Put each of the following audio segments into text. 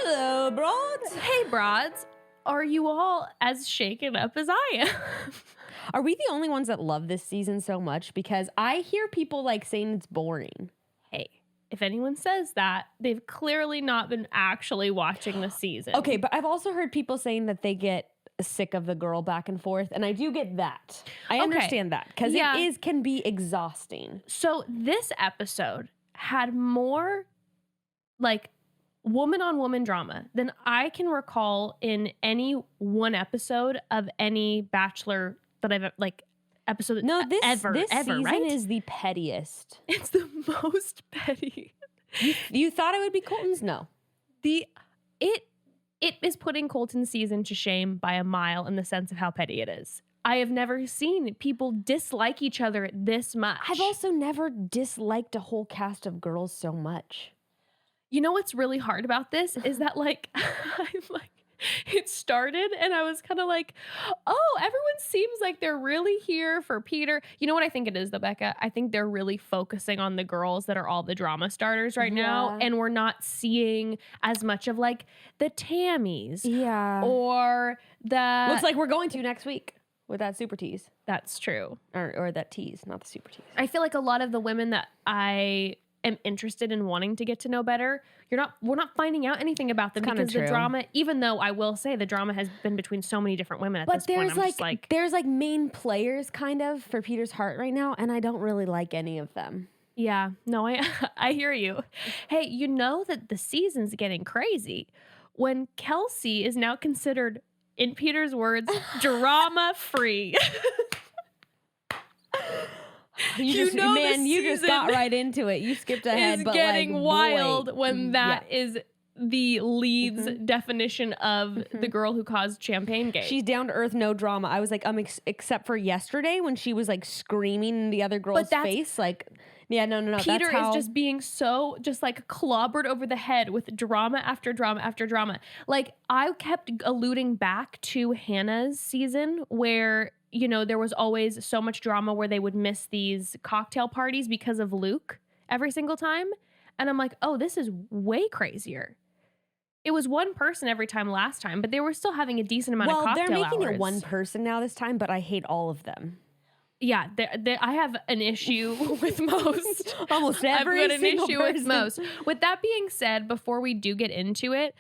Hello, broads. Hey, broads. Are you all as shaken up as I am? Are we the only ones that love this season so much? Because I hear people like saying it's boring. Hey, if anyone says that, they've clearly not been actually watching the season. Okay, but I've also heard people saying that they get sick of the girl back and forth, and I do get that. I understand that because it can be exhausting. So this episode had more like woman-on-woman drama than I can recall in any one episode of any Bachelor that I've episode ever, this season right? is the pettiest. It's the most petty. You thought it would be Colton's? No. It is putting Colton's season to shame by a mile in the sense of how petty it is. I have never seen people dislike each other this much. I've also never disliked a whole cast of girls so much. You know what's really hard about this is that it started and I was kind of like, oh, everyone seems like they're really here for Peter. You know what I think it is though, Becca? I think they're really focusing on the girls that are all the drama starters right now. And we're not seeing as much of like the Tammys. Yeah. Or the... Looks like we're going to next week with that super tease. That's true. Or that tease, not the super tease. I feel like a lot of the women that I am interested in wanting to get to know better, we're not finding out anything about them because the drama, even though I will say the drama has been between so many different women at this point. But there's main players kind of for Peter's heart right now, and I don't really like any of them. Yeah, no, I hear you. Hey, you know that the season's getting crazy when Kelsey is now considered, in Peter's words, drama free. You just got right into it. You skipped ahead. It's getting wild when that is the lead's definition of the girl who caused Champagne Gate. She's down to earth, no drama. I was like, except for yesterday when she was like screaming in the other girl's face. Like, yeah, no. Peter is just being so clobbered over the head with drama after drama after drama. Like, I kept alluding back to Hannah's season where, you know, there was always so much drama where they would miss these cocktail parties because of Luke every single time. And I'm like, oh, this is way crazier. It was one person every time last time, but they were still having a decent amount of cocktail hours. Well, they're making it one person now this time, but I hate all of them. Yeah, I have an issue with most. Almost every single person. With most. With that being said, before we do get into it,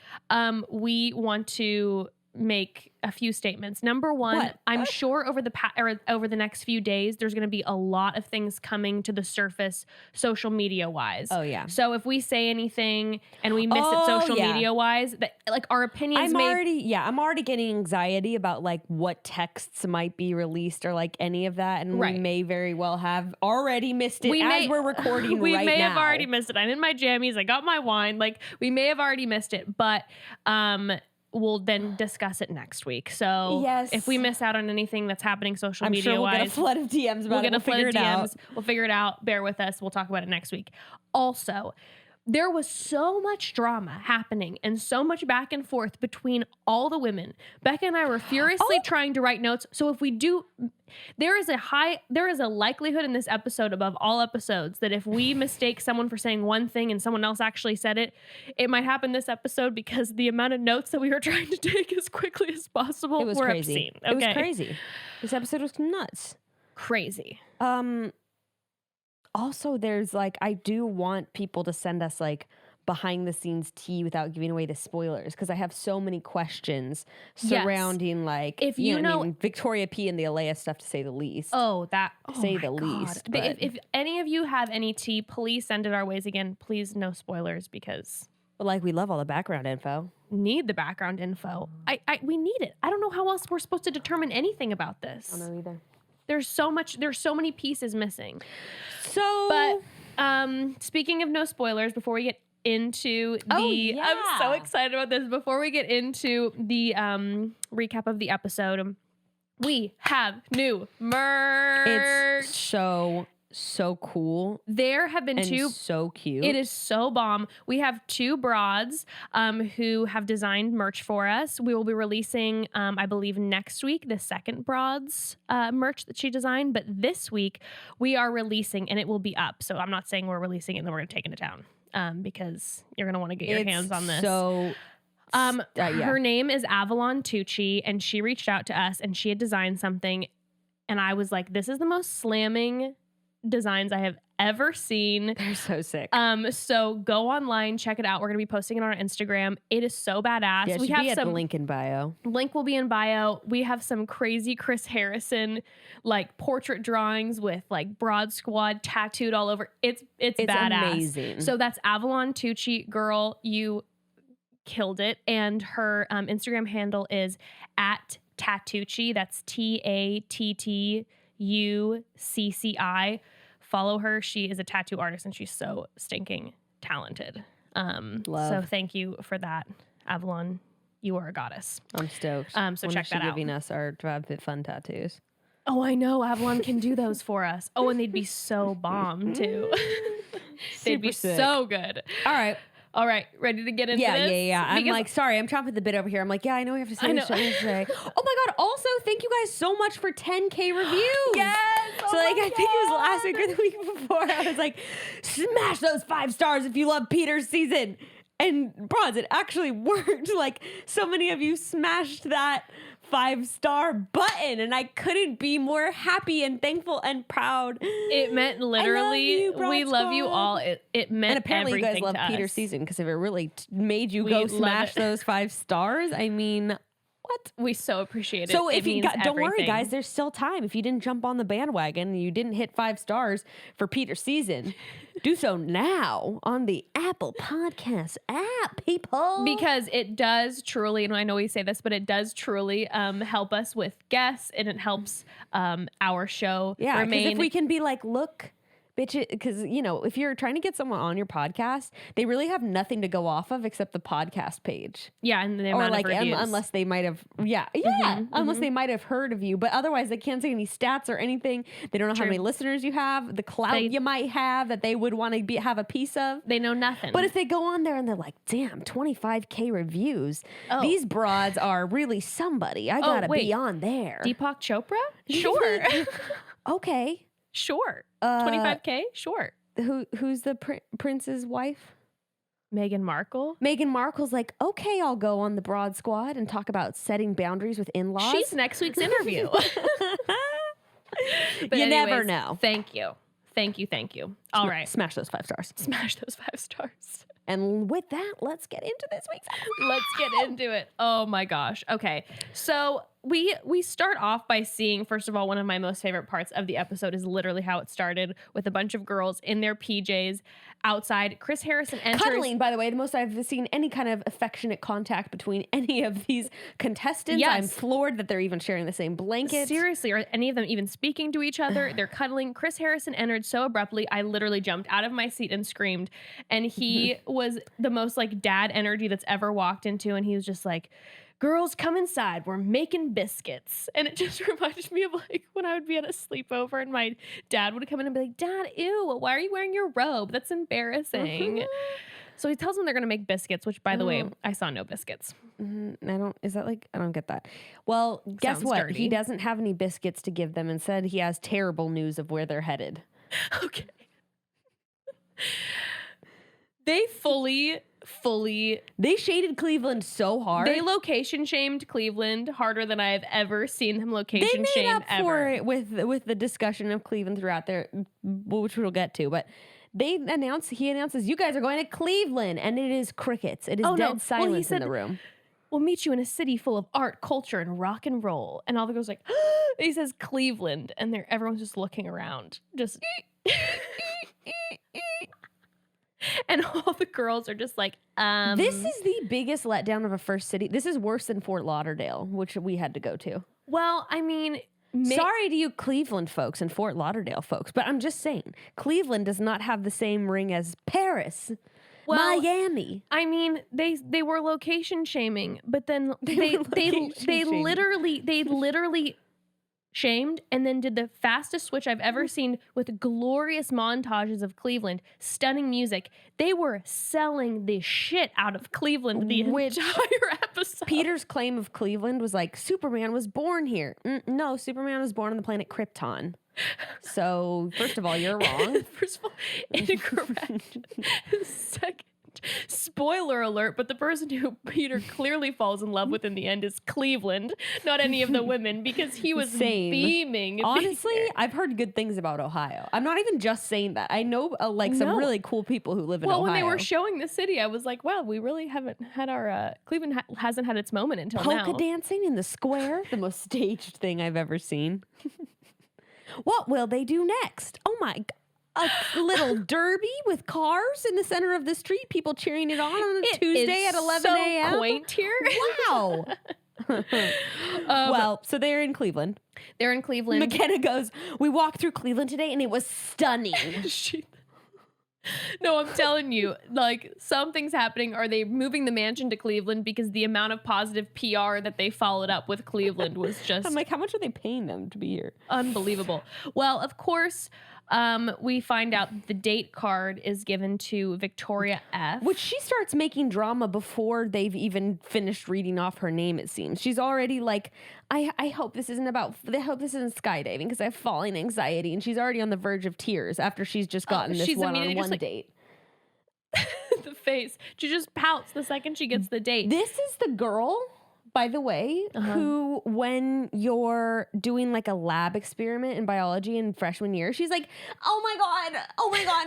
we want to make a few statements. Number one, I'm sure over the next few days, there's going to be a lot of things coming to the surface social media wise. Oh yeah. So if we say anything and we miss it social media wise, that like our opinions I'm already getting anxiety about like what texts might be released or like any of that. And we may very well have already missed it we're recording we right now. We may have already missed it. I'm in my jammies. I got my wine. Like we may have already missed it, but we'll then discuss it next week. So if we miss out on anything that's happening social media wise, we'll get a flood of DMs about it. We'll figure it out. Bear with us. We'll talk about it next week. Also, there was so much drama happening and so much back and forth between all the women. Becca and I were furiously trying to write notes. So if we do, there is a likelihood in this episode above all episodes that if we mistake someone for saying one thing and someone else actually said it, it might happen this episode because the amount of notes that we were trying to take as quickly as possible were obscene. Okay. It was crazy. This episode was nuts. Crazy. Also, there's I do want people to send us behind the scenes tea without giving away the spoilers because I have so many questions surrounding if you know Victoria P and the Alayah stuff to say the least. Least. But if any of you have any tea, please send it our ways. Again, please no spoilers because we love all the background info. Need the background info. We need it. I don't know how else we're supposed to determine anything about this. I don't know either. There's so many pieces missing. So, but speaking of no spoilers, before we get into I'm so excited about this. Before we get into the recap of the episode, we have new merch. It's so cool. There have been two. So cute. It is so bomb. We have two broads who have designed merch for us. We will be releasing, I believe, next week, the second broad's merch that she designed. But this week, we are releasing, and it will be up. So I'm not saying we're releasing it and then we're going to take it to town because you're going to want to get your hands on this. So Her name is Avalon Tucci, and she reached out to us, and she had designed something, and I was like, this is the most slamming designs I have ever seen. They're so sick. So go online, check it out. We're gonna be posting it on our Instagram. It is so badass. Yeah, it should be at the link in bio. Link will be in bio. We have some crazy Chris Harrison like portrait drawings with like Broad Squad tattooed all over. It's badass. Amazing. So that's Avalon Tucci. Girl, you killed it. And her Instagram handle is at Tatucci. That's TATTUCCI. Follow her. She is a tattoo artist and she's so stinking talented. So thank you for that, Avalon. You are a goddess. I'm stoked. So check that out. Giving us our Fun tattoos. Oh, I know. Avalon can do those for us. Oh, and they'd be so bomb too. They'd be sick. so good. All right, ready to get into this? Yeah. I'm like, sorry, I'm chomping the bit over here. I'm like, yeah, I know we have to say this today. Oh my God. Also, thank you guys so much for 10K reviews. Yes. So like, I think it was last week or the week before. I was like, smash those 5 stars if you love Peter's season. And bros, it actually worked. Like, so many of you smashed that 5-star button, and I couldn't be more happy and thankful and proud. It meant literally, we love you all. It meant, and apparently you guys love Peter's season, because if it really made you go smash those 5 stars, I mean, what? We so appreciate it. So if you don't worry, guys, there's still time. If you didn't jump on the bandwagon and you didn't hit 5 stars for Peter's season, do so now on the Apple Podcast app, people. Because it does truly, and I know we say this, but it does truly help us with guests, and it helps our show remain. Yeah, because if we can be like, look, bitch, because, you know, if you're trying to get someone on your podcast, they really have nothing to go off of except the podcast page. Yeah, and the amount of reviews. Unless they might have, unless they might have heard of you, but otherwise they can't say any stats or anything. They don't know how many listeners you have, the clout you might have that they would want to have a piece of. They know nothing. But if they go on there and they're like, damn, 25K reviews, these broads are really somebody. I gotta be on there. Deepak Chopra? Sure. Okay. Sure. 25K? Sure. Who's the prince's wife? Meghan Markle. Meghan Markle's like, okay, I'll go on the Broad Squad and talk about setting boundaries with in-laws. She's next week's interview. You never know. Thank you. All right. Smash those 5 stars. Smash those 5 stars. And with that, let's get into this week's episode. Let's get into it. Oh my gosh. Okay. So we start off by seeing, first of all, one of my most favorite parts of the episode is literally how it started with a bunch of girls in their PJs outside. Chris Harrison enters. Cuddling, by the way, the most I've seen any kind of affectionate contact between any of these contestants. Yes. I'm floored that they're even sharing the same blanket. Seriously, are any of them even speaking to each other? They're cuddling. Chris Harrison entered so abruptly, I literally jumped out of my seat and screamed. And he was the most like dad energy that's ever walked into. And he was just like, girls, come inside. We're making biscuits. And it just reminded me of like when I would be at a sleepover and my dad would come in and be like, Dad, ew, why are you wearing your robe? That's embarrassing. So he tells them they're going to make biscuits, which by the way, I saw no biscuits. I don't get that. Well, guess Sounds what? dirty. He doesn't have any biscuits to give them. Instead, he has terrible news of where they're headed. Okay. They they shaded Cleveland so hard. They location shamed Cleveland harder than I have ever seen them location shame up ever. For it with the discussion of Cleveland throughout there, which we'll get to, but he announces you guys are going to Cleveland, and it is crickets. It is dead silence in the room. We'll meet you in a city full of art, culture, and rock and roll. And all the girls are like, he says Cleveland, and everyone's just looking around, just. And all the girls are just like, This is the biggest letdown of a first city. This is worse than Fort Lauderdale, which we had to go to. Well, I mean, sorry to you Cleveland folks and Fort Lauderdale folks, but I'm just saying, Cleveland does not have the same ring as Paris, Miami. I mean, they were location shaming, but then they literally shamed and then did the fastest switch I've ever seen with glorious montages of Cleveland, stunning music. They were selling the shit out of Cleveland the entire episode. Peter's claim of Cleveland was like, Superman was born here. No, Superman was born on the planet Krypton. So, first of all, you're wrong. First of all, incorrect. Second, Spoiler alert, but the person who Peter clearly falls in love with in the end is Cleveland, not any of the women, because he was beaming. Honestly, I've heard good things about Ohio. I'm not even just saying that. I know some really cool people who live in Ohio. Well, when they were showing the city, I was like, wow, we really haven't had our, Cleveland hasn't had its moment until now. Polka dancing in the square, the most staged thing I've ever seen. What will they do next? Oh my God. A little derby with cars in the center of the street, people cheering it on a Tuesday at 11 a.m. So quaint here. Wow. Well, so they're in Cleveland. They're in Cleveland. McKenna goes, we walked through Cleveland today and it was stunning. No, I'm telling you, like, something's happening. Are they moving the mansion to Cleveland? Because the amount of positive PR that they followed up with Cleveland was just... I'm like, how much are they paying them to be here? Unbelievable. Well, of course... we find out the date card is given to Victoria F. Which she starts making drama before they've even finished reading off her name, it seems. She's already like, I hope this isn't skydiving because I have falling anxiety. And she's already on the verge of tears after she's just gotten this one-on-one date. The face. She just pouts the second she gets the date. This is the girl... By the way, who, when you're doing like a lab experiment in biology in freshman year, she's like, oh my God,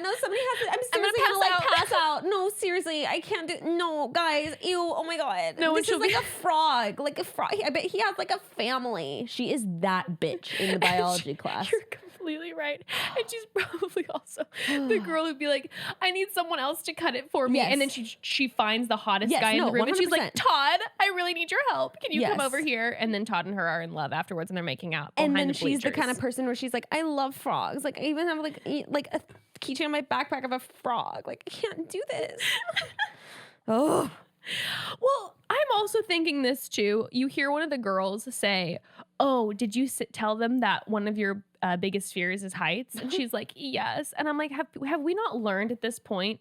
no, somebody has to, I'm seriously gonna pass out. No, seriously, I can't do, no, guys, ew, oh my God. No, this is like a frog. I bet he has like a family. She is that bitch in the biology class. You're completely right. And she's probably also the girl who'd be like, I need someone else to cut it for me. Yes. And then she finds the hottest guy in the room 100%. And she's like, Todd, I really need your help. Can you come over here? And then Todd and her are in love afterwards and they're making out. And then she's the kind of person where she's like, I love frogs. Like I even have like a keychain in my backpack of a frog. Like I can't do this. Oh. Well, I'm also thinking this too. You hear one of the girls say, oh, did you tell them that one of your biggest fears is heights? And she's like, yes. And I'm like, have we not learned at this point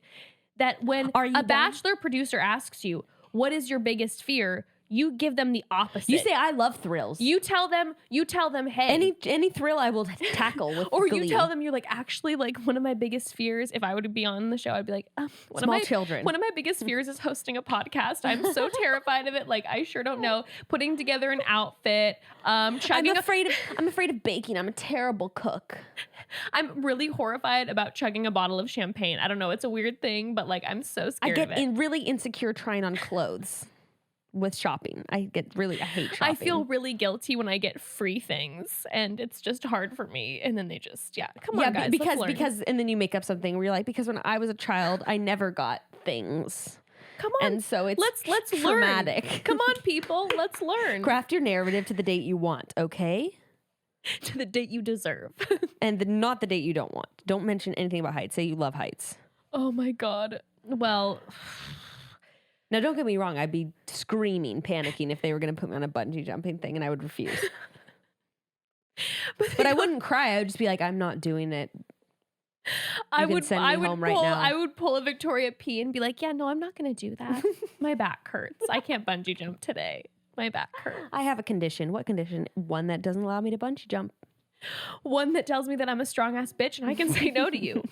that when a Bachelor producer asks you, what is your biggest fear? You give them the opposite. You say, I love thrills. You tell them, hey. Any thrill I will tackle with Or glee. You tell them, you're like, actually, like, one of my biggest fears, if I were to be on the show, I'd be like, small children. One of my biggest fears is hosting a podcast. I'm so terrified of it. Like, I sure don't know. Putting together an outfit, I'm afraid of baking. I'm a terrible cook. I'm really horrified about chugging a bottle of champagne. I don't know. It's a weird thing, but like, I'm so scared of it. I get really insecure trying on clothes. With shopping, I hate shopping. I feel really guilty when I get free things, and it's just hard for me. And then they just, come on, guys, because, and then you make up something where you're like, because when I was a child, I never got things. Come on, and so it's let's traumatic. Learn. Come on, people, let's learn. Craft your narrative to the date you want, okay? To the date you deserve, and not the date you don't want. Don't mention anything about heights. Say you love heights. Oh my God. Well. Now, don't get me wrong. I'd be screaming, panicking if they were going to put me on a bungee jumping thing, and I would refuse. But I wouldn't cry. I would just be like, I'm not doing it. I would pull a Victoria P and be like, yeah, no, I'm not going to do that. My back hurts. I can't bungee jump today. My back hurts. I have a condition. What condition? One that doesn't allow me to bungee jump. One that tells me that I'm a strong ass bitch and I can say no to you.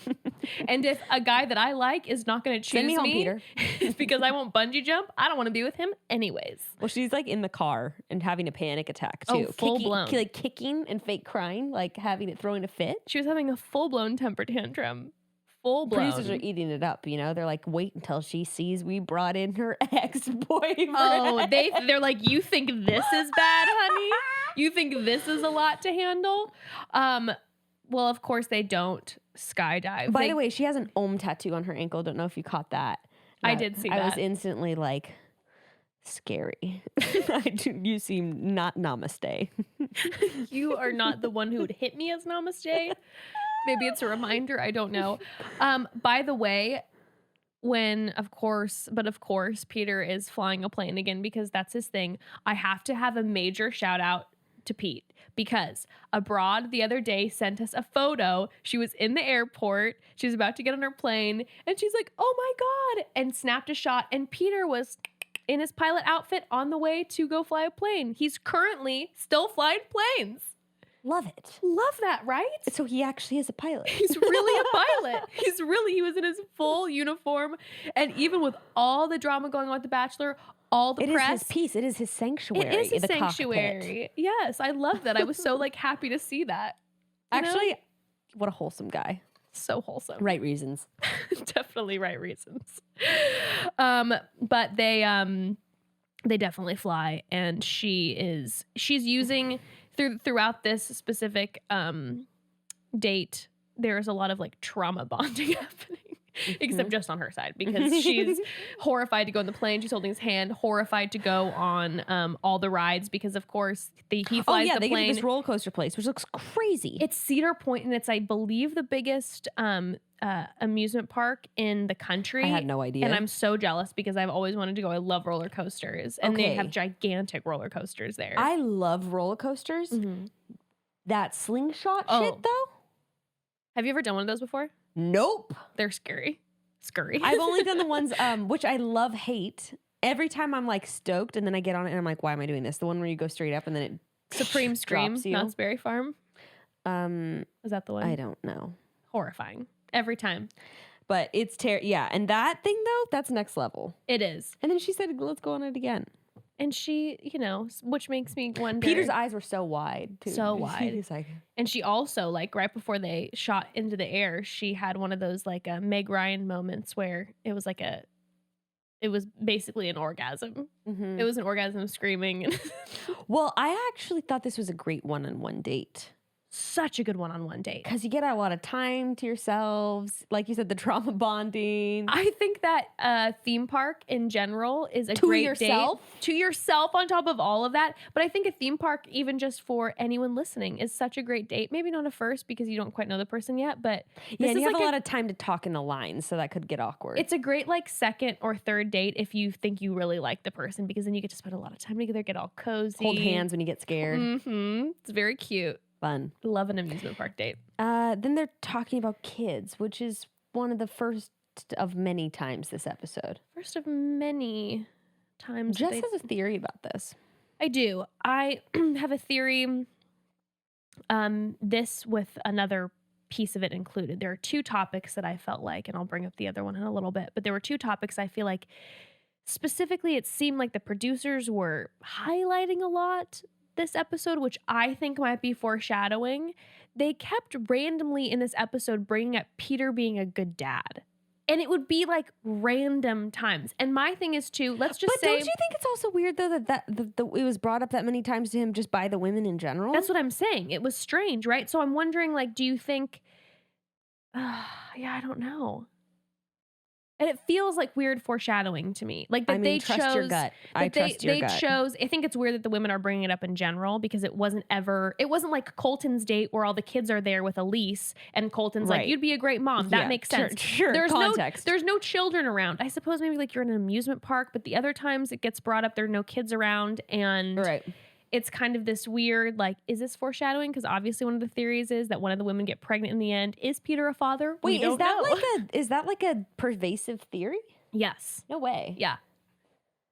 And if a guy that I like is not going to choose me, Peter. It's because I won't bungee jump. I don't want to be with him anyways. Well, she's like in the car and having a panic attack too. Oh, full blown. Like kicking and fake crying, like throwing a fit. She was having a full blown temper tantrum. Full blown. Producers are eating it up, you know. They're like, wait until she sees we brought in her ex-boyfriend. Oh, they're like, you think this is bad, honey? You think this is a lot to handle? Well, of course they don't skydive. By the way, she has an Om tattoo on her ankle. Don't know if you caught that. I did see that. I was instantly like, scary. You seem not namaste. You are not the one who would hit me as namaste. Maybe it's a reminder. I don't know. By the way, of course, Peter is flying a plane again because that's his thing. I have to have a major shout out to Pete because Abroad the other day sent us a photo. She was in the airport. She was about to get on her plane and she's like, oh my God, and snapped a shot. And Peter was in his pilot outfit on the way to go fly a plane. He's currently still flying planes. Love it. Love that, right? So he actually is a pilot. He's really a pilot. He was in his full uniform. And even with all the drama going on with The Bachelor, all the press. It is his piece. It is his sanctuary. It is his sanctuary. Cockpit. Yes, I love that. I was so like happy to see that. Actually, what a wholesome guy. So wholesome. Right reasons. Definitely right reasons. But they definitely fly, and she's using throughout this specific date, there's a lot of like trauma bonding happening. Except just on her side, because she's horrified to go on the plane. She's holding his hand, horrified to go on all the rides, because of course he flies the they plane. get to this roller coaster place, which looks crazy. It's Cedar Point, and it's, I believe, the biggest amusement park in the country. I had no idea. And I'm so jealous because I've always wanted to go. I love roller coasters, and they have gigantic roller coasters there. I love roller coasters. Mm-hmm. That slingshot shit, though. Have you ever done one of those before? Nope. They're scary. I've only done the ones which I hate. Every time I'm like stoked, and then I get on it and I'm like, why am I doing this? The one where you go straight up and then it Supreme Scream, Knott's Berry Farm. Is that the one? I don't know. Horrifying. Every time. But it's yeah, and that thing though, that's next level. It is. And then she said, let's go on it again. And she, which makes me wonder. Peter's eyes were so wide, too. So wide. He's like, and she also, like, right before they shot into the air, she had one of those, like, Meg Ryan moments where it was like it was basically an orgasm. Mm-hmm. It was an orgasm screaming. Well, I actually thought this was a great one-on-one date. Such a good one-on-one date. Because you get a lot of time to yourselves. Like you said, the trauma bonding. I think that theme park in general is a great date. To yourself on top of all of that. But I think a theme park, even just for anyone listening, is such a great date. Maybe not a first because you don't quite know the person yet. But yeah, and you have a lot of time to talk in the lines, so that could get awkward. It's a great like second or third date if you think you really like the person, because then you get to spend a lot of time together, get all cozy. Hold hands when you get scared. Mm-hmm. It's very cute. Fun. Love an amusement park date. Then they're talking about kids, which is one of the first of many times this episode. First of many times. Jess has a theory about this. I do. I have a theory. This with another piece of it included. There are two topics that I felt like, and I'll bring up the other one in a little bit, but there were two topics I feel like specifically it seemed like the producers were highlighting a lot this episode, which I think might be foreshadowing. They kept randomly in this episode bringing up Peter being a good dad. And it would be like random times. And my thing is too, let's just say. But don't you think it's also weird though that it was brought up that many times to him just by the women in general? That's what I'm saying. It was strange, right? So I'm wondering, like, do you think, yeah, I don't know. And it feels like weird foreshadowing to me. Like that they trust chose your gut. I trust your gut. I think it's weird that the women are bringing it up in general, because it wasn't like Colton's date where all the kids are there with Elise and Colton's like, you'd be a great mom. That makes sense. Sure. There's no children around. I suppose maybe like you're in an amusement park, but the other times it gets brought up, there are no kids around, and it's kind of this weird, like, is this foreshadowing? Because obviously one of the theories is that one of the women get pregnant in the end. Is Peter a father? Wait, is that like a pervasive theory? Yes. No way. Yeah.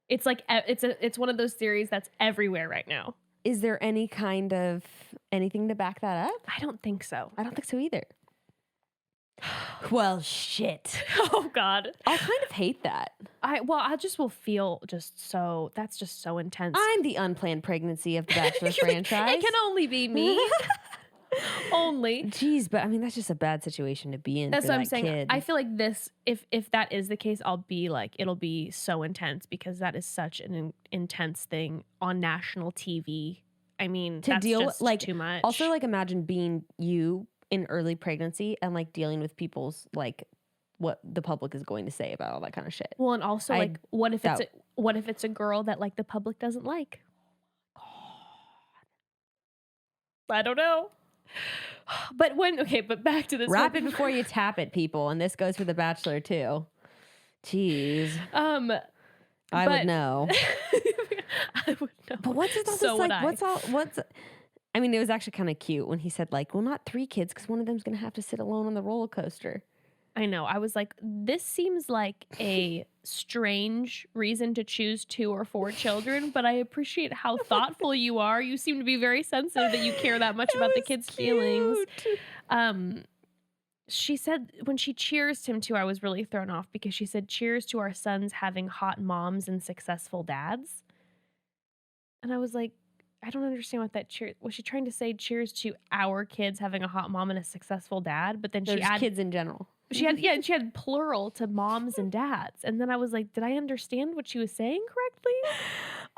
It's like it's one of those theories that's everywhere right now. Is there any kind of anything to back that up? I don't think so. I don't think so either. Well, shit. Oh God. I'll kind of hate that. I just will feel that's just so intense. I'm the unplanned pregnancy of the Bachelor franchise. It can only be me. Only. Jeez, but I mean that's just a bad situation to be in. That's for what that I'm saying. Kid. I feel like this, if that is the case, I'll be like, it'll be so intense because that is such an intense thing on national TV. I mean, to that's deal just like too much. Also, like imagine being you in early pregnancy and like dealing with people's like what the public is going to say about all that kind of shit. Well, and also like what if it's a girl that like the public doesn't like? God. I don't know. But but back to this. Wrap it before you tap it, people. And this goes for the Bachelor too. Jeez. I would know. I would know. But what's it all so this, like, I mean, it was actually kind of cute when he said, like, well, not 3 kids because one of them's going to have to sit alone on the roller coaster. I know. I was like, this seems like a strange reason to choose 2 or 4 children, but I appreciate how thoughtful you are. You seem to be very sensitive that you care that much about the kids' feelings. She said when she cheers him too, I was really thrown off because she said, cheers to our sons having hot moms and successful dads. And I was like, I don't understand what that cheer was. She trying to say cheers to our kids having a hot mom and a successful dad, but then she had kids in general. She had plural to moms and dads. And then I was like, did I understand what she was saying correctly?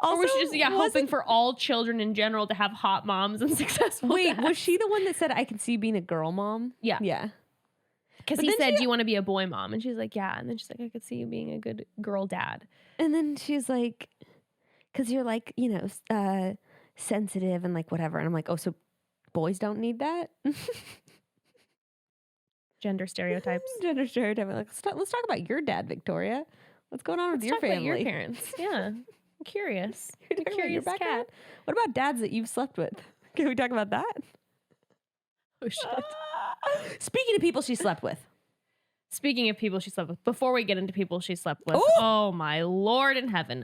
Also, or was she just hoping for all children in general to have hot moms and successful dads? Was she the one that said, I can see you being a girl mom? Yeah. Yeah. Because he said, do you want to be a boy mom? And she's like, yeah. And then she's like, I could see you being a good girl dad. And then she's like, because you're like, sensitive and like whatever. And I'm like, oh, so boys don't need that? Gender stereotypes. Gender stereotype. Like, let's talk about your dad, Victoria. What's going on with your family? About your parents. Yeah. I'm curious. You're a curious cat. What about dads that you've slept with? Can we talk about that? Oh, shit. Speaking of people she slept with. Speaking of people she slept with, before we get into people she slept with, oh my Lord in heaven.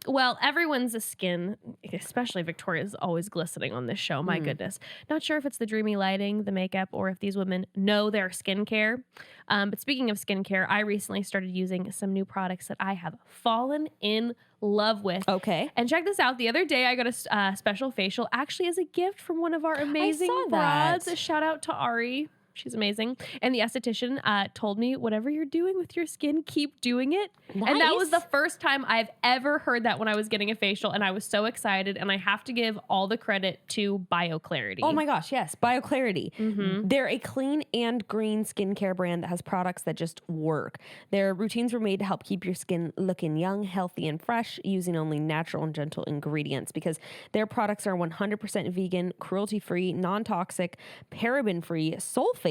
Well, everyone's skin, especially Victoria's, always glistening on this show. My goodness. Not sure if it's the dreamy lighting, the makeup, or if these women know their skincare. But speaking of skincare, I recently started using some new products that I have fallen in love with. Okay. And check this out. The other day, I got a special facial actually as a gift from one of our amazing broads. A shout out to Ari. She's amazing. And the esthetician told me, whatever you're doing with your skin, keep doing it. Nice. And that was the first time I've ever heard that when I was getting a facial. And I was so excited. And I have to give all the credit to BioClarity. Oh my gosh, yes. BioClarity. Mm-hmm. They're a clean and green skincare brand that has products that just work. Their routines were made to help keep your skin looking young, healthy, and fresh using only natural and gentle ingredients because their products are 100% vegan, cruelty-free, non-toxic, paraben-free, sulfate-free,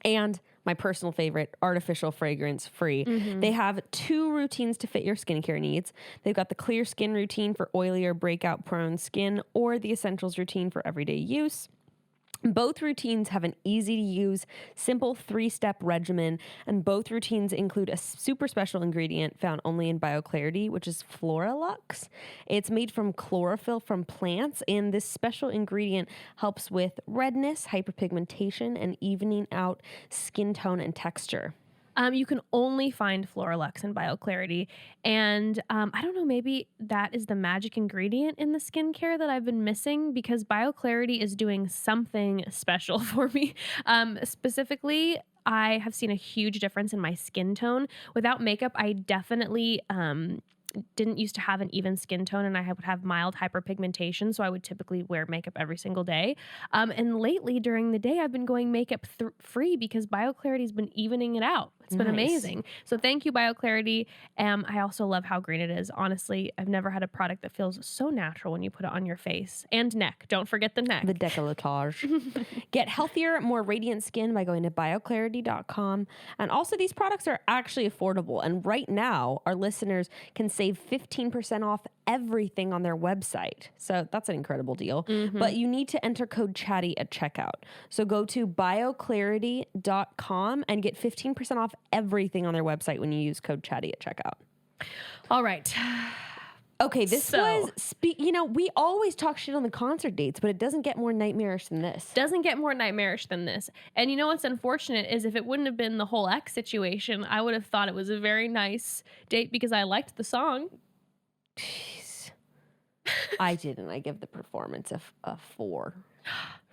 and my personal favorite, artificial fragrance-free. Mm-hmm. They have 2 routines to fit your skincare needs. They've got the clear skin routine for oily or breakout-prone skin or the essentials routine for everyday use. Both routines have an easy-to-use, simple 3-step regimen, and both routines include a super special ingredient found only in BioClarity, which is Floralux. It's made from chlorophyll from plants, and this special ingredient helps with redness, hyperpigmentation, and evening out skin tone and texture. You can only find Floralux and BioClarity. And I don't know, maybe that is the magic ingredient in the skincare that I've been missing because BioClarity is doing something special for me. Specifically, I have seen a huge difference in my skin tone. Without makeup, I definitely didn't used to have an even skin tone and I would have mild hyperpigmentation. So I would typically wear makeup every single day. And lately during the day, I've been going makeup free because BioClarity has been evening it out. It's been amazing. So thank you, BioClarity. I also love how green it is. Honestly, I've never had a product that feels so natural when you put it on your face and neck. Don't forget the neck. The décolletage. Get healthier, more radiant skin by going to bioclarity.com. And also these products are actually affordable. And right now, our listeners can save 15% off everything on their website. So that's an incredible deal. Mm-hmm. But you need to enter code chatty at checkout. So go to bioclarity.com and get 15% off everything on their website when you use code chatty at checkout. All right. Okay, this was, we always talk shit on the concert dates, but it doesn't get more nightmarish than this. Doesn't get more nightmarish than this. And you know what's unfortunate is if it wouldn't have been the whole X situation, I would have thought it was a very nice date because I liked the song. Jeez. I didn't. I give the performance a 4.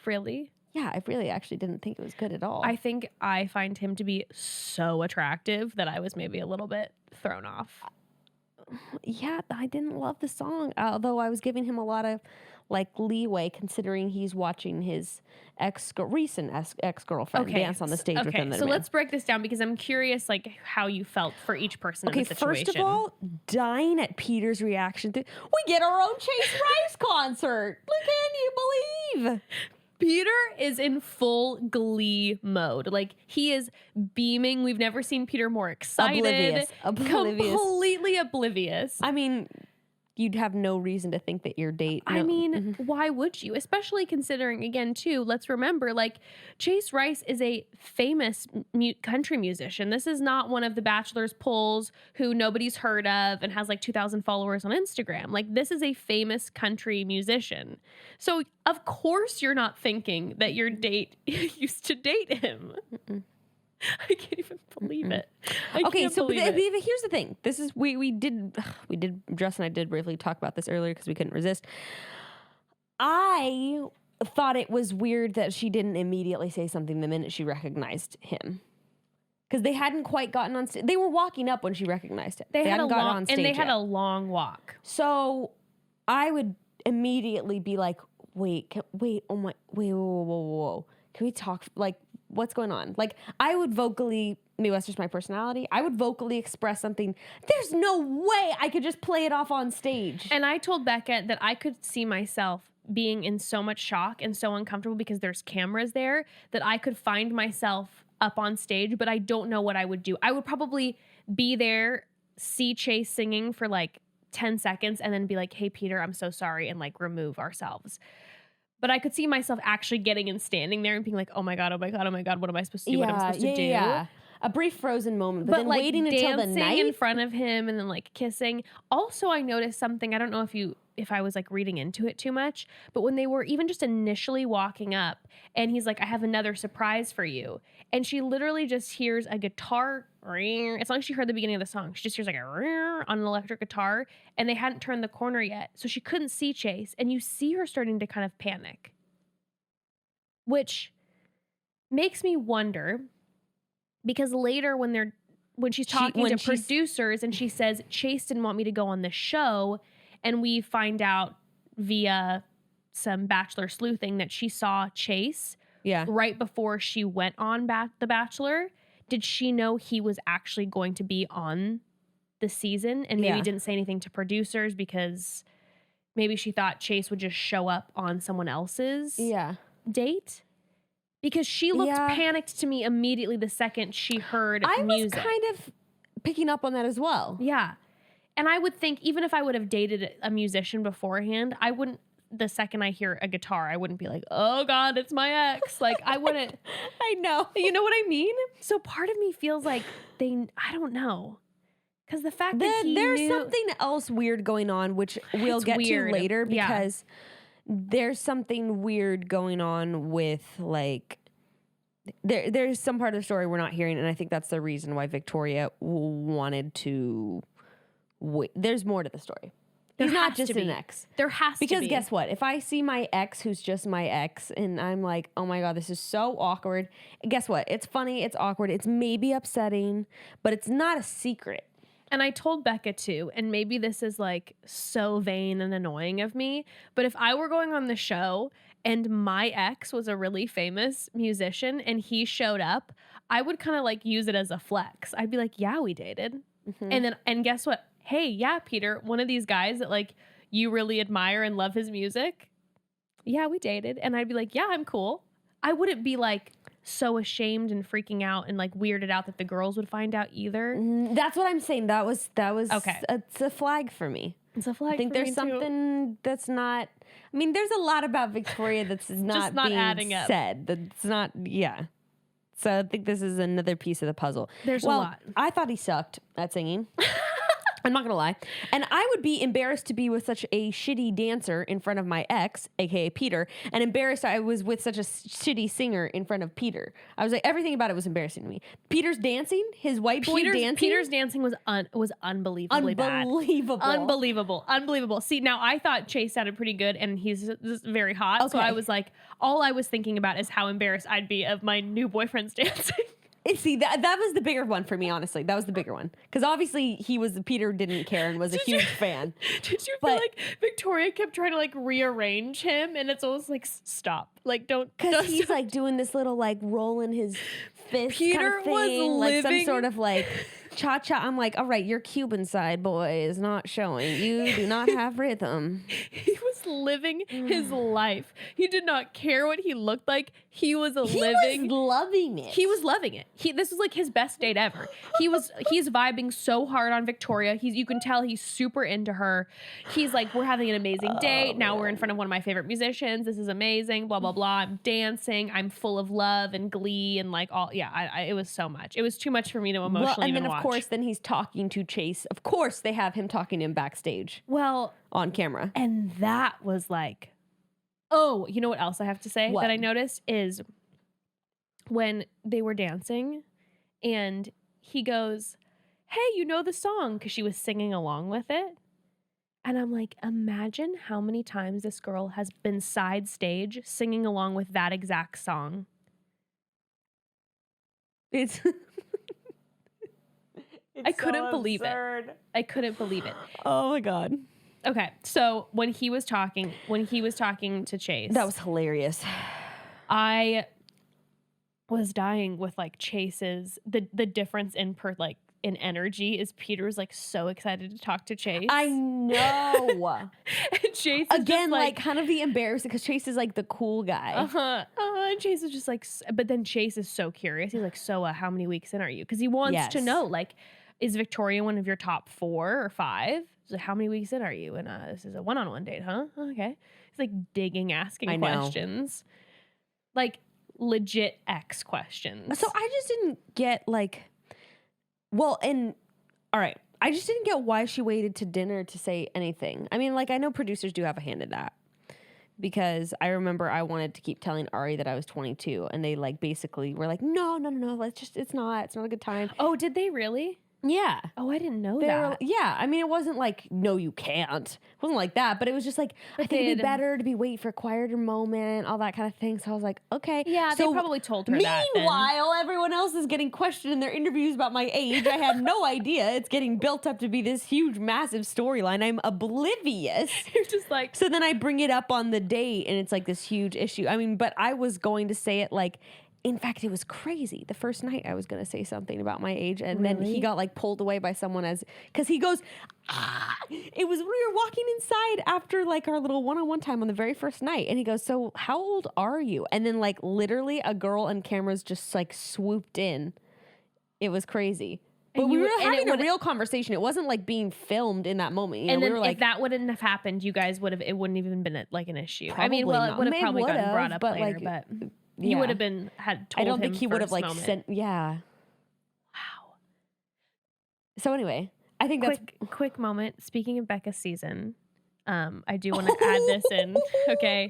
Really? Yeah, I really actually didn't think it was good at all. I think I find him to be so attractive that I was maybe a little bit thrown off. Yeah, I didn't love the song, although I was giving him a lot of leeway considering he's watching his recent ex-girlfriend dance on the stage with him. So let's break this down because I'm curious how you felt for each person in the situation. First of all, dying at Peter's reaction to, we get our own Chase Rice concert. Can you believe? Peter is in full glee mode. He is beaming. We've never seen Peter more excited. Oblivious. Completely oblivious. I mean, you'd have no reason to think that your date. I mean, why would you? Especially considering, again, too, let's remember, like, Chase Rice is a famous country musician. This is not one of the Bachelor's polls who nobody's heard of and has like 2,000 followers on Instagram. Like, this is a famous country musician. So, of course, you're not thinking that your date used to date him. I can't even believe it. Okay, so but here's the thing. This is we did Jess and I did briefly talk about this earlier because we couldn't resist. I thought it was weird that she didn't immediately say something the minute she recognized him. Because they hadn't quite gotten on stage. They were walking up when she recognized him. They hadn't gotten on stage and they had yet. a long walk. So I would immediately be like, whoa. Can we talk? Like, what's going on? Like, I would vocally, maybe that's just my personality, I would vocally express something. There's no way I could just play it off on stage. And I told Becca that I could see myself being in so much shock and so uncomfortable because there's cameras there that I could find myself up on stage, but I don't know what I would do. I would probably be there, see Chase singing for like 10 seconds and then be like, hey, Peter, I'm so sorry, and like remove ourselves. But I could see myself actually getting and standing there and being like, oh my God, what am I supposed to do? What am I supposed to do? Yeah. A brief frozen moment, but then like waiting until the night in front of him and then like kissing. Also, I noticed something. I don't know if I was like reading into it too much, but when they were even just initially walking up and he's like, I have another surprise for you. And she literally just hears a guitar. It's not like she heard the beginning of the song. She just hears like a on an electric guitar, and they hadn't turned the corner yet. So she couldn't see Chase, and you see her starting to kind of panic, which makes me wonder, because later when she's talking to producers and she says, Chase didn't want me to go on the show, and we find out via some Bachelor sleuthing that she saw Chase right before she went on The Bachelor. Did she know he was actually going to be on the season and maybe didn't say anything to producers because maybe she thought Chase would just show up on someone else's date? Because she looked panicked to me immediately the second she heard music. I was kind of picking up on that as well. Yeah. And I would think even if I would have dated a musician beforehand, I wouldn't, the second I hear a guitar, I wouldn't be like, oh God, it's my ex. Like, I wouldn't. I know. You know what I mean? So part of me feels like I don't know. Because the fact that there's something else weird going on, which we'll get to later, because there's something weird going on with, like, there's some part of the story we're not hearing, and I think that's the reason why Victoria wanted to wait. There's more to the story. He's not just an ex. There has to be. Because guess what? If I see my ex who's just my ex and I'm like, oh my God, this is so awkward. Guess what? It's funny. It's awkward. It's maybe upsetting, but it's not a secret. And I told Becca too, and maybe this is like so vain and annoying of me, but if I were going on the show and my ex was a really famous musician and he showed up, I would kind of like use it as a flex. I'd be like, yeah, we dated. Mm-hmm. And guess what? Hey, yeah, Peter, one of these guys that like you really admire and love his music. Yeah, we dated. And I'd be like, yeah, I'm cool. I wouldn't be like so ashamed and freaking out and like weirded out that the girls would find out either. That's what I'm saying. That was okay. It's a flag for me. It's a flag. I think for there's me something too. That's not. I mean, there's a lot about Victoria that's not being adding up. said. That's not. Yeah. So I think this is another piece of the puzzle. There's a lot. I thought he sucked at singing. I'm not gonna lie. And I would be embarrassed to be with such a shitty dancer in front of my ex, aka Peter, and embarrassed I was with such a shitty singer in front of Peter. I was like, everything about it was embarrassing to me. Peter's dancing, his white boy dancing. Peter's dancing was unbelievably bad. Unbelievable. See, now I thought Chase sounded pretty good and he's just very hot. Okay. So I was like, all I was thinking about is how embarrassed I'd be of my new boyfriend's dancing. See, that was the bigger one for me, honestly. That was the bigger one. Because obviously Peter didn't care and was a huge fan. Did you feel like Victoria kept trying to like rearrange him and it's almost like, stop. Like, don't. Because he's like doing this little like rolling his fist Peter kind of thing. Was like some sort of like cha-cha. I'm like, all right, your Cuban side, boy, is not showing. You do not have rhythm. He was just living his life. He did not care what he looked like. He was was loving it. He was loving it. This was like his best date ever. He's vibing so hard on Victoria. You can tell he's super into her. He's like, we're having an amazing date. Now we're in front of one of my favorite musicians. This is amazing. Blah, blah, blah. I'm dancing. I'm full of love and glee and like all. Yeah, it was so much. It was too much for me to emotionally and then watch. Of course, then he's talking to Chase. Of course, they have him talking to him backstage. Well, on camera. And that was like, oh, you know what else I have to say that I noticed is when they were dancing and he goes, hey, you know the song, because she was singing along with it. And I'm like, imagine how many times this girl has been side stage singing along with that exact song. It's I couldn't believe it. I couldn't believe it. Oh my God. Okay, so when he was talking to Chase, that was hilarious. I was dying with like Chase's the difference in in energy is Peter's like so excited to talk to Chase. I know. And Chase again like kind of the embarrassing because Chase is like the cool guy. And Chase is just like, but then Chase is so curious. He's like, so how many weeks in are you? Because he wants to know like, is Victoria one of your top 4 or 5? So how many weeks in are you? And this is a one-on-one date, huh? Okay. He's like asking questions. Like legit X questions. So I just didn't get like, all right. I just didn't get why she waited to dinner to say anything. I mean, like I know producers do have a hand in that. Because I remember I wanted to keep telling Ari that I was 22 and they like basically were like, no, it's not a good time. Oh, did they really? Yeah. Oh, I didn't know that. Yeah. I mean, it wasn't like, no, you can't. It wasn't like that. But it was just like, I think it'd be better to be wait for a quieter moment, all that kind of thing. So I was like, okay. Yeah, so they probably told her that. Meanwhile, everyone else is getting questioned in their interviews about my age. I had no idea. It's getting built up to be this huge, massive storyline. I'm oblivious. You're just like. So then I bring it up on the date and it's like this huge issue. I mean, but I was going to say it like, in fact, it was crazy. The first night I was going to say something about my age and then he got like pulled away by someone because he goes, it was, we were walking inside after like our little one-on-one time on the very first night. And he goes, so how old are you? And then like literally a girl and cameras just like swooped in. It was crazy. But we were having a real conversation. It wasn't like being filmed in that moment. You know, then we were like, if that wouldn't have happened, you guys would have, it wouldn't even been like an issue. I mean, well, it would have probably gotten brought up but later, like, but you would have had told him. I don't think he would have like sent. Yeah. Wow. So anyway, I think that's quick moment. Speaking of Bekah's season, I do want to add this in. Okay.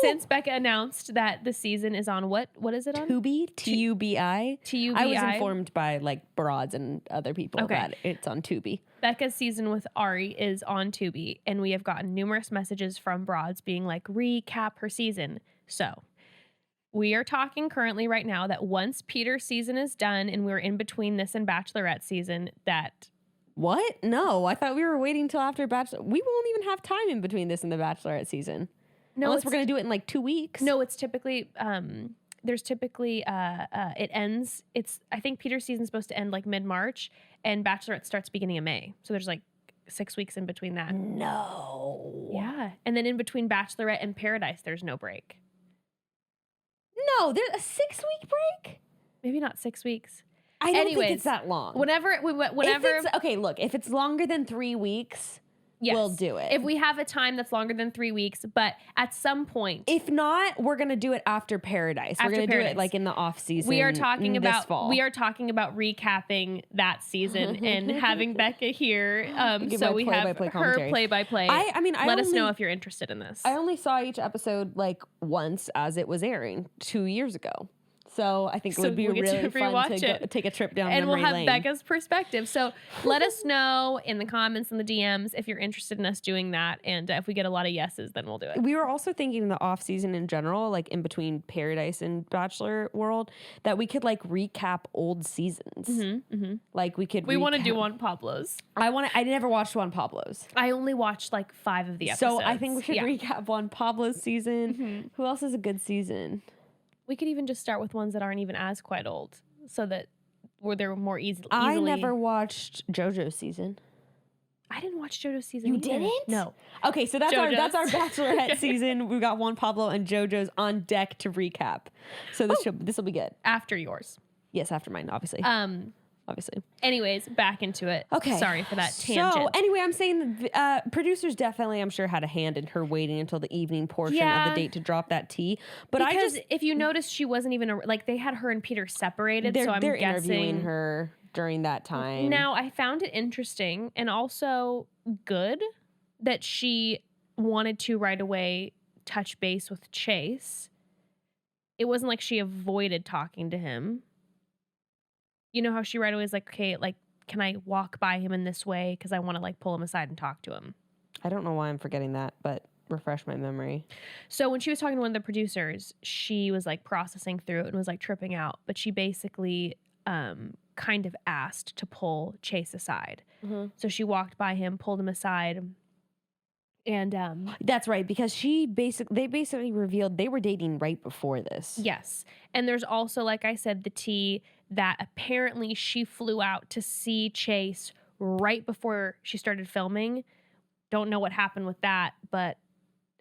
Since Bekah announced that the season is on what is it on? Tubi, Tubi. Tubi. I was informed by like broads and other people that it's on Tubi. Bekah's season with Ari is on Tubi, and we have gotten numerous messages from broads being like, recap her season. So we are talking currently right now that once Peter's season is done and we're in between this and Bachelorette season, that... What? No, I thought we were waiting till after Bachelor. We won't even have time in between this and the Bachelorette season. No, unless we're going to do it in like 2 weeks. No, it's typically... there's typically... it ends... I think Peter's season's supposed to end like mid-March and Bachelorette starts beginning of May. So there's like 6 weeks in between that. No. Yeah. And then in between Bachelorette and Paradise, there's no break. No, there's a 6-week break? Maybe not 6 weeks. I don't think it's that long. Whenever. Okay, look, if it's longer than 3 weeks, we'll do it. If we have a time that's longer than 3 weeks, but at some point. If not, we're going to do it after Paradise. We're going to do it like in the off season. We are talking about fall. We are talking about recapping that season and having Bekah here. So we have her play-by-play. I mean, let us know if you're interested in this. I only saw each episode like once as it was airing 2 years ago. So I think it would be really fun to take a trip down memory lane. And we'll have Bekah's perspective. So let us know in the comments and the DMs if you're interested in us doing that. And if we get a lot of yeses, then we'll do it. We were also thinking in the off season in general, like in between Paradise and Bachelor world, that we could like recap old seasons. Like we could. We want to do Juan Pablo's. I never watched Juan Pablo's. I only watched like 5 of the episodes. So I think we should recap Juan Pablo's season. Who else is a good season? We could even just start with ones that aren't even as quite old, so that they're more easily. I never watched JoJo's season. I didn't watch JoJo's season. You either. didn't? No. Okay, so that's our Bachelorette season. We've got Juan Pablo and JoJo's on deck to recap. So this will be good. After yours. Yes, after mine, obviously. Obviously. Anyways, back into it. Okay. Sorry for that tangent. So anyway, I'm saying producers definitely, I'm sure, had a hand in her waiting until the evening portion of the date to drop that tea. But because if you notice, she wasn't even they had her and Peter separated. So they're interviewing her during that time. Now, I found it interesting and also good that she wanted to right away touch base with Chase. It wasn't like she avoided talking to him. You know how she right away is like, okay, like, can I walk by him in this way? Because I want to like pull him aside and talk to him. I don't know why I'm forgetting that, but refresh my memory. So when she was talking to one of the producers, she was like processing through it and was like tripping out. But she basically kind of asked to pull Chase aside. Mm-hmm. So she walked by him, pulled him aside. And that's right, because they basically revealed they were dating right before this. Yes. And there's also, like I said, the tea that apparently she flew out to see Chase right before she started filming. Don't know what happened with that, but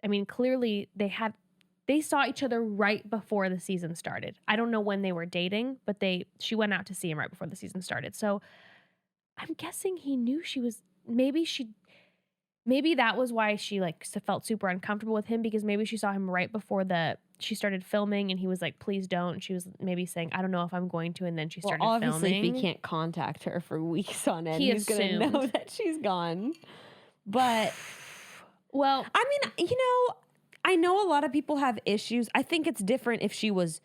I mean, clearly they saw each other right before the season started. I don't know when they were dating, but she went out to see him right before the season started. So I'm guessing he knew she was, maybe that was why she like felt super uncomfortable with him, because maybe she saw him right before she started filming and he was like, please don't. And she was maybe saying, I don't know if I'm going to. And then she started filming. Obviously, if he can't contact her for weeks on end, he's going to know that she's gone. But, well, I mean, I know a lot of people have issues. I think it's different if she was,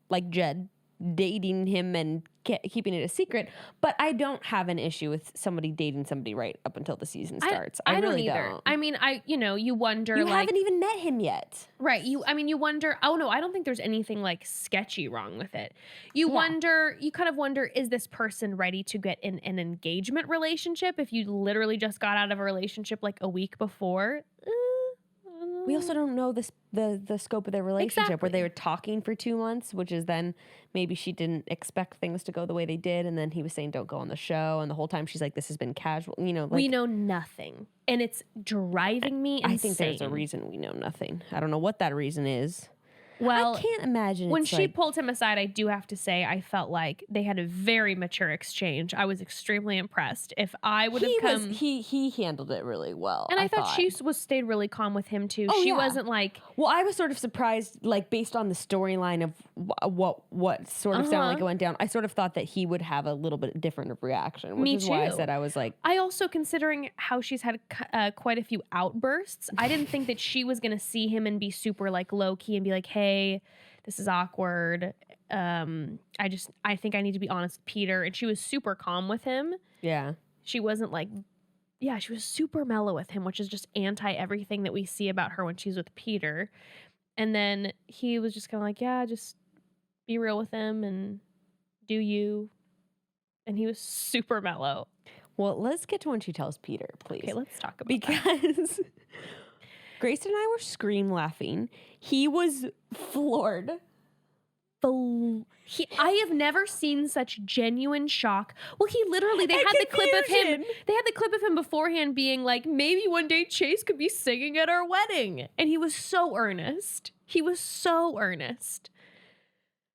like Jed, dating him and keeping it a secret. But I don't have an issue with somebody dating somebody right up until the season starts. I really don't either. I mean, you wonder. You haven't even met him yet. Right. You wonder, oh no, I don't think there's anything like sketchy wrong with it. You kind of wonder, is this person ready to get in an engagement relationship if you literally just got out of a relationship like a week before? We also don't know the scope of their relationship, where they were talking for 2 months, which is then maybe she didn't expect things to go the way they did, and then he was saying don't go on the show, and the whole time she's like, this has been casual, we know nothing, and it's driving me insane. I think there's a reason we know nothing. I don't know what that reason is. Well, I can't imagine. When she pulled him aside, I do have to say I felt like they had a very mature exchange. I was extremely impressed. If I would have he handled it really well. And I thought she stayed really calm with him too. She wasn't like. Well, I was sort of surprised, like based on the storyline of what sort of sounded like it went down. I sort of thought that he would have a little bit different of reaction, which is why I said I was like. I also, considering how she's had quite a few outbursts, I didn't think that she was going to see him and be super like low key and be like, hey, this is awkward. I think I need to be honest with Peter. And she was super calm with him. Yeah. She wasn't like, she was super mellow with him, which is just anti everything that we see about her when she's with Peter. And then he was just kind of like, just be real with him and do you. And he was super mellow. Well, let's get to when she tells Peter, please. Okay, let's talk about that. Because Grace and I were scream laughing. He was floored. I have never seen such genuine shock. Well, he literally, they had the clip of him. They had the clip of him beforehand being like, maybe one day Chase could be singing at our wedding. And he was so earnest.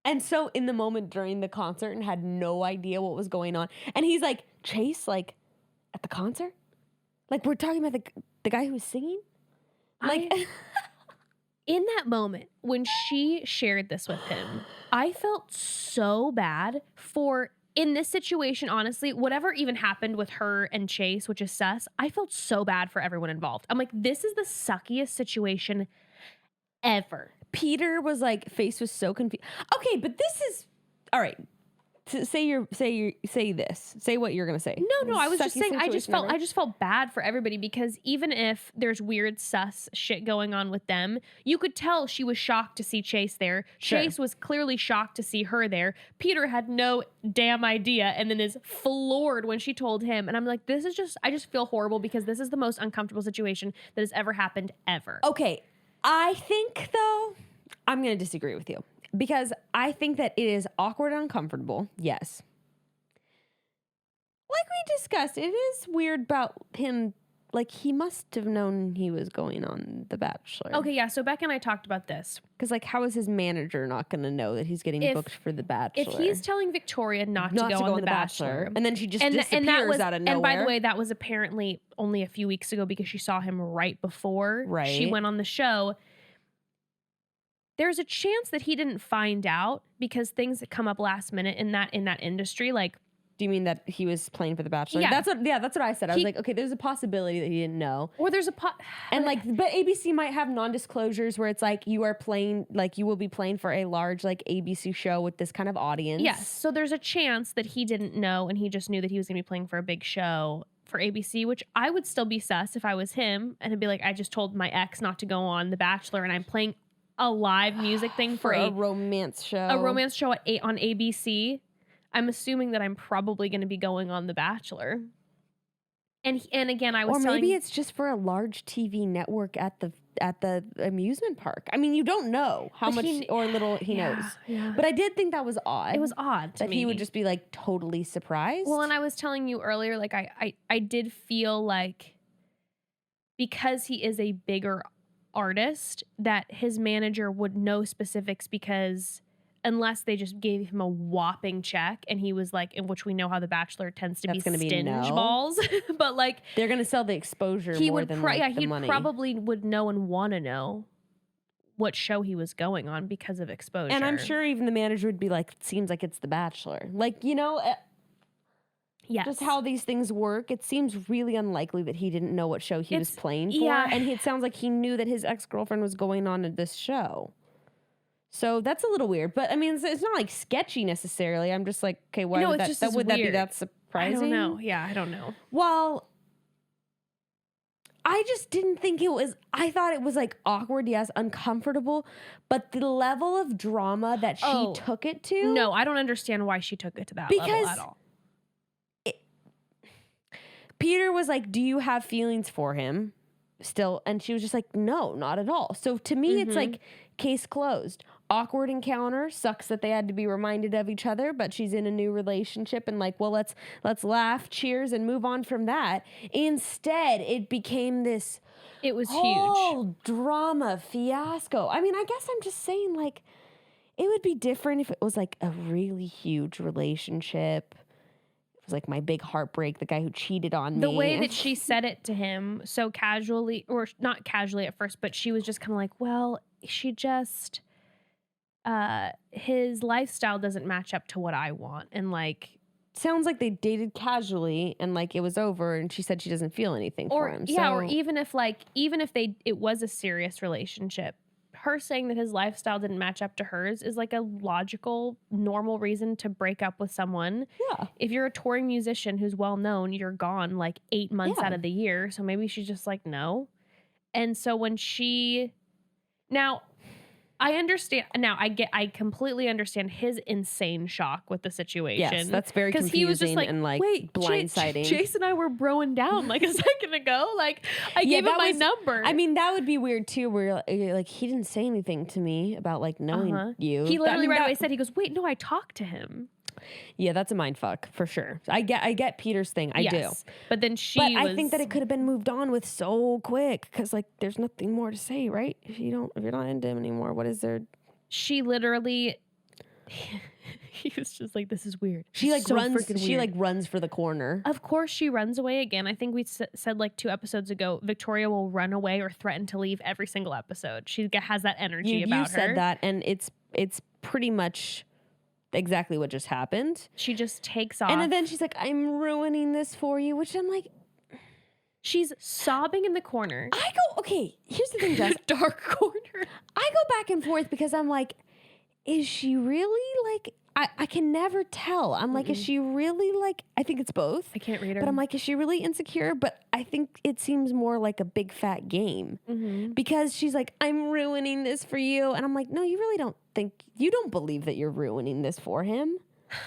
And so in the moment during the concert and had no idea what was going on. And he's like, Chase, like at the concert? Like we're talking about the guy who was singing? Like in that moment when she shared this with him, I felt so bad in this situation, honestly, whatever even happened with her and Chase, which is sus, I felt so bad for everyone involved. I'm like, this is the suckiest situation ever. Peter was like, face was so confused. Okay, but this is all right. Say this. Say what you're gonna say. No. I was just saying. I just felt bad for everybody, because even if there's weird sus shit going on with them, you could tell she was shocked to see Chase there. Sure. Chase was clearly shocked to see her there. Peter had no damn idea, and then is floored when she told him. And I'm like, I just feel horrible, because this is the most uncomfortable situation that has ever happened ever. Okay, I think though I'm gonna disagree with you. Because I think that it is awkward and uncomfortable, yes. like we discussed, it is weird about him. Like, he must have known he was going on The Bachelor. Okay, yeah. So Becca and I talked about this. Because, like, how is his manager not going to know that he's getting booked for The Bachelor? If he's telling Victoria not to go on The Bachelor. And then she just disappears out of nowhere. And by the way, that was apparently only a few weeks ago because she saw him right before she went on the show. There's a chance that he didn't find out because things that come up last minute in that industry, like, do you mean that he was playing for The Bachelor? Yeah. That's what I said. I was like, okay, there's a possibility that he didn't know. Or there's and like, but ABC might have non-disclosures where it's like you are playing, like you will be playing for a large like ABC show with this kind of audience. Yes. So there's a chance that he didn't know and he just knew that he was going to be playing for a big show for ABC, which I would still be sus if I was him and it'd be like, I just told my ex not to go on The Bachelor and I'm playing a live music thing for a romance show. A romance show on ABC. I'm assuming that I'm probably going to be going on The Bachelor. And again, I was maybe it's just for a large TV network at the amusement park. I mean, you don't know how much or little he knows. Yeah. But I did think that was odd. It was odd to me. That he would just be like totally surprised. Well, and I was telling you earlier, like I did feel like because he is a bigger artist, that his manager would know specifics because unless they just gave him a whopping check and he was like, in which we know how The Bachelor tends to be stinge balls, but like they're going to sell the exposure more than the money. He probably would know and want to know what show he was going on because of exposure. And I'm sure even the manager would be like, it seems like it's The Bachelor. Like, you know, yes. Just how these things work. It seems really unlikely that he didn't know what show he was playing for. Yeah. And it sounds like he knew that his ex-girlfriend was going on in this show. So that's a little weird, but I mean, it's not like sketchy necessarily. I'm just like, okay, why would that be that surprising? I don't know. Yeah, I don't know. Well, I just didn't think it was, I thought it was like awkward, yes, uncomfortable, but the level of drama that she took it to. No, I don't understand why she took it to that level at all. Peter was like, do you have feelings for him still? And she was just like, no, not at all. So to me, it's like case closed. Awkward encounter, sucks that they had to be reminded of each other, but she's in a new relationship and like, well, let's laugh, cheers, and move on from that. Instead, it became this whole drama fiasco. I mean, I guess I'm just saying, like, it would be different if it was like a really huge relationship. It was like my big heartbreak, the guy who cheated on me. The way that she said it to him so casually, or not casually at first, but she was just kind of like, well, she just... his lifestyle doesn't match up to what I want, and like sounds like they dated casually and like it was over and she said she doesn't feel anything for him. Yeah, or even if it was a serious relationship, her saying that his lifestyle didn't match up to hers is like a logical, normal reason to break up with someone. Yeah. If you're a touring musician who's well known, you're gone like 8 months out of the year, so maybe she's just like, no. And so when I understand now. I completely understand his insane shock with the situation. Yes, that's very confusing he was just like, and like blindsiding. Chase and I were broing down like a second ago. Like I gave him my number. I mean, that would be weird too. Where like he didn't say anything to me about like knowing you. He literally right away said, he goes, wait, no, I talked to him. Yeah, that's a mindfuck for sure. I get Peter's thing. I do. But then I think that it could have been moved on with so quick because like there's nothing more to say, right? If you're not into him anymore, what is there? She literally. He was just like, this is weird. She like runs. She like runs for the corner. Of course, she runs away again. I think we said like 2 episodes ago, Victoria will run away or threaten to leave every single episode. She has that energy about her. You said that, and it's pretty much exactly what just happened. She just takes off. And then she's like, I'm ruining this for you, which I'm like... She's sobbing in the corner. Okay, here's the thing, Jess. Dark corner. I go back and forth because I'm like, is she really like... I can never tell. I'm like, is she really like... I think it's both. I can't read her. But I'm like, is she really insecure? But I think it seems more like a big fat game. Because she's like, I'm ruining this for you. And I'm like, no, you really don't think... You don't believe that you're ruining this for him.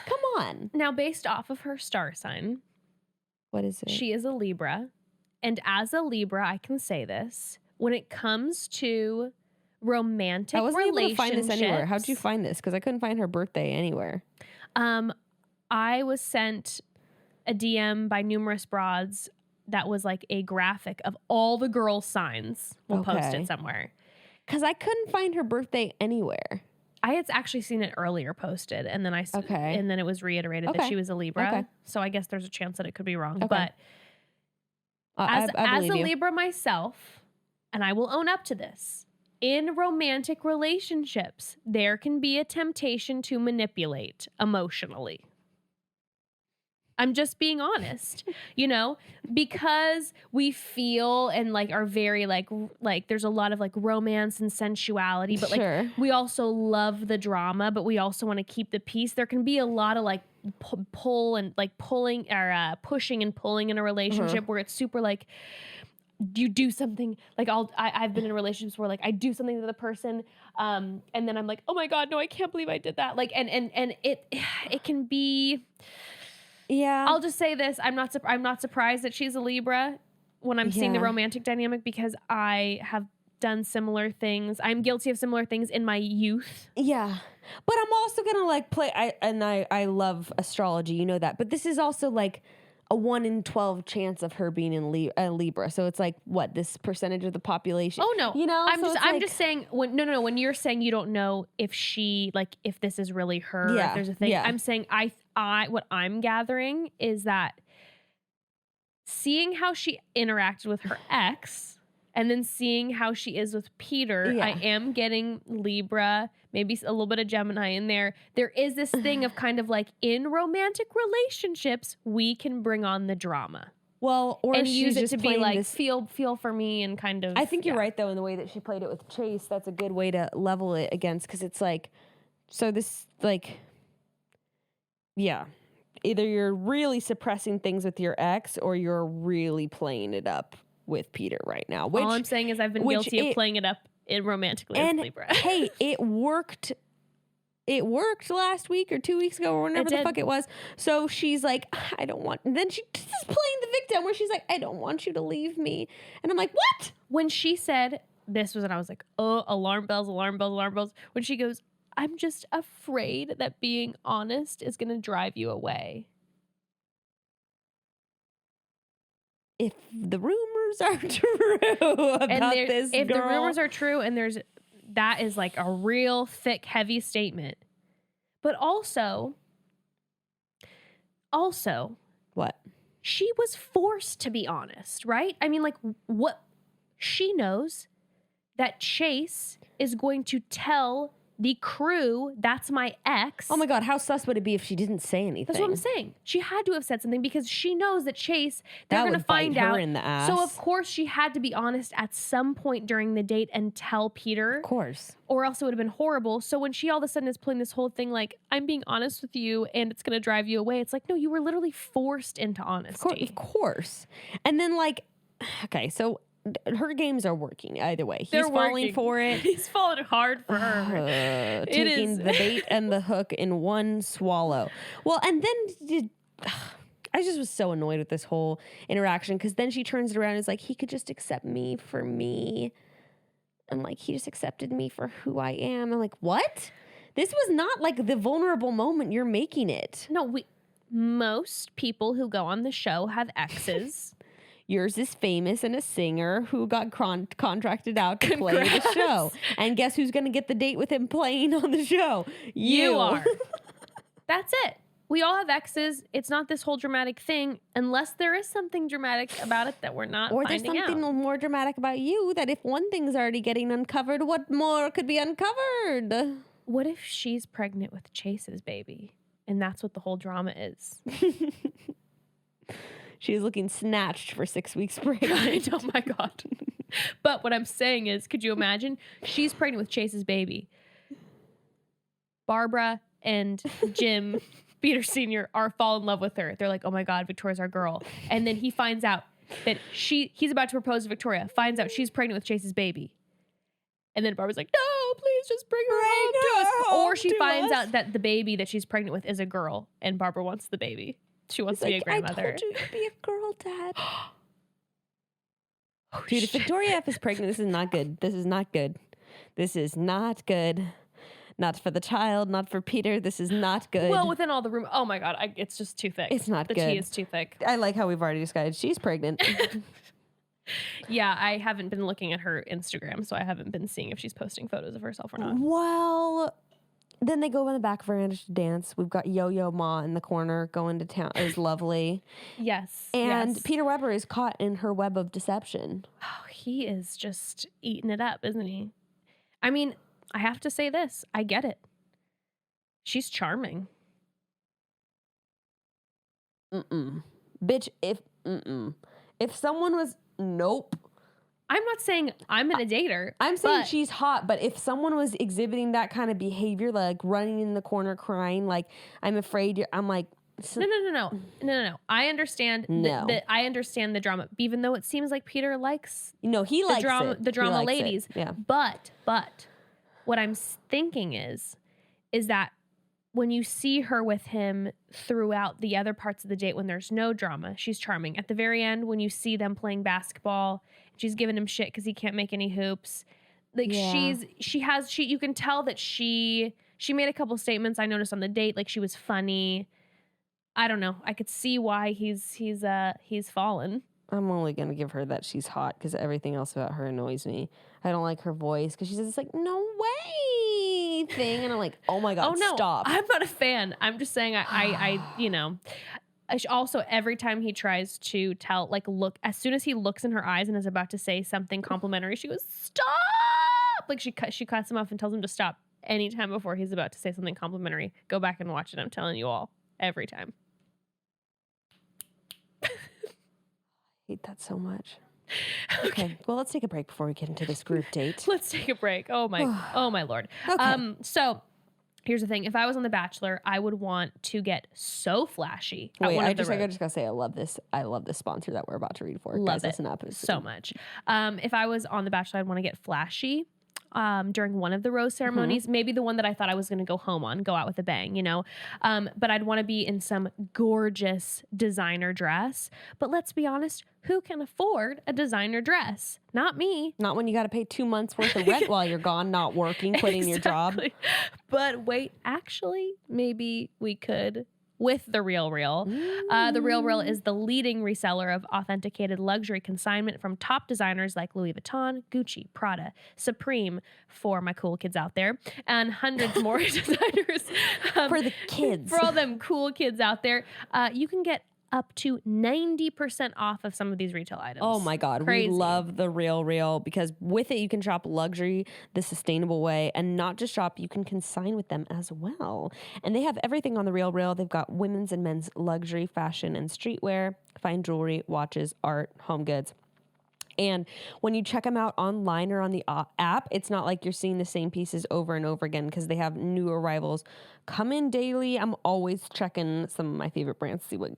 Come on. Now, based off of her star sign... What is it? She is a Libra. And as a Libra, I can say this. When it comes to... romantic relationships. I wasn't able to find this anywhere. How'd you find this? Because I couldn't find her birthday anywhere. I was sent a DM by numerous broads that was like a graphic of all the girl signs. We'll post it somewhere. Because I couldn't find her birthday anywhere. I had actually seen it earlier posted, and then and then it was reiterated that she was a Libra. Okay. So I guess there's a chance that it could be wrong. Okay. But as a you. Libra myself, and I will own up to this, in romantic relationships, there can be a temptation to manipulate emotionally. I'm just being honest, you know, because we feel and like are very like there's a lot of like romance and sensuality, but like we also love the drama, but we also want to keep the peace. There can be a lot of like pull and like pulling or pushing and pulling in a relationship where it's super like you do something like I've been in relationships where like I do something to the person and then I'm like, oh my God, no, I can't believe I did that. Like and it can be. Yeah. I'll just say this. I'm not surprised that she's a Libra when I'm seeing the romantic dynamic because I have done similar things. I'm guilty of similar things in my youth. Yeah. But I'm also going to like play I love astrology, you know that. But this is also like a 1 in 12 chance of her being in Libra. So it's like what, this percentage of the population? Oh no. You know, I'm just saying when you're saying you don't know if she like if this is really her, if there's a thing. I'm saying I what I'm gathering is that seeing how she interacted with her ex and then seeing how she is with Peter, I am getting Libra, maybe a little bit of Gemini in there. There is this thing of kind of like in romantic relationships, we can bring on the drama. Well, or and use it just to be like, feel for me and kind of. I think you're right, though, in the way that she played it with Chase. That's a good way to level it against, because it's like, so this, like, yeah. Either you're really suppressing things with your ex or you're really playing it up with Peter right now. All I'm saying is I've been guilty of playing it up romantically with Libra. Hey, it worked. It worked last week or 2 weeks ago or whenever the fuck it was. So she's like, I don't want. And then she's playing the victim where she's like, I don't want you to leave me. And I'm like, what? When she said this was when I was like, oh, alarm bells, alarm bells, alarm bells. When she goes, I'm just afraid that being honest is going to drive you away. If the rumors are true about this girl. If the rumors are true and that is like a real thick, heavy statement. But also, what? She was forced to be honest, right? I mean, like, what? She knows that Chase is going to tell the crew, that's my ex. Oh my God, how sus would it be if she didn't say anything? That's what I'm saying. She had to have said something because she knows that Chase, they're going to find out. Her in the ass. So of course she had to be honest at some point during the date and tell Peter. Of course. Or else it would have been horrible. So when she all of a sudden is pulling this whole thing like, I'm being honest with you and it's going to drive you away. It's like, no, you were literally forced into honesty. Of course. And then like, okay, so her games are working either way. He's falling for it. He's falling hard for her. Taking the bait and the hook in one swallow. Well, and then I just was so annoyed with this whole interaction because then she turns it around and is like, he could just accept me for me. And like, he just accepted me for who I am. I'm like, what? This was not like the vulnerable moment you're making it. No, most people who go on the show have exes. Yours is famous and a singer who got contracted out to play the show. And guess who's going to get the date with him playing on the show? You are. That's it. We all have exes. It's not this whole dramatic thing unless there is something dramatic about it that we're not finding out. Or there's something more dramatic about you that if one thing's already getting uncovered, what more could be uncovered? What if she's pregnant with Chase's baby? And that's what the whole drama is. She's looking snatched for 6 weeks pregnant. Oh my God. But what I'm saying is, could you imagine? She's pregnant with Chase's baby. Barbara and Jim, Peter Sr., fall in love with her. They're like, oh my God, Victoria's our girl. And then he finds out that he's about to propose to Victoria, finds out she's pregnant with Chase's baby. And then Barbara's like, no, please just bring her home to us. Or she finds out that the baby that she's pregnant with is a girl and Barbara wants the baby. She wants to be a grandmother. I told you to be a girl, Dad. Dude, if Victoria F is pregnant, this is not good. This is not good. This is not good. Not for the child, not for Peter. This is not good. Well, within all the room. Oh my God, it's just too thick. It's not good. The tea is too thick. I like how we've already decided she's pregnant. Yeah, I haven't been looking at her Instagram, so I haven't been seeing if she's posting photos of herself or not. Well, then they go in the back veranda to dance. We've got Yo-Yo Ma in the corner going to town. It was lovely. Yes. And Peter Weber is caught in her web of deception. Oh, he is just eating it up, isn't he? I mean, I have to say this. I get it. She's charming. Bitch, if someone was... Nope. I'm not saying I'm gonna date her. I'm saying she's hot, but if someone was exhibiting that kind of behavior, like running in the corner crying, like, I'm afraid I'm like... No. I understand. I understand the drama, even though it seems like Peter likes... he likes the drama ladies. Yeah. But what I'm thinking is that when you see her with him throughout the other parts of the date when there's no drama, she's charming. At the very end, when you see them playing basketball, she's giving him shit because he can't make any hoops. Like you can tell that she made a couple statements I noticed on the date, like she was funny. I don't know. I could see why he's fallen. I'm only going to give her that she's hot because everything else about her annoys me. I don't like her voice because she says it's like, no way thing. And I'm like, oh my God, stop. I'm not a fan. I'm just saying also, every time he tries to tell, like, look, as soon as he looks in her eyes and is about to say something complimentary, she goes, stop. Like she cuts him off and tells him to stop anytime before he's about to say something complimentary. Go back and watch it. I'm telling you all, every time. I hate that so much. Okay. Well, let's take a break before we get into this group date. Let's take a break. Oh my Lord. Okay. So here's the thing. If I was on The Bachelor, I would want to get so flashy. Wait, I just gotta say, I love this sponsor that we're about to read for. Love Guys, listen up. So much. If I was on The Bachelor, I'd want to get flashy. During one of the rose ceremonies, maybe the one that I thought I was going to go home on, go out with a bang, but I'd want to be in some gorgeous designer dress. But let's be honest, who can afford a designer dress? Not me. Not when you got to pay 2 months worth of rent while you're gone, not working, quitting your job. But wait, actually, maybe we could with The Real Real. The Real Real is the leading reseller of authenticated luxury consignment from top designers like Louis Vuitton, Gucci, Prada, Supreme, for my cool kids out there, and hundreds more designers. For the kids. For all them cool kids out there. You can get up to 90% off of some of these retail items. Oh my God. Crazy. We love The Real Real because with it, you can shop luxury the sustainable way, and not just shop, you can consign with them as well. And they have everything on The Real Real. They've got women's and men's luxury, fashion, and streetwear, fine jewelry, watches, art, home goods. And when you check them out online or on the app, it's not like you're seeing the same pieces over and over again because they have new arrivals come in daily. I'm always checking some of my favorite brands to see what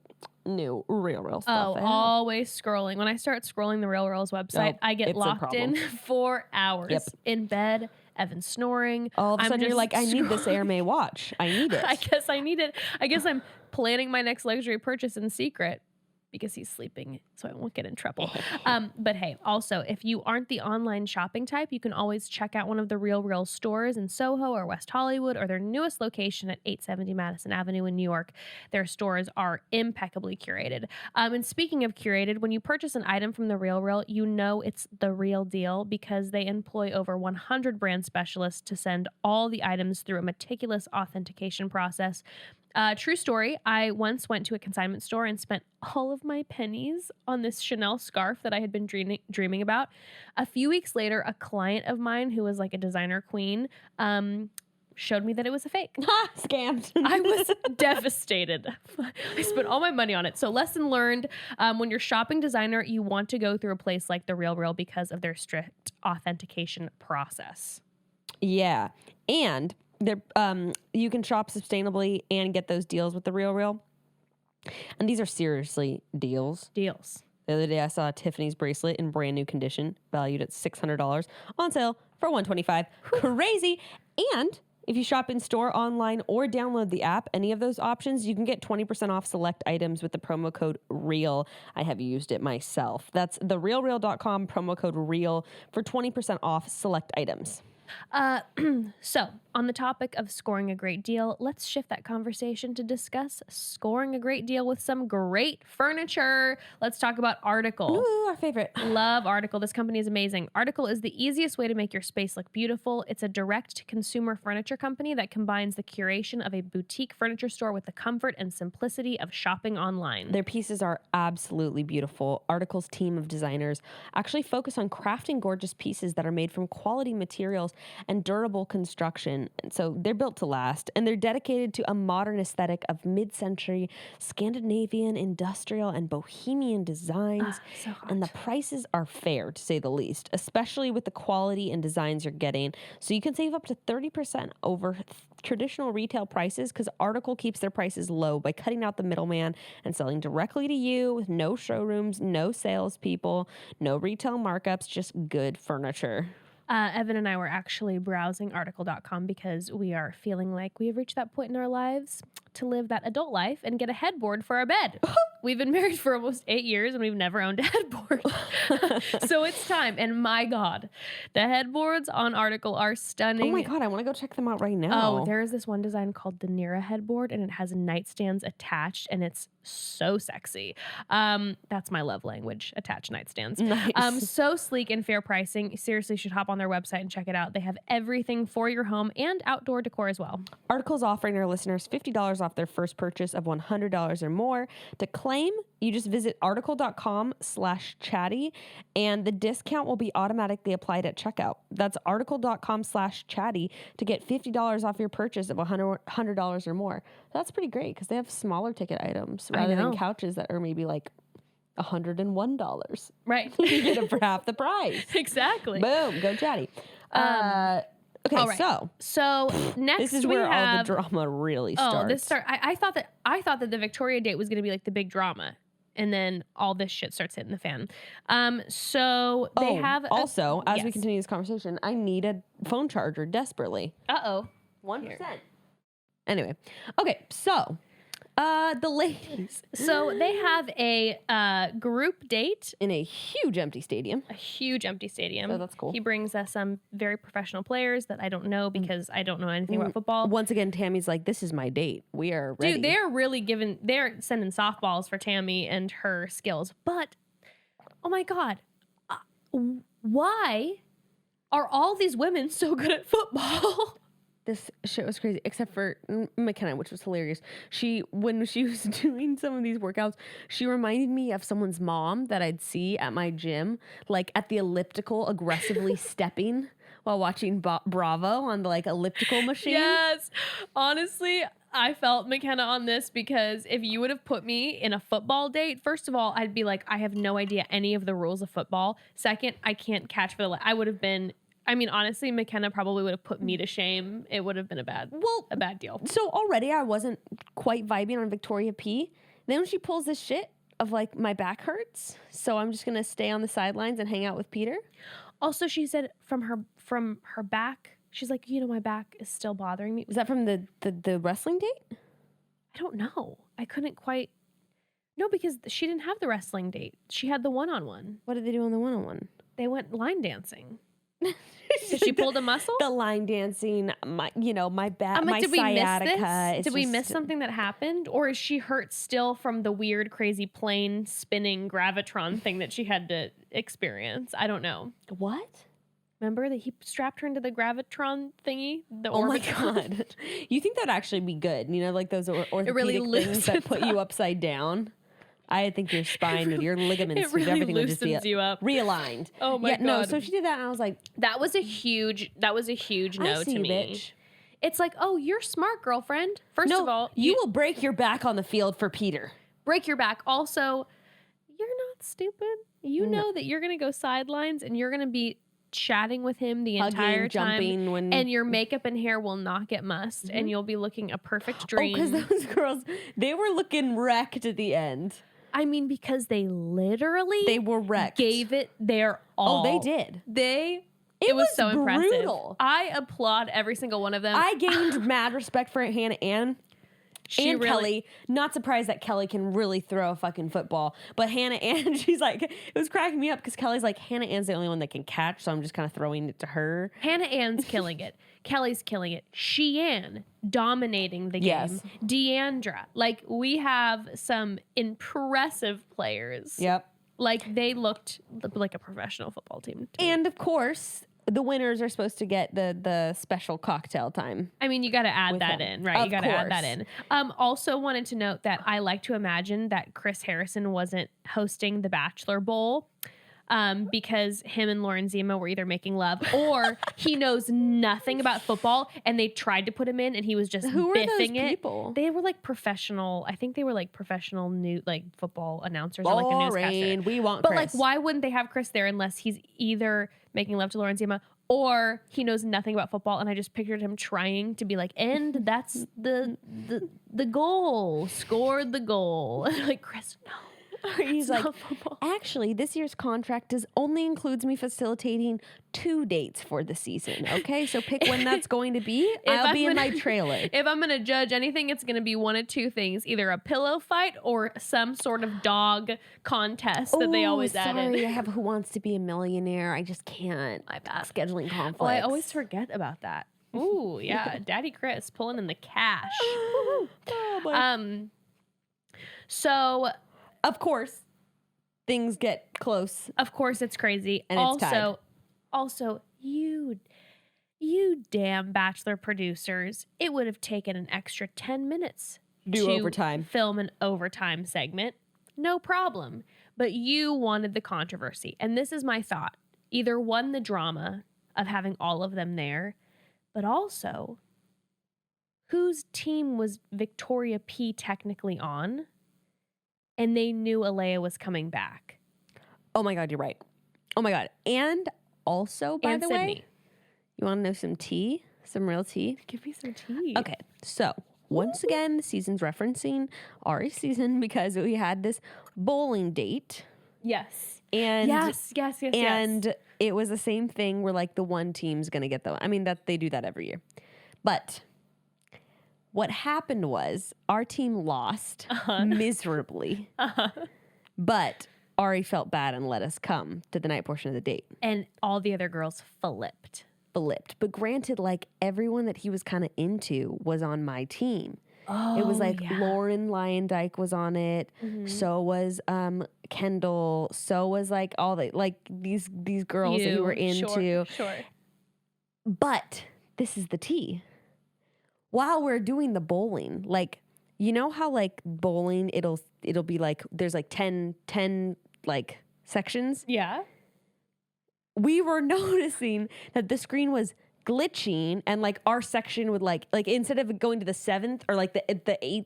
new Real Real stuff they have. Always scrolling. When I start scrolling the Real Real's website, I get locked in for hours in bed. Evan snoring. All of a sudden, you're like, I need this Hermès watch. I need it. I guess I need it. I guess I'm planning my next luxury purchase in secret because he's sleeping, so I won't get in trouble. But hey, also, if you aren't the online shopping type, you can always check out one of the Real Real stores in Soho or West Hollywood, or their newest location at 870 Madison Avenue in New York. Their stores are impeccably curated. And speaking of curated, when you purchase an item from the Real Real, you know it's the real deal because they employ over 100 brand specialists to send all the items through a meticulous authentication process. True story, I once went to a consignment store and spent all of my pennies on this Chanel scarf that I had been dreaming about. A few weeks later, a client of mine who was like a designer queen showed me that it was a fake. Scammed. I was devastated. I spent all my money on it. So lesson learned, when you're shopping designer, you want to go through a place like The Real Real because of their strict authentication process. Yeah. And you can shop sustainably and get those deals with The Real Real. And these are seriously deals. The other day I saw a Tiffany's bracelet in brand new condition, valued at $600, on sale for $125. Crazy. And if you shop in store, online, or download the app, any of those options, you can get 20% off select items with the promo code REAL. I have used it myself. That's therealreal.com, promo code REAL for 20% off select items. So, on the topic of scoring a great deal, let's shift that conversation to discuss scoring a great deal with some great furniture. Let's talk about Article. Ooh, our favorite. Love Article. This company is amazing. Article is the easiest way to make your space look beautiful. It's a direct-to-consumer furniture company that combines the curation of a boutique furniture store with the comfort and simplicity of shopping online. Their pieces are absolutely beautiful. Article's team of designers actually focus on crafting gorgeous pieces that are made from quality materials and durable construction. And so they're built to last, and they're dedicated to a modern aesthetic of mid-century Scandinavian, industrial, and bohemian designs. So hot. And the prices are fair, to say the least, especially with the quality and designs you're getting. So you can save up to 30% over traditional retail prices because Article keeps their prices low by cutting out the middleman and selling directly to you with no showrooms, no salespeople, no retail markups, just good furniture. Evan and I were actually browsing article.com because we are feeling like we have reached that point in our lives to live that adult life and get a headboard for our bed. We've been married for almost 8 years and we've never owned a headboard. So it's time. And my God, the headboards on Article are stunning. Oh my God, I want to go check them out right now. Oh, there is this one design called the Nira headboard and it has nightstands attached and it's so sexy. That's my love language, attached nightstands. Nice. So sleek and fair pricing. Seriously, you should hop on their website and check it out. They have everything for your home and outdoor decor as well. Article's offering our listeners $50 off their first purchase of $100 or more. To claim, you just visit article.com/chatty and the discount will be automatically applied at checkout. That's article.com/chatty to get $50 off your purchase of $100 or more. That's pretty great because they have smaller ticket items rather than couches that are maybe like $101. Right. You get it for half the price. Exactly. Boom. Go Chatty. Okay, right. So next this is where all the drama really starts. I thought that the Victoria date was going to be like the big drama, and then all this shit starts hitting the fan. So they have also as we continue this conversation, I need a phone charger desperately. 1%. Anyway, okay, so the ladies. So they have a group date in a huge empty stadium. Oh, that's cool. He brings us some very professional players that I don't know because I don't know anything about football. Once again, Tammy's like, this is my date. We are ready. Dude, they're sending softballs for Tammy and her skills. But, oh my God, why are all these women so good at football? This shit was crazy, except for McKenna, which was hilarious. When she was doing some of these workouts, she reminded me of someone's mom that I'd see at my gym, like at the elliptical, aggressively stepping while watching Bravo on the like elliptical machine. Yes. Honestly, I felt McKenna on this because if you would have put me in a football date, first of all, I'd be like, I have no idea any of the rules of football. Second, I can't catch for the I would have been honestly, McKenna probably would have put me to shame. It would have been a bad deal. So already I wasn't quite vibing on Victoria P. Then when she pulls this shit of like, my back hurts, so I'm just going to stay on the sidelines and hang out with Peter. Also, she said from her back, she's like, my back is still bothering me. Was that from the wrestling date? I don't know. I couldn't quite. No, because she didn't have the wrestling date. She had the one-on-one. What did they do on the one-on-one? They went line dancing. Did she pull a muscle? The line dancing, my back, my did sciatica. Did we miss something that happened? Or is she hurt still from the weird, crazy plane spinning gravitron thing that she had to experience? I don't know. What? Remember that he strapped her into the gravitron thingy? Oh my God. You think that'd actually be good? Like those orthopedic things that put you upside down? I think your spine and your ligaments and everything would just be you up. realigned. Oh my God. No, so she did that and I was like, that was a huge no to me. Bitch. It's like, oh, you're smart, girlfriend. First of all, you will break your back on the field for Peter. Break your back. Also, you're not stupid. You know that you're going to go sidelines and you're going to be chatting with him the entire time, and your makeup and hair will not get mussed, and you'll be looking a perfect dream. Oh, because those girls, they were looking wrecked at the end. Because they literally they were wrecked. Gave it their all. Oh, they did. It was so brutal. Impressive. I applaud every single one of them. I gained mad respect for Hannah Ann And Kelly, not surprised that Kelly can really throw a fucking football. But Hannah Ann, she's like, it was cracking me up because Kelly's like, Hannah Ann's the only one that can catch, so I'm just kind of throwing it to her. Hannah Ann's killing it. Kelly's killing it. Sheann dominating the game. Yes. Deandra. Like, we have some impressive players. Yep. Like, they looked like a professional football team. And of course, the winners are supposed to get the special cocktail time. I mean, you got to add that in, right? You got to add that in. Also wanted to note that I like to imagine that Chris Harrison wasn't hosting the Bachelor Bowl because him and Lauren Zima were either making love or he knows nothing about football and they tried to put him in and he was just Who biffing are those it. people? They were like professional. I think they were like professional football announcers or like a newscaster. We want But Chris. like, why wouldn't they have Chris there unless he's either making love to Lauren Zima or he knows nothing about football? And I just pictured him trying to be like, and that's the goal. Scored the goal. Like, Chris, no. He's like, actually, this year's contract only includes me facilitating 2 dates for the season. Okay, so pick when that's going to be. I'll be in my trailer. If I'm going to judge anything, it's going to be one of two things: either a pillow fight or some sort of dog contest that they always add in. I have Who Wants to Be a Millionaire. I just can't. My bad. Scheduling conflicts. Oh, I always forget about that. Ooh, yeah, Daddy Chris pulling in the cash. So. Of course, things get close. Of course, it's crazy. And it's tied. Also, you damn Bachelor producers, it would have taken an extra 10 minutes to overtime. Film an overtime segment. No problem. But you wanted the controversy. And this is my thought. Either one, the drama of having all of them there, but also, whose team was Victoria P technically on? And they knew Alayah was coming back. Oh my God, you're right. Oh my God. And also, by the Sydney. way, you want to know some tea? Some real tea? Give me some tea. Okay, so once again, the season's referencing Ari's season because we had this bowling date. Yes. And yes. And it was the same thing where like the one team's going to get the, I mean, that they do that every year. But what happened was our team lost miserably, but Ari felt bad and let us come to the night portion of the date. And all the other girls flipped. But granted, like everyone that he was kind of into was on my team. Oh, it was like Lauren Lyondike was on it. Mm-hmm. So was Kendall. So was like all the like these girls that we were into. Sure. But this is the tea. While we're doing the bowling, like, you know how like bowling, it'll be like, there's like 10 like sections. Yeah. We were noticing that the screen was glitching and like our section would like instead of going to the 7th or like the 8th,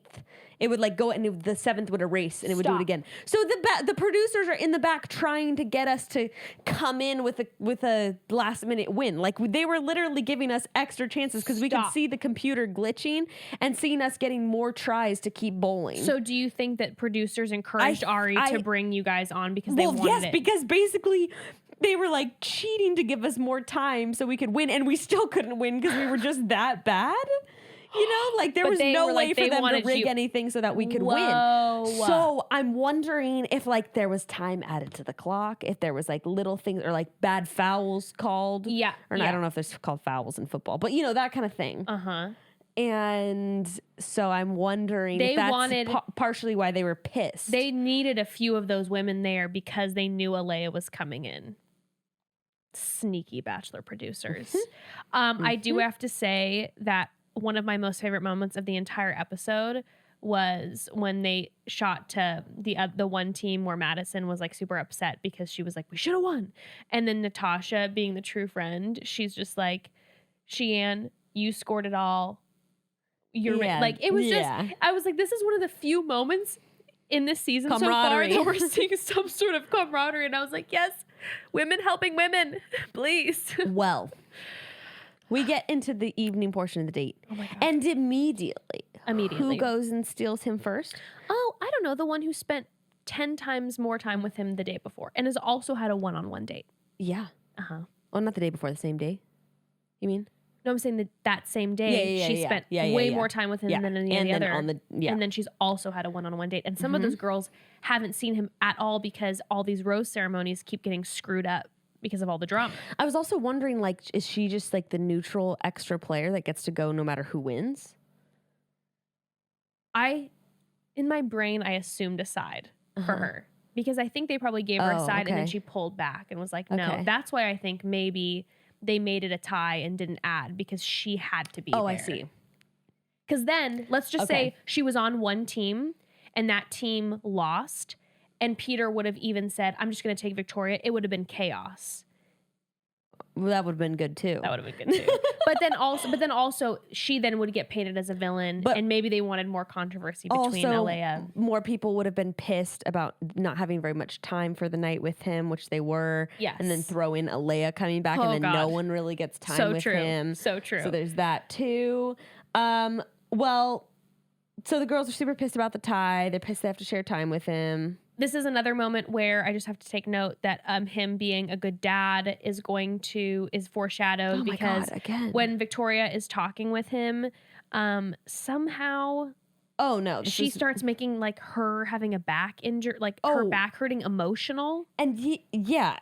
it would like go and the 7th would erase and it would do it again. So the producers are in the back trying to get us to come in with a last minute win. Like they were literally giving us extra chances because we could see the computer glitching and seeing us getting more tries to keep bowling. So do you think that producers encouraged Ari to bring you guys on because they wanted it? Because basically they were like cheating to give us more time so we could win, and we still couldn't win because we were just that bad. You know, like there was no way for them to rig anything so that we could win. So I'm wondering if like there was time added to the clock, if there was like little things or like bad fouls called. Yeah. Or I don't know if there's called fouls in football, but you know, that kind of thing. And so I'm wondering if that's partially why they were pissed. They needed a few of those women there because they knew Alayah was coming in. Sneaky Bachelor producers. I do have to say that one of my most favorite moments of the entire episode was when they shot to the one team where Madison was like super upset because she was like, we should have won. And then Natasha, being the true friend, she's just like, Sheann, you scored it all. You're like, it was just, I was like, this is one of the few moments in this season so far that we're seeing some sort of camaraderie. And I was like, yes, women helping women, please. Well, we get into the evening portion of the date. Oh my God. And immediately, who goes and steals him first? Oh, I don't know. The one who spent 10 times more time with him the day before and has also had a one-on-one date. Yeah. Oh, not the day before, the same day? You mean? No, I'm saying that same day she spent way more time with him than any other. And then she's also had a one-on-one date. And some of those girls haven't seen him at all because all these rose ceremonies keep getting screwed up because of all the drama. I was also wondering, like, is she just like the neutral extra player that gets to go no matter who wins? In my brain, I assumed a side for her because I think they probably gave her a side and then she pulled back and was like, no. That's why I think maybe they made it a tie and didn't add because she had to be there. I see. Because then, let's just say she was on one team and that team lost and Peter would have even said, I'm just going to take Victoria. It would have been chaos. Well, that would have been good too. But then also, she then would get painted as a villain, and maybe they wanted more controversy between Alayah. More people would have been pissed about not having very much time for the night with him, which they were. Yes. And then throw in Alayah coming back, and then no one really gets time with him. So true. So there's that too. Well, so the girls are super pissed about the tie. They're pissed they have to share time with him. This is another moment where I just have to take note that him being a good dad is foreshadowed because when Victoria is talking with him, somehow she starts making like her having a back injury, like her back hurting emotional. And because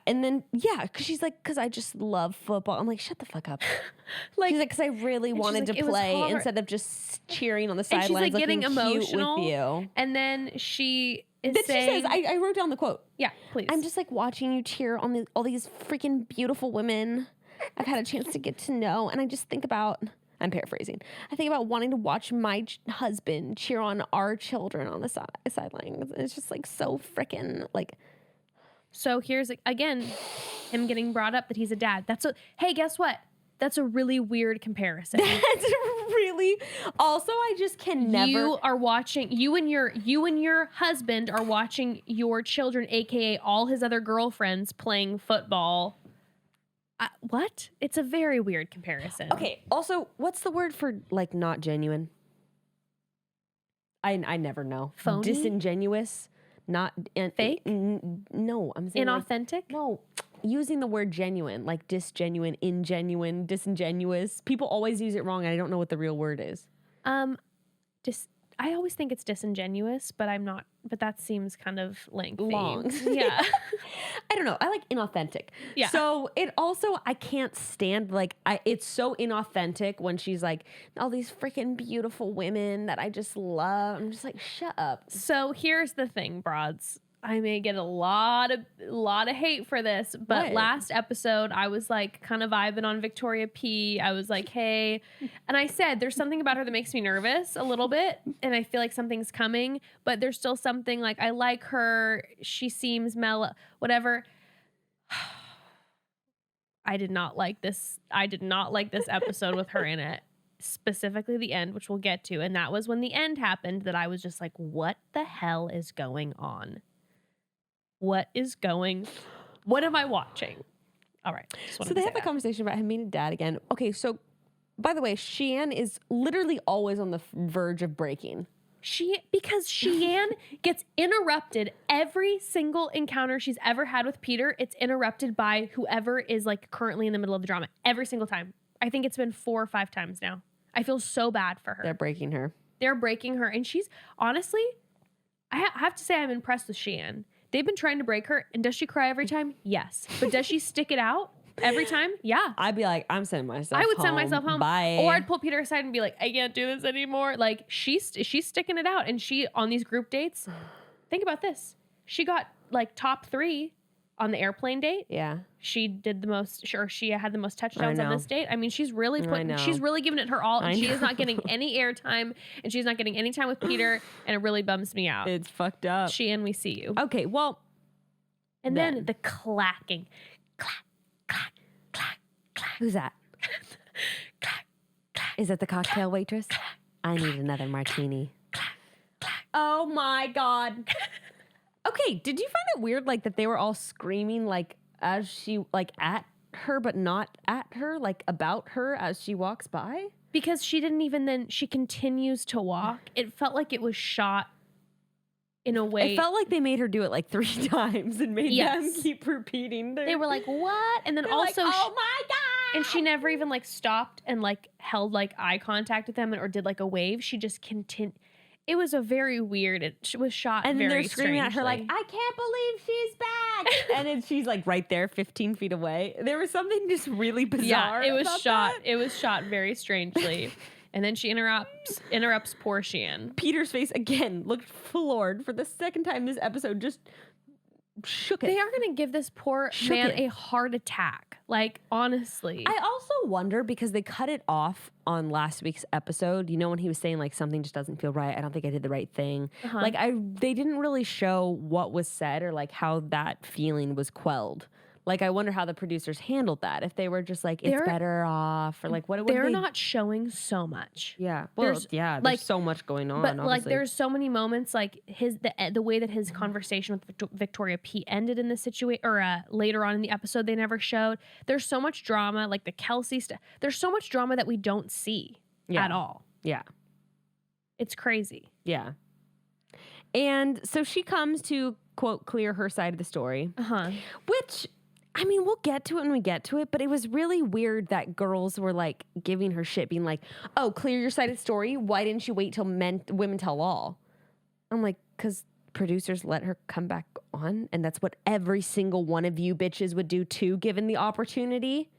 she's like, because I just love football. I'm like, shut the fuck up. She's like, because I really wanted to play instead of just cheering on the sidelines. She's like getting emotional with you. And then she is she says, I wrote down the quote. Yeah, please. I'm just like watching you cheer on all these freaking beautiful women I've had a chance to get to know. And I just think about, I'm paraphrasing, I think about wanting to watch my husband cheer on our children on the sidelines. It's just like so freaking like. So here's, again, him getting brought up that he's a dad. Hey, guess what? That's a really weird comparison. That's really. Also, I just can never. You and your husband are watching your children, aka all his other girlfriends, playing football. What? It's a very weird comparison. Okay. Also, what's the word for like not genuine? I never know. Phony? Disingenuous. Not fake. No, I'm saying inauthentic. No. Using the word genuine, like disgenuine, ingenuine, disingenuous. People always use it wrong, and I don't know what the real word is. I always think it's disingenuous, but I'm not. But that seems kind of lengthy. Long. Yeah. I don't know. I like inauthentic. Yeah. So it also, I can't stand, it's so inauthentic when she's like, all these freaking beautiful women that I just love. I'm just like, shut up. So here's the thing, broads. I may get a lot of hate for this, but last episode I was like kind of vibing on Victoria P. I was like, hey, and I said there's something about her that makes me nervous a little bit, and I feel like something's coming, but there's still something like I like her. She seems mellow, whatever. I did not like this episode with her in it. Specifically the end, which we'll get to, and that was when the end happened that I was just like, what the hell is going on? What am I watching? All right. So they have a conversation about him being a dad again. Okay, so by the way, Sheann is literally always on the verge of breaking. Because Sheann gets interrupted every single encounter she's ever had with Peter. It's interrupted by whoever is like currently in the middle of the drama every single time. I think it's been 4 or 5 times now. I feel so bad for her. They're breaking her. And she's honestly, I have to say I'm impressed with Sheann. They've been trying to break her. And does she cry every time? Yes. But does she stick it out every time? Yeah. I'd be like, I'm sending myself home. I would send myself home. Bye. Or I'd pull Peter aside and be like, I can't do this anymore. Like she's sticking it out. And she, on these group dates, think about this. She got like top 3 on the airplane date. Yeah. She did the most, she had the most touchdowns on this date. I mean, she's really giving it her all. And she is not getting any airtime, and she's not getting any time with Peter. And it really bums me out. It's fucked up. Sheann, we see you. Okay, well. And then the clacking. Clack, clack, clack, clack. Who's that? Clack, clack. Is that the cocktail clack, waitress? Clack, I need another martini. Clack, clack. Oh my God. Okay, did you find it weird, like, that they were all screaming, like, as she, like, at her, but not at her, like, about her as she walks by? Because she didn't even then, she continues to walk. It felt like it was shot in a way. It felt like they made her do it, like, 3 times and made them keep repeating. They were like, what? And then they're also, like, oh my God! And she never even like stopped and like held like eye contact with them or did like a wave. She just continued. It was a very weird. It was shot and very strangely. And they're screaming at her like, "I can't believe she's back!" And then she's like right there, 15 feet away. There was something just really bizarre. Yeah, it was shot. That. It was shot very strangely. And then she interrupts poor Sheehan. Peter's face again looked floored for the second time this episode. Just shook it. They are going to give this poor man a heart attack. Like, honestly. I also wonder, because they cut it off on last week's episode, you know, when he was saying like something just doesn't feel right. I don't think I did the right thing. Like they didn't really show what was said or like how that feeling was quelled. Like, I wonder how the producers handled that. If they were just like, it's better off, or like, what they're not showing so much. Yeah. Well, there's like, so much going on. But obviously. like, there's so many moments, like the way that his conversation with Victoria P ended in this situation, or later on in the episode, they never showed. There's so much drama, like the Kelsey stuff. There's so much drama that we don't see at all. Yeah. It's crazy. Yeah. And so she comes to, quote, clear her side of the story. Which, I mean, we'll get to it when we get to it, but it was really weird that girls were like giving her shit, being like, "Oh, clear your side of the story. Why didn't you wait till women tell all?" I'm like, because producers let her come back on, and that's what every single one of you bitches would do too, given the opportunity.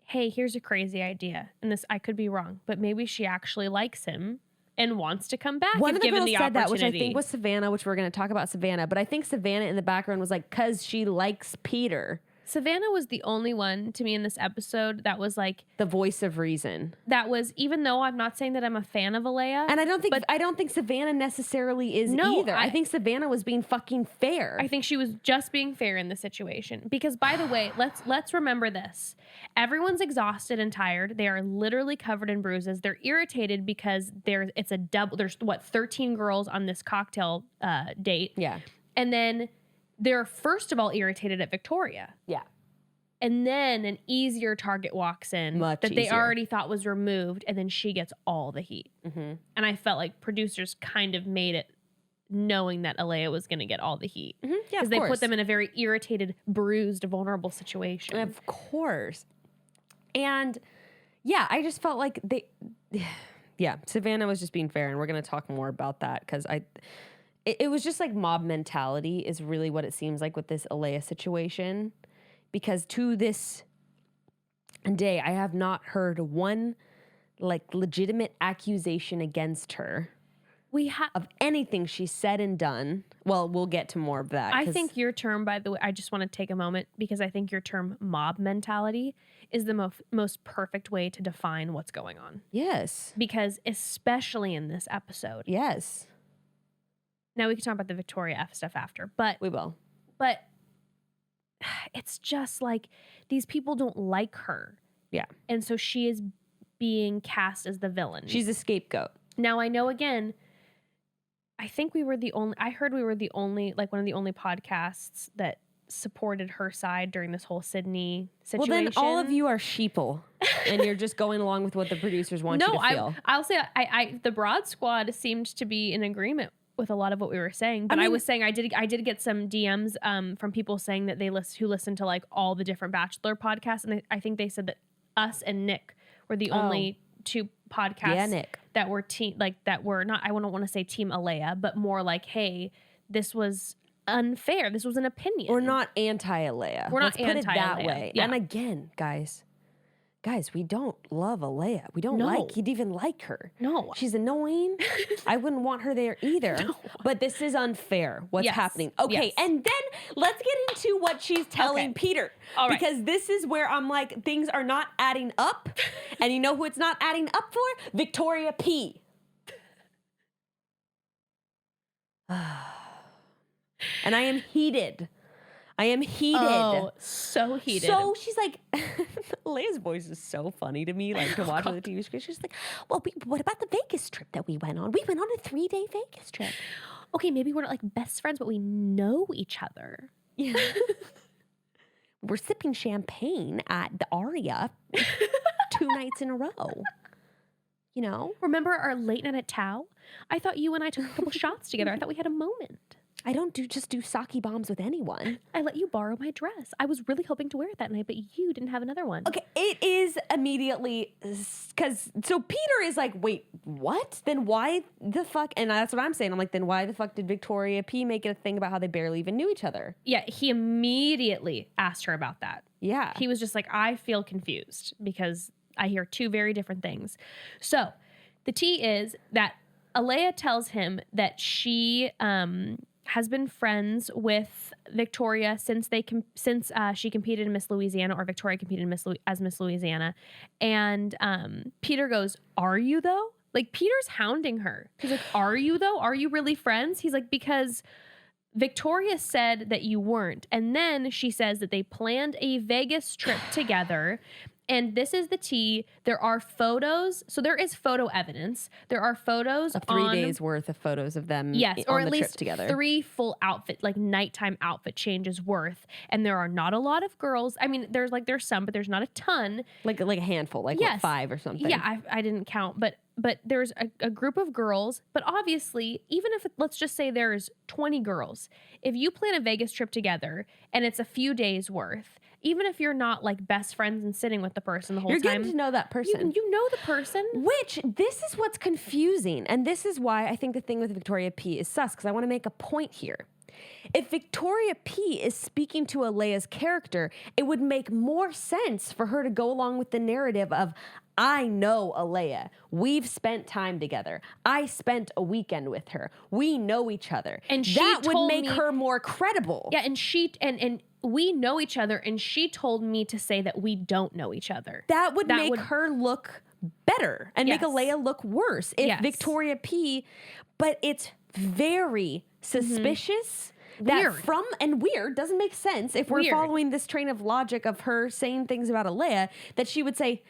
Hey, here's a crazy idea, and this, I could be wrong, but maybe she actually likes him and wants to come back. One of the girls said that, which I opportunity. think was Savannah, which we're going to talk about Savannah. But I think Savannah in the background was like, because she likes Peter. Savannah was the only one to me in this episode that was like the voice of reason. That was, even though I'm not saying that I'm a fan of Alayah, and I don't think Savannah necessarily is either. I think Savannah was being fucking fair. I think she was just being fair in the situation. Because, by the way, let's remember this: everyone's exhausted and tired. They are literally covered in bruises. They're irritated because it's a double. There's 13 girls on this cocktail date. Yeah, and then they're first of all irritated at Victoria. Yeah. And then an easier target walks in that they already thought was removed, and then she gets all the heat. And I felt like producers kind of made it knowing that Alayah was going to get all the heat. Yeah, because they put them in a very irritated, bruised, vulnerable situation. Of course. And yeah, I just felt like Savannah was just being fair, and we're going to talk more about that because it was just like mob mentality is really what it seems like with this Alayah situation. Because to this day, I have not heard one like legitimate accusation against her of anything she said and done. Well, we'll get to more of that. I think your term, by the way, I just want to take a moment because I think your term mob mentality is the most perfect way to define what's going on. Yes. Because especially in this episode. Yes. Now we can talk about the Victoria F stuff after, but we will. But it's just like these people don't like her. Yeah. And so she is being cast as the villain. She's a scapegoat. Now I know, again, I think we were the only, like one of the only podcasts that supported her side during this whole Sydney situation. Well, then all of you are sheeple and you're just going along with what the producers want you to feel. I'll say the Broad Squad seemed to be in agreement with a lot of what we were saying, but I was saying I did get some DMs from people saying that who listened to like all the different Bachelor podcasts, and I think they said that us and Nick were the only two podcasts that were that were not, I don't want to say Team Alayah, but more like, hey, this was unfair. This was an opinion. We're not anti-Alayah. Let's put it that way. Yeah. And again, guys, we don't love Alayah. We don't even like her. No. She's annoying. I wouldn't want her there either. No. But this is unfair, what's happening. Okay, and then let's get into what she's telling Peter. All right. Because this is where I'm like, things are not adding up. And you know who it's not adding up for? Victoria P. And I am heated. Oh, so heated. So she's like, Alayah's voice is so funny to me, like to watch on the TV screen. She's like, well, what about the Vegas trip that we went on? We went on a 3-day Vegas trip. Okay, maybe we're not like best friends, but we know each other. Yeah. We're sipping champagne at the Aria 2 nights in a row. You know? Remember our late night at Tao? I thought you and I took a couple shots together. I thought we had a moment. I don't just do sake bombs with anyone. I let you borrow my dress. I was really hoping to wear it that night, but you didn't have another one. Okay, it is immediately, so Peter is like, wait, what? Then why the fuck? And that's what I'm saying. I'm like, then why the fuck did Victoria P make it a thing about how they barely even knew each other? Yeah, he immediately asked her about that. Yeah. He was just like, I feel confused because I hear two very different things. So the tea is that Alayah tells him that she has been friends with Victoria since she competed in Miss Louisiana, or Victoria competed as Miss Louisiana. And Peter goes, "Are you though?" Like, Peter's hounding her. He's like, "Are you though? Are you really friends?" He's like, "Because Victoria said that you weren't." And then she says that they planned a Vegas trip together. And this is the tea. There are photos. So there is photo evidence. There are photos of 3 days worth of photos of them or on at the least trip together. 3 full outfit, like nighttime outfit changes worth. And there are not a lot of girls. I mean, there's some, but there's not a ton. Like a handful, like what, 5 or something. Yeah, I didn't count, but there's a group of girls. But obviously, even if let's just say there's 20 girls, if you plan a Vegas trip together and it's a few days worth, even if you're not like best friends and sitting with the person the whole time, you're getting to know that person. You know the person. Which, this is what's confusing. And this is why I think the thing with Victoria P is sus, because I want to make a point here. If Victoria P is speaking to Alayah's character, it would make more sense for her to go along with the narrative of, I know Alayah. We've spent time together. I spent a weekend with her. We know each other. And that would make her more credible. Yeah, and we know each other, and she told me to say that we don't know each other. That would make her look better and make Alayah look worse. If Victoria P, but it's very suspicious. That weird doesn't make sense if we're following this train of logic of her saying things about Alayah, that she would say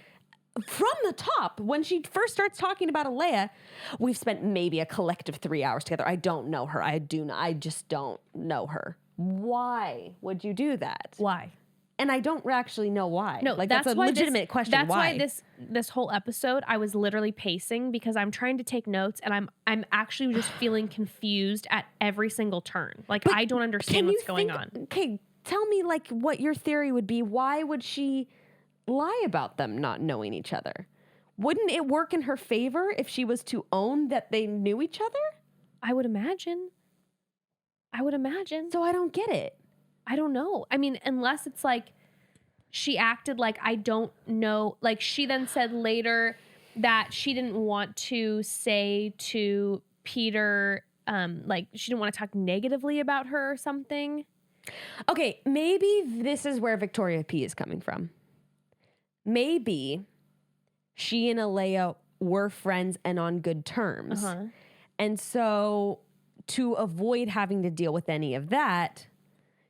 from the top when she first starts talking about Alayah, we've spent maybe a collective 3 hours together. I don't know her. I just don't know her. Why would you do that? Why? And I don't actually know why. No, like that's a legitimate question. That's why this whole episode I was literally pacing, because I'm trying to take notes and I'm actually just feeling confused at every single turn. Like, I don't understand what's going on. Okay, tell me like what your theory would be. Why would she lie about them not knowing each other? Wouldn't it work in her favor if she was to own that they knew each other? I would imagine. So I don't get it. I don't know. I mean, unless it's like she acted like I don't know. Like, she then said later that she didn't want to say to Peter, like she didn't want to talk negatively about her or something. Okay, maybe this is where Victoria P is coming from. Maybe she and Alayah were friends and on good terms. And so to avoid having to deal with any of that,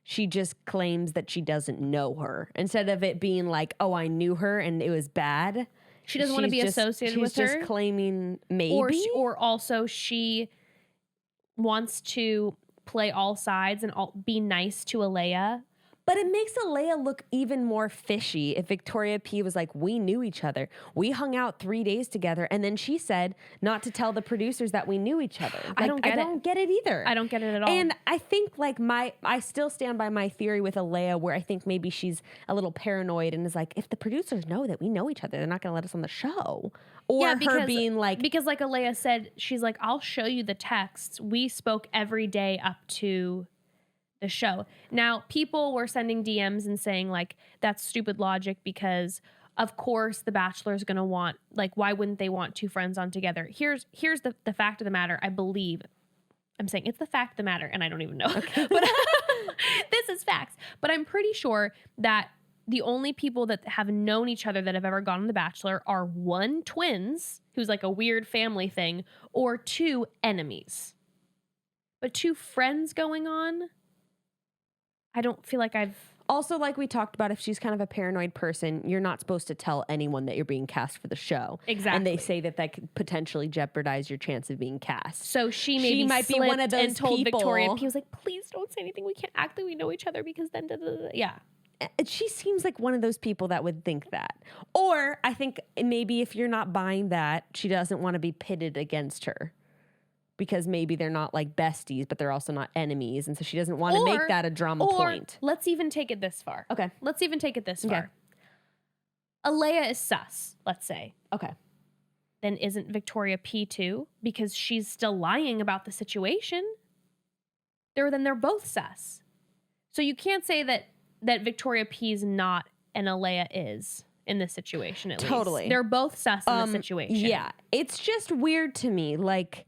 she just claims that she doesn't know her. Instead of it being like, oh, I knew her and it was bad. She doesn't want to be associated with her. She's just claiming maybe. Or also she wants to play all sides and be nice to Alayah. But it makes Alayah look even more fishy if Victoria P was like, we knew each other. We hung out 3 days together. And then she said not to tell the producers that we knew each other. Like, I don't get it either. I don't get it at all. And I think like I still stand by my theory with Alayah, where I think maybe she's a little paranoid and is like, if the producers know that we know each other, they're not going to let us on the show. Or her being like... Because like Alayah said, she's like, I'll show you the texts. We spoke every day up to the show. Now, people were sending DMs and saying like, that's stupid logic, because of course the Bachelor is going to want, like, why wouldn't they want two friends on together? Here's the fact of the matter. I believe I'm saying it's the fact of the matter, and I don't even know, but this is facts. But I'm pretty sure that the only people that have known each other that have ever gone on The Bachelor are 1, twins, who's like a weird family thing, or 2, enemies. But 2 friends going on, I don't feel like I've... Also, like we talked about, if she's kind of a paranoid person, you're not supposed to tell anyone that you're being cast for the show. Exactly. And they say that could potentially jeopardize your chance of being cast. So she might be one of those and told people, Victoria P was like, please don't say anything. We can't act like we know each other, because then... Yeah. She seems like one of those people that would think that. Or I think maybe if you're not buying that, she doesn't want to be pitted against her. because maybe they're not like besties, but they're also not enemies. And so she doesn't want to make that a drama point. Let's even take it this far. Okay. Let's even take it this far. Alayah is sus, let's say. Okay. Then isn't Victoria P too? Because she's still lying about the situation. Then they're both sus. So you can't say that Victoria P is not and Alayah is in this situation, at least. Totally. They're both sus in the situation. Yeah. It's just weird to me. Like,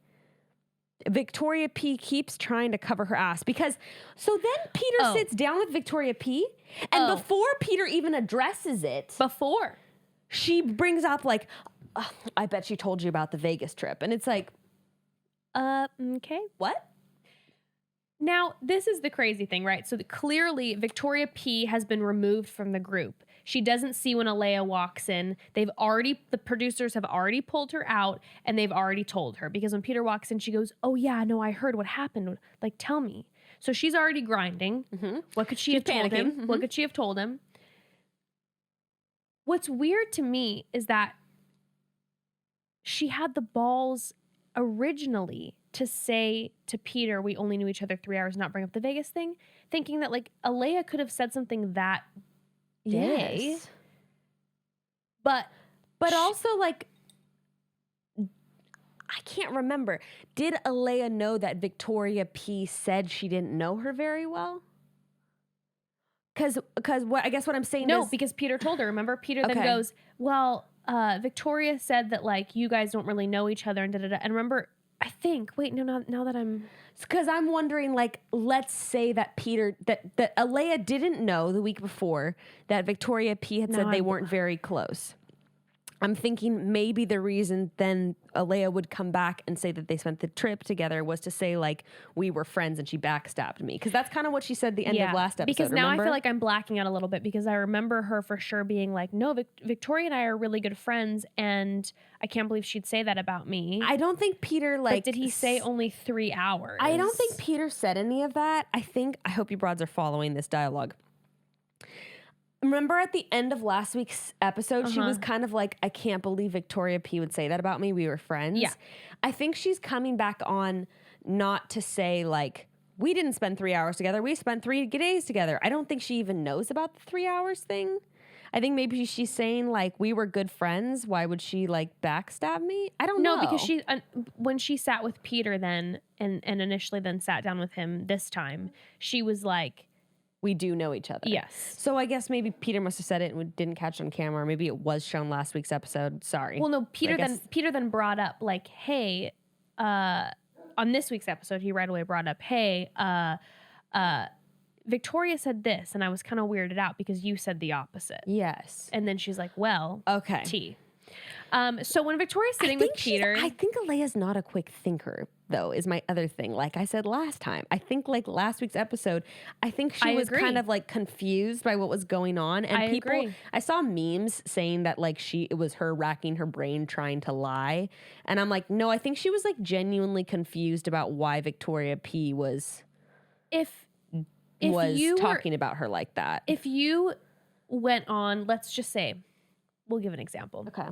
Victoria P keeps trying to cover her ass because so then Peter sits down with Victoria P and before Peter even addresses it, she brings up like, I bet she told you about the Vegas trip. And it's like, okay. What? Now, this is the crazy thing, right? So clearly Victoria P has been removed from the group. She doesn't see when Alayah walks in. The producers have already pulled her out and they've already told her because when Peter walks in, she goes, oh yeah, no, I heard what happened. Like, tell me. So she's already grinding. Mm-hmm. What could she have told him? Mm-hmm. What could she have told him? What's weird to me is that she had the balls originally to say to Peter, we only knew each other 3 hours, not bring up the Vegas thing, thinking that like Alayah could have said something that day. Yes. But also like, I can't remember. Did Alayah know that Victoria P said she didn't know her very well? Because what I guess what I'm saying is because Peter told her. Remember, Peter then goes, well, Victoria said that like you guys don't really know each other and da da da. And remember, I think. Wait, no. Now that I'm, because I'm wondering, like, let's say that that Alayah didn't know the week before that Victoria P had said they weren't very close. I'm thinking maybe the reason then Alayah would come back and say that they spent the trip together was to say, like, we were friends and she backstabbed me. Because that's kind of what she said the end of last episode. Because now I feel like I'm blacking out a little bit because I remember her for sure being like, no, Victoria and I are really good friends and I can't believe she'd say that about me. I don't think Peter, like... But did he say only 3 hours? I don't think Peter said any of that. I hope you broads are following this dialogue. Remember at the end of last week's episode, she was kind of like, I can't believe Victoria P would say that about me. We were friends. Yeah. I think she's coming back on not to say like, we didn't spend 3 hours together. We spent 3 days together. I don't think she even knows about the 3 hours thing. I think maybe she's saying like, we were good friends. Why would she like backstab me? I don't know. No, because when she sat with Peter then and initially then sat down with him this time, she was like, we do know each other. Yes. So I guess maybe Peter must have said it and we didn't catch it on camera. Or maybe it was shown last week's episode. Sorry. Well, no, Peter then brought up like, hey, on this week's episode, he right away brought up, hey, Victoria said this, and I was kind of weirded out because you said the opposite. Yes. And then she's like, well, okay. T. So when Victoria's sitting with Peter... I think Alayah's not a quick thinker, though, is my other thing. Like I said last time, I think like last week's episode, I think she was kind of like confused by what was going on. And I saw memes saying that like it was her racking her brain trying to lie. And I'm like, no, I think she was like genuinely confused about why Victoria P was talking about her like that. If you went on, let's just say, we'll give an example. Okay.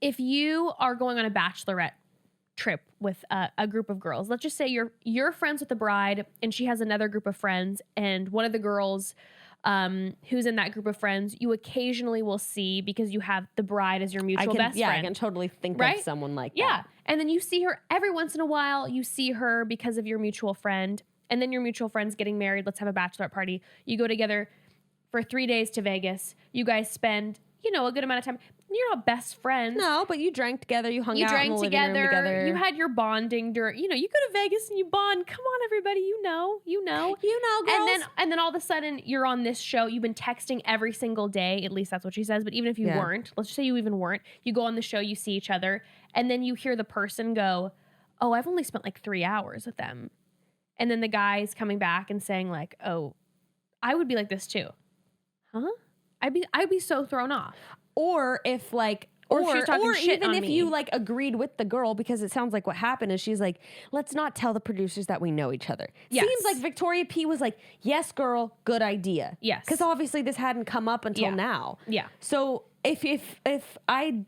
If you are going on a bachelorette trip with a group of girls, let's just say you're friends with the bride and she has another group of friends, and one of the girls who's in that group of friends you occasionally will see because you have the bride as your mutual best friend. Yeah, I can totally think of someone like that. Yeah, and then you see her every once in a while. You see her because of your mutual friend, and then your mutual friend's getting married. Let's have a bachelorette party. You go together for 3 days to Vegas. You guys spend a good amount of time. You're not best friends. No, but you drank together. You hung out in the living room together. You had your bonding during, you go to Vegas and you bond. Come on, everybody. You know, girls. And then all of a sudden you're on this show. You've been texting every single day. At least that's what she says. But even if you weren't, let's just say you even weren't, you go on the show, you see each other, and then you hear the person go, oh, I've only spent like 3 hours with them. And then the guy's coming back and saying like, oh, I would be like this too. Huh? I'd be so thrown off. Or if like Or if she's talking shit even on if me. you like agreed with the girl, because it sounds like what happened is she's like, let's not tell the producers that we know each other. Yes. Seems like Victoria P was like, yes, girl, good idea. Yes. Because obviously this hadn't come up until now. Yeah. So if I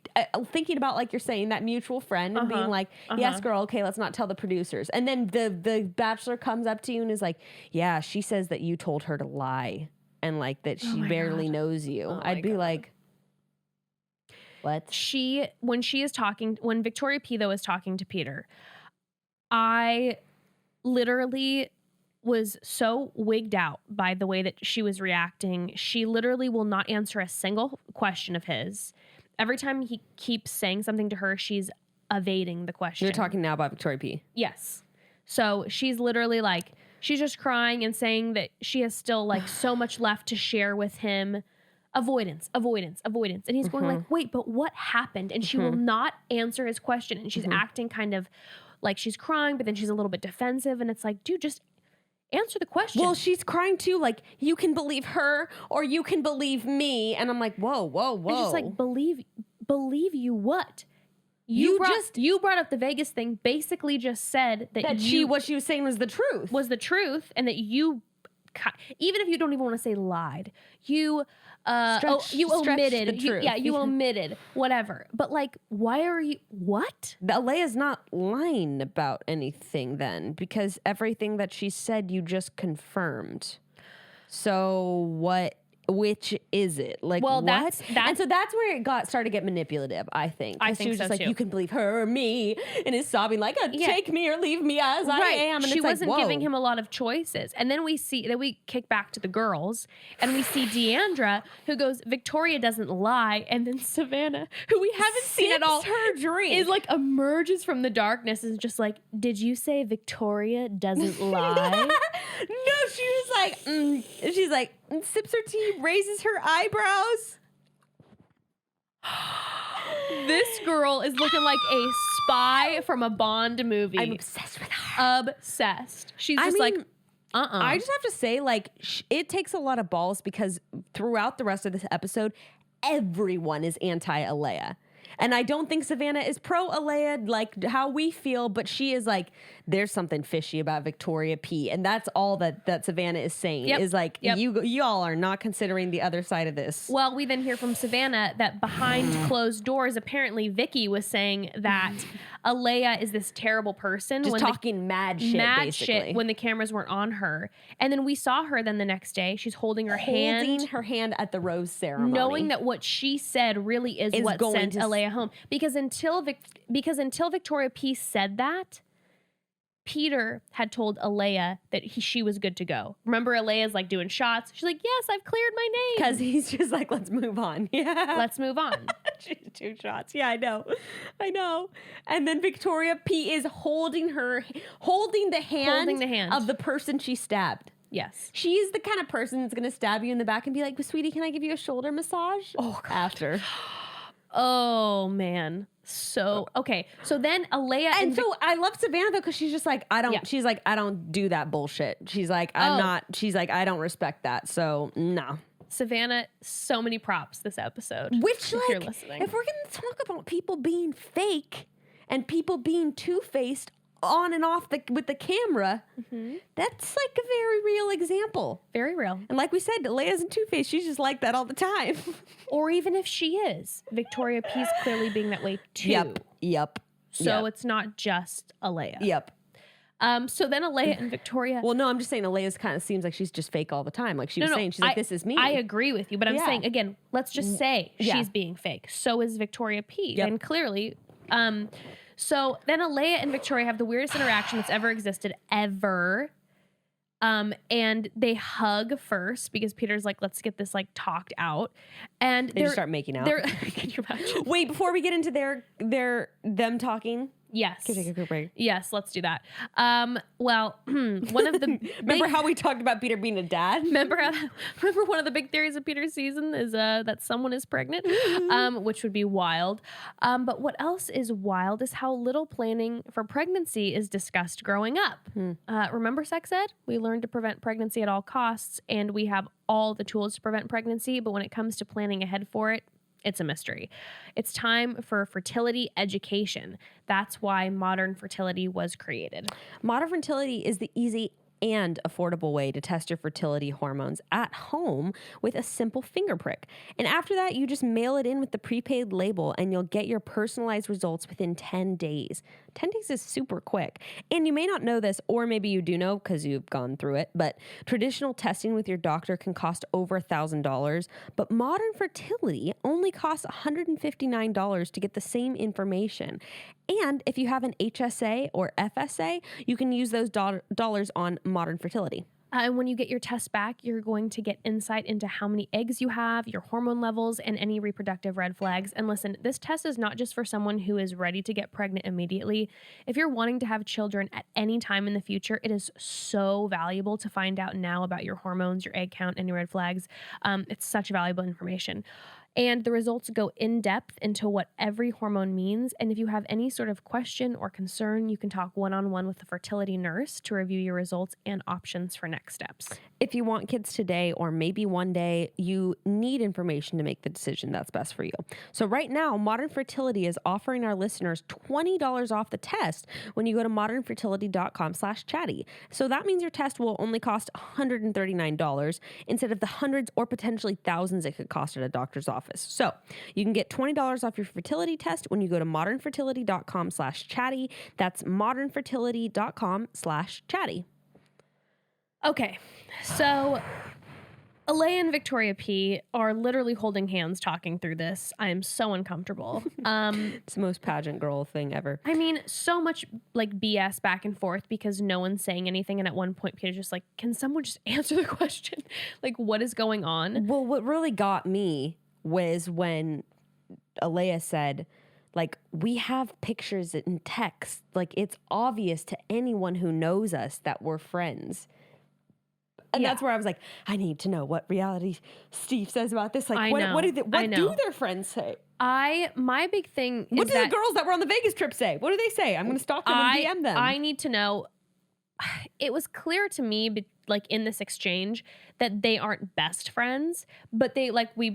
thinking about, like you're saying, that mutual friend and being like, yes, girl, okay, let's not tell the producers. And then the Bachelor comes up to you and is like, yeah, she says that you told her to lie and like that she barely knows you. I'd be like, what? When Victoria P though is talking to Peter, I literally was so wigged out by the way that she was reacting. She literally will not answer a single question of his. Every time he keeps saying something to her, she's evading the question. You're talking now about Victoria P. Yes. So she's literally like, she's just crying and saying that she has still like so much left to share with him. Avoidance. And he's going like, wait, but what happened? And she will not answer his question. And she's acting kind of like she's crying, but then she's a little bit defensive. And it's like, dude, just answer the question. Well, she's crying too, like, you can believe her or you can believe me. And I'm like, whoa. And just like, believe you what? You brought up the Vegas thing, basically just said that what she was saying was the truth. And that you, even if you don't even want to say lied, you omitted. You omitted whatever. But like, why are you? What? Alayah's not lying about anything then, because everything that she said you just confirmed. So what? Which is it? Like, well, what? And so that's where it started to get manipulative, I think. I think she was so just like, too. you can believe her or me, and is sobbing like, take me or leave me as I am. And she it's wasn't like, giving him a lot of choices. And then we kick back to the girls, and we see Deandra, who goes, Victoria doesn't lie. And then Savannah, who we haven't seen at all, her drink, is like emerges from the darkness and is just like, did you say Victoria doesn't lie? No, she was like, she's like, sips her tea, raises her eyebrows. This girl is looking like a spy from a Bond movie. I'm obsessed with her. Obsessed. She's just like, I just have to say, like, it takes a lot of balls because throughout the rest of this episode, everyone is anti-Alayah. And I don't think Savannah is pro-Alayah like how we feel, but she is like, there's something fishy about Victoria P. And that's all that Savannah is saying is like, y'all are not considering the other side of this. Well, we then hear from Savannah that behind closed doors, apparently Vicky was saying that Alayah is this terrible person. Just talking mad shit when the cameras weren't on her. And then we saw her then the next day. She's holding her hand at the rose ceremony. Knowing that what she said really is what sent Alayah home. Because until Victoria P said that, Peter had told Alayah that she was good to go. Remember, Alayah's like doing shots. She's like, yes, I've cleared my name. Because he's just like, let's move on. Yeah. Let's move on. She's 2 shots. Yeah, I know. And then Victoria P is holding the hand of the person she stabbed. Yes. She's the kind of person that's going to stab you in the back and be like, sweetie, can I give you a shoulder massage? Oh, God. After. Oh, man. So, okay. So then Alayah and so I love Savannah though, because she's just like, she's like, I don't do that bullshit. She's like, I don't respect that. So no. Savannah, so many props this episode. Which, like, if we're going to talk about people being fake and people being two-faced on and off with the camera, that's like a very real example. Very real. And like we said, Alayah isn't two-faced. She's just like that all the time. Or even if she is, Victoria P's clearly being that way too. Yep. So it's not just Alayah. Yep. So then Alayah and Victoria. Well, no, I'm just saying Alayah's kind of seems like she's just fake all the time. Like she was saying, she's like, this is me. I agree with you, but I'm saying, again, let's just say she's being fake. So is Victoria P. Yep. And clearly, so then Alayah and Victoria have the weirdest interaction that's ever existed, ever. And they hug first because Peter's like, let's get this like talked out. And they just start making out. Can you imagine? Wait, before we get into them talking. Yes. Can we take a quick break? Yes, let's do that. Well, one of the remember how we talked about Peter being a dad? Remember one of the big theories of Peter's season is that someone is pregnant, which would be wild. But what else is wild is how little planning for pregnancy is discussed growing up. Remember sex ed? We learned to prevent pregnancy at all costs, and we have all the tools to prevent pregnancy. But when it comes to planning ahead for it, It's a mystery. It's time for fertility education. That's why modern fertility was created. Modern fertility is the easy and affordable way to test your fertility hormones at home with a simple finger prick. And after that, you just mail it in with the prepaid label and you'll get your personalized results within 10 days. 10 days is super quick. And you may not know this, or maybe you do know because you've gone through it, but traditional testing with your doctor can cost over $1,000. But modern fertility only costs $159 to get the same information. And if you have an HSA or FSA, you can use those dollars on modern fertility. And when you get your test back, you're going to get insight into how many eggs you have, your hormone levels, and any reproductive red flags. And listen, this test is not just for someone who is ready to get pregnant immediately. If you're wanting to have children at any time in the future, it is so valuable to find out now about your hormones, your egg count, and your red flags. It's such valuable information. And the results go in depth into what every hormone means. And if you have any sort of question or concern, you can talk one-on-one with a fertility nurse to review your results and options for next steps. If you want kids today or maybe one day, you need information to make the decision that's best for you. So right now, Modern Fertility is offering our listeners $20 off the test when you go to modernfertility.com/chatty. So that means your test will only cost $139 instead of the hundreds or potentially thousands it could cost at a doctor's office. So you can get $20 off your fertility test when you go to modernfertility.com/chatty. That's modernfertility.com/chatty. Okay, so Alayah and Victoria P are literally holding hands talking through this. I am so uncomfortable. It's the most pageant girl thing ever. I mean, so much like BS back and forth because no one's saying anything. And at one point, Peter's just like, can someone just answer the question? Like, what is going on? Well, what really got me was when Alayah said, like, we have pictures and text. Like, it's obvious to anyone who knows us that we're friends. And that's where I was like, I need to know what reality Steve says about this. Like, what do their friends say? My big thing is what do the girls that were on the Vegas trip say? What do they say? I'm going to stalk them and DM them. I need to know. It was clear to me, like in this exchange, that they aren't best friends, but they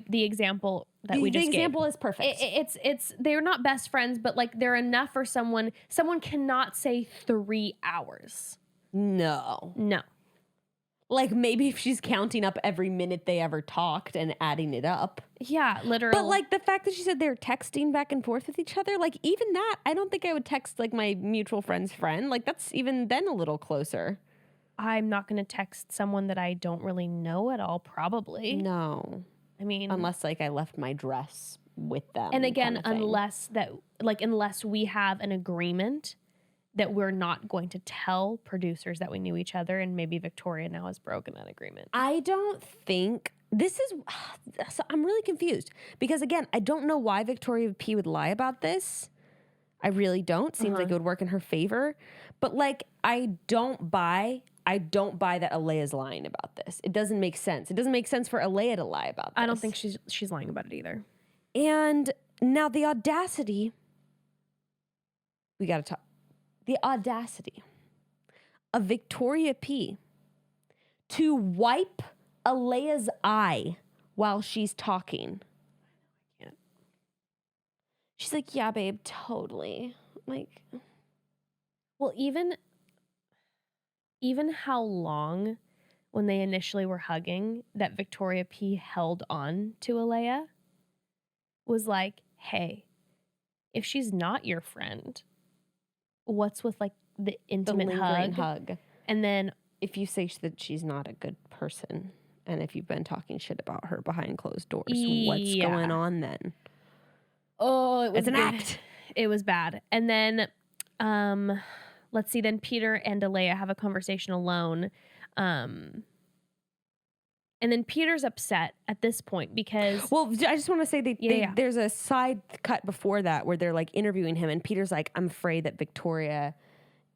the example that we just gave. The example is perfect. It's they're not best friends, but like they're enough for someone. Someone cannot say 3 hours. No. Like, maybe if she's counting up every minute they ever talked and adding it up. Yeah, literally. But, like, the fact that she said they're texting back and forth with each other, like, even that, I don't think I would text, like, my mutual friend's friend. Like, that's even then a little closer. I'm not going to text someone that I don't really know at all, probably. No. I mean... Unless, like, I left my dress with them. And again, unless we have an agreement that we're not going to tell producers that we knew each other, and maybe Victoria now has broken that agreement. I don't think this is. So I'm really confused because again, I don't know why Victoria P would lie about this. I really don't. Seems like it would work in her favor, but like I don't buy that Alayah's lying about this. It doesn't make sense. It doesn't make sense for Alayah to lie about this. I don't think she's lying about it either. And now the audacity. We got to talk. The audacity of Victoria P to wipe Alayah's eye while she's talking. I can't. She's like, yeah, babe, totally. Like, well, even how long when they initially were hugging that Victoria P held on to Alayah was like, hey, if she's not your friend, what's with like the intimate hug? And then if you say that she's not a good person and if you've been talking shit about her behind closed doors, what's going on then? Oh, it was it's an act. It was bad. And then let's see, then Peter and Alayah have a conversation alone. And then Peter's upset at this point because... Well, I just want to say there's a side cut before that where they're like interviewing him and Peter's like, I'm afraid that Victoria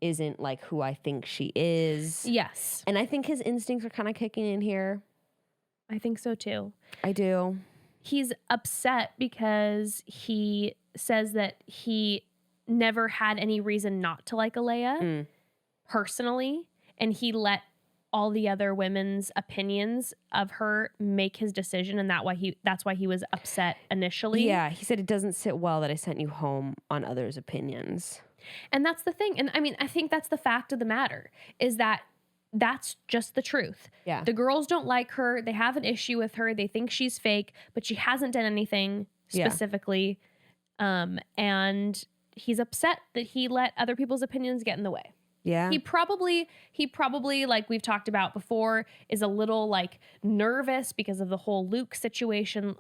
isn't like who I think she is. Yes. And I think his instincts are kind of kicking in here. I think so too. I do. He's upset because he says that he never had any reason not to like Alayah personally. And he let all the other women's opinions of her make his decision, and that's why he was upset initially. Yeah, he said it doesn't sit well that I sent you home on others' opinions. And that's the thing. And I mean, I think that's the fact of the matter, is that that's just the truth. Yeah. The girls don't like her. They have an issue with her. They think she's fake, but she hasn't done anything specifically. And he's upset that he let other people's opinions get in the way. Yeah. He probably, like we've talked about before, is a little like nervous because of the whole Luke situation,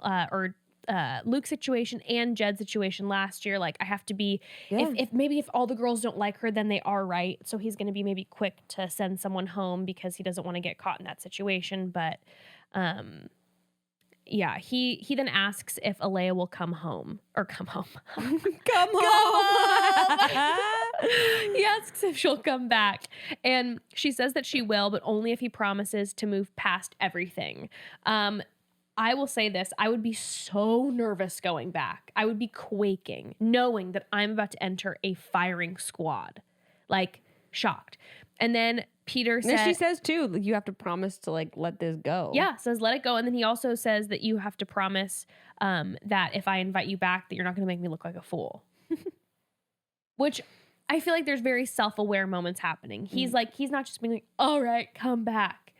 Luke situation and Jed situation last year. Like, I have to be, if all the girls don't like her, then they are right. So he's going to be maybe quick to send someone home because he doesn't want to get caught in that situation. But, yeah, he then asks if Alayah will come home. Come home. He asks if she'll come back. And she says that she will, but only if he promises to move past everything. I will say this. I would be so nervous going back. I would be quaking, knowing that I'm about to enter a firing squad. Like, shocked. And then Peter said... she says, too, you have to promise to, like, let this go. Yeah, says let it go. And then he also says that you have to promise that if I invite you back, that you're not going to make me look like a fool. Which I feel like there's very self-aware moments happening. He's like, he's not just being like, all right, come back.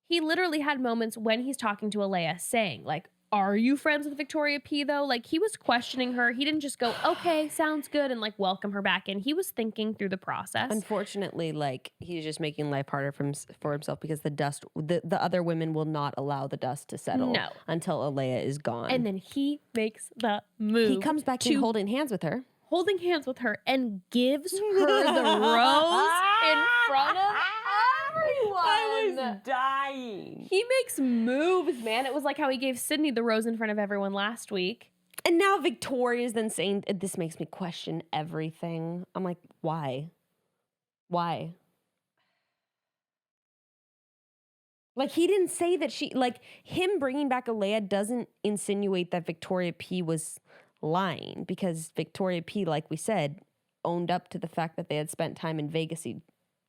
He literally had moments when he's talking to Alayah saying, like, are you friends with Victoria P, though? Like, he was questioning her. He didn't just go, okay, sounds good, and, like, welcome her back in. He was thinking through the process. Unfortunately, like, he's just making life harder for himself because the other women will not allow the dust to settle until Alayah is gone. And then he makes the move. He comes back in holding hands with her. And gives her the rose in front of everyone. I was dying. He makes moves, man. It was like how he gave Sydney the rose in front of everyone last week. And now Victoria's then saying, this makes me question everything. I'm like, why? Why? Like, he didn't say that him bringing back Alayah doesn't insinuate that Victoria P was lying, because Victoria P, like we said, owned up to the fact that they had spent time in Vegas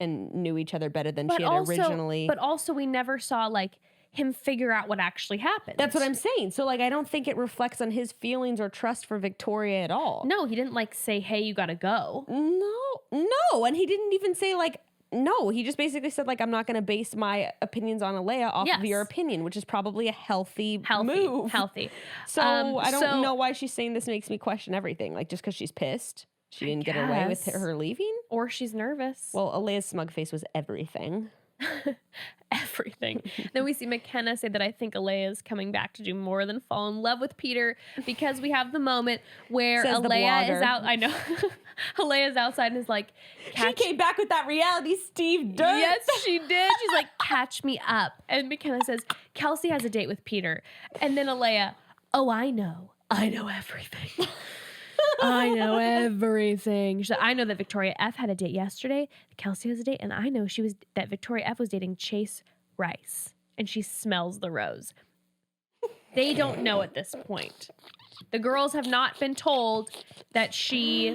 and knew each other better than she had originally. But also we never saw like him figure out what actually happened. That's what I'm saying. So like, I don't think it reflects on his feelings or trust for Victoria at all. No, he didn't like say, hey, you gotta go. No. And he didn't even say like, no, he just basically said, like, I'm not going to base my opinions on Alayah off of your opinion, which is probably a healthy move. Healthy. So I don't know why she's saying this makes me question everything. Like, just because she's pissed, she didn't get away with her leaving? Or she's nervous. Well, Alayah's smug face was everything. Everything. Then we see McKenna say that I think Alayah is coming back to do more than fall in love with Peter, because we have the moment where Alayah is out. I know. Alayah's outside and is like, she came back with that reality Steve dirt. Yes, she did. She's like, catch me up. And McKenna says, Kelsey has a date with Peter. And then Alayah, oh, I know everything. I know everything. She said, I know that Victoria F had a date yesterday. Kelsey has a date, and I know that Victoria F was dating Chase Rice, and she smells the rose. They don't know at this point. The girls have not been told that she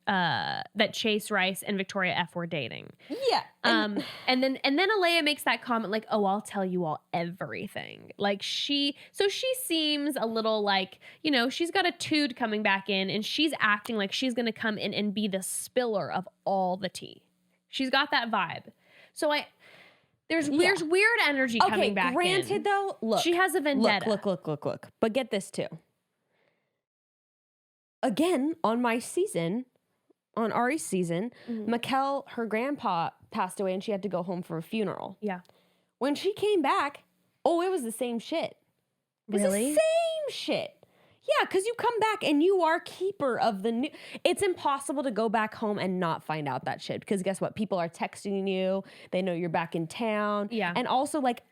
that Chase Rice and Victoria F were dating. Yeah. And then Alayah makes that comment like, oh, I'll tell you all everything. Like she seems a little like, you know, she's got a tood coming back in, and she's acting like she's going to come in and be the spiller of all the tea. She's got that vibe. So there's weird energy coming back in. Granted though, look. She has a vendetta. Look. But get this too. Again, on Ari's season, Mikkel, her grandpa passed away and she had to go home for a funeral. Yeah. When she came back, it was the same shit. Really? It's the same shit. Yeah, because you come back and you are keeper of the new. It's impossible to go back home and not find out that shit, because guess what? People are texting you. They know you're back in town. Yeah. And also, like,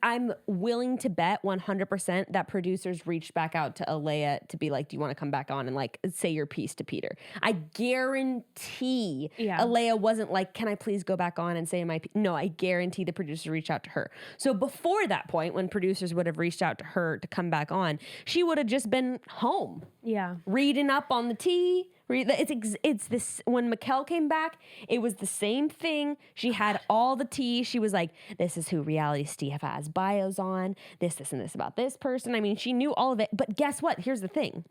I'm willing to bet 100% that producers reached back out to Alayah to be like, do you want to come back on and like say your piece to Peter? I guarantee Alayah wasn't like, can I please go back on and say my piece? No, I guarantee the producers reached out to her. So before that point, when producers would have reached out to her to come back on, she would have just been home. Yeah. Reading up on the tea, It's this, when Mikkel came back, it was the same thing. She had all the tea. She was like, this is who Reality Steve has bios on, this, and this about this person. I mean, she knew all of it. But guess what? Here's the thing.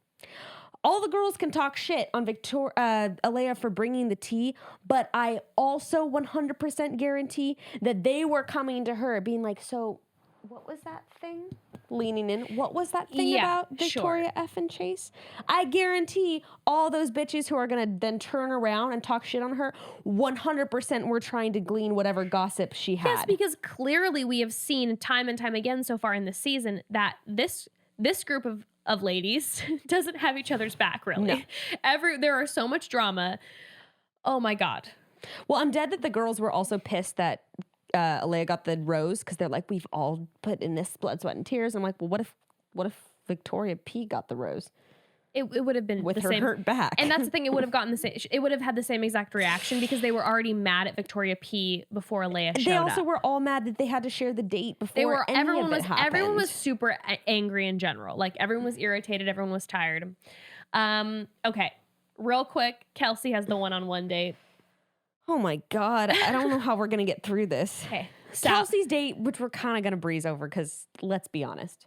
All the girls can talk shit on Alayah for bringing the tea, but I also 100% guarantee that they were coming to her being like, so what was that thing? Leaning in. What was that thing about Victoria F and Chase? I guarantee all those bitches who are going to then turn around and talk shit on her, 100% were trying to glean whatever gossip she had. Yes, because clearly we have seen time and time again so far in this season that this group of ladies doesn't have each other's back, really. No. There are so much drama. Oh my God. Well, I'm dead that the girls were also pissed that Alayah got the rose, because they're like, we've all put in this blood, sweat, and tears. I'm like, well, what if Victoria P got the rose? It would have been with the her same hurt back. And that's the thing, it would have gotten the same, it would have had the same exact reaction because they were already mad at Victoria P before Alayah showed up. They also were all mad that they had to share the date before everyone was super angry in general. Like, everyone was irritated, everyone was tired. Okay, real quick, Kelsey has the one-on-one date. Oh my God. I don't know how we're going to get through this. Okay. Kelsey's date, which we're kind of going to breeze over because let's be honest.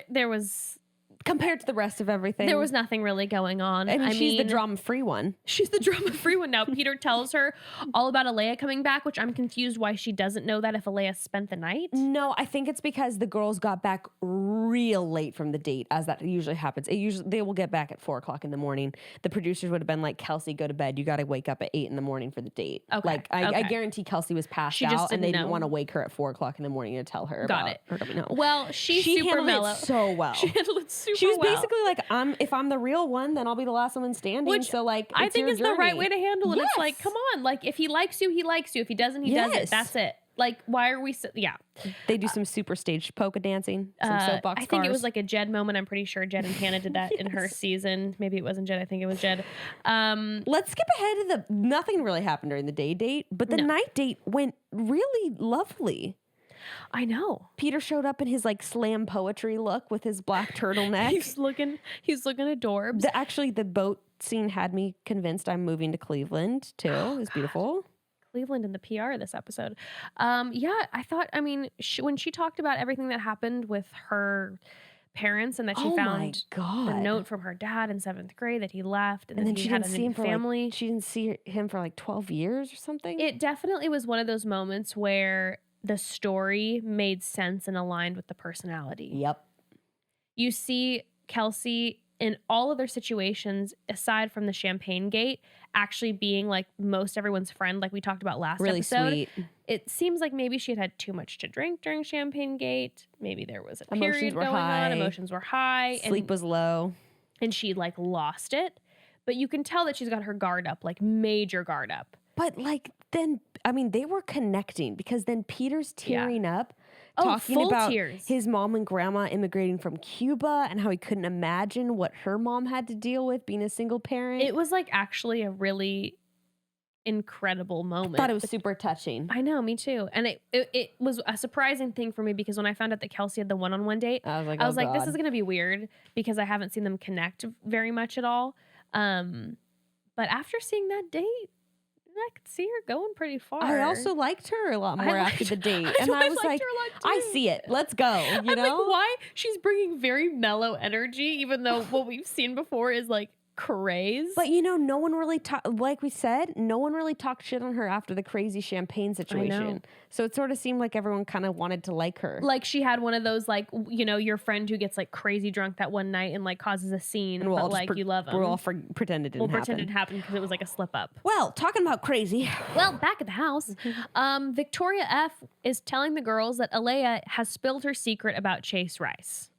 There was... Compared to the rest of everything, there was nothing really going on. I mean, she's the drama-free one. She's the drama-free one now. Peter tells her all about Alayah coming back, which I'm confused why she doesn't know that if Alayah spent the night. No, I think it's because the girls got back real late from the date, as that usually happens. They will get back at 4:00 in the morning. The producers would have been like, Kelsey, go to bed. You got to wake up at 8 in the morning for the date. Okay. Like, I guarantee Kelsey was passed out, and they didn't want to wake her at 4:00 in the morning to tell her. Got it. No. Well, she super handled mellow. it so well. She handled it super well. She was basically like, if I'm the real one, then I'll be the last one standing. Which so like, I think is the right way to handle it. Yes. It's like, come on, like, if he likes you, he likes you. If he doesn't, he doesn't. That's it. Like, why are we? They do some super staged polka dancing, some soapbox. I think it was like a Jed moment. I'm pretty sure Jed and Hannah did that in her season. Maybe it wasn't Jed. I think it was Jed. Let's skip ahead to nothing really happened during the day date, but the night date went really lovely. I know. Peter showed up in his like slam poetry look with his black turtleneck. he's looking adorbs. The boat scene had me convinced I'm moving to Cleveland too. It was beautiful. Cleveland and the PR this episode. I thought, I mean, when she talked about everything that happened with her parents and that she found the note from her dad in 7th grade that he left, and then she didn't see him family. She didn't see him for like 12 years or something. It definitely was one of those moments where the story made sense and aligned with the personality. Yep. You see Kelsey in all other situations, aside from the champagne gate, actually being like most everyone's friend, like we talked about last episode. Sweet. It seems like maybe she had too much to drink during champagne gate. Maybe there was a period going on. Emotions were high. Sleep was low. And she like lost it. But you can tell that she's got her guard up, like major guard up. But like then, I mean, they were connecting because then Peter's tearing up, talking about his mom and grandma immigrating from Cuba and how he couldn't imagine what her mom had to deal with being a single parent. It was like actually a really incredible moment. I thought it was super touching. I know, me too. And it was a surprising thing for me because when I found out that Kelsey had the one-on-one date, I was like, this is going to be weird because I haven't seen them connect very much at all. But after seeing that date, I could see her going pretty far. I also liked her a lot more after the date. I was like, I see it. Let's go. You know? Like, why? She's bringing very mellow energy, even though what we've seen before is like craze. But you know, no one really like we said, no one really talked shit on her after the crazy champagne situation. So it sort of seemed like everyone kind of wanted to like her. Like she had one of those, like, you know, your friend who gets like crazy drunk that one night and like causes a scene, and but like you love them. We'll all pretend it didn't happen. We'll pretend it happened because it was like a slip up. Well, talking about crazy. Well, back at the house, Victoria F is telling the girls that Alayah has spilled her secret about Chase Rice.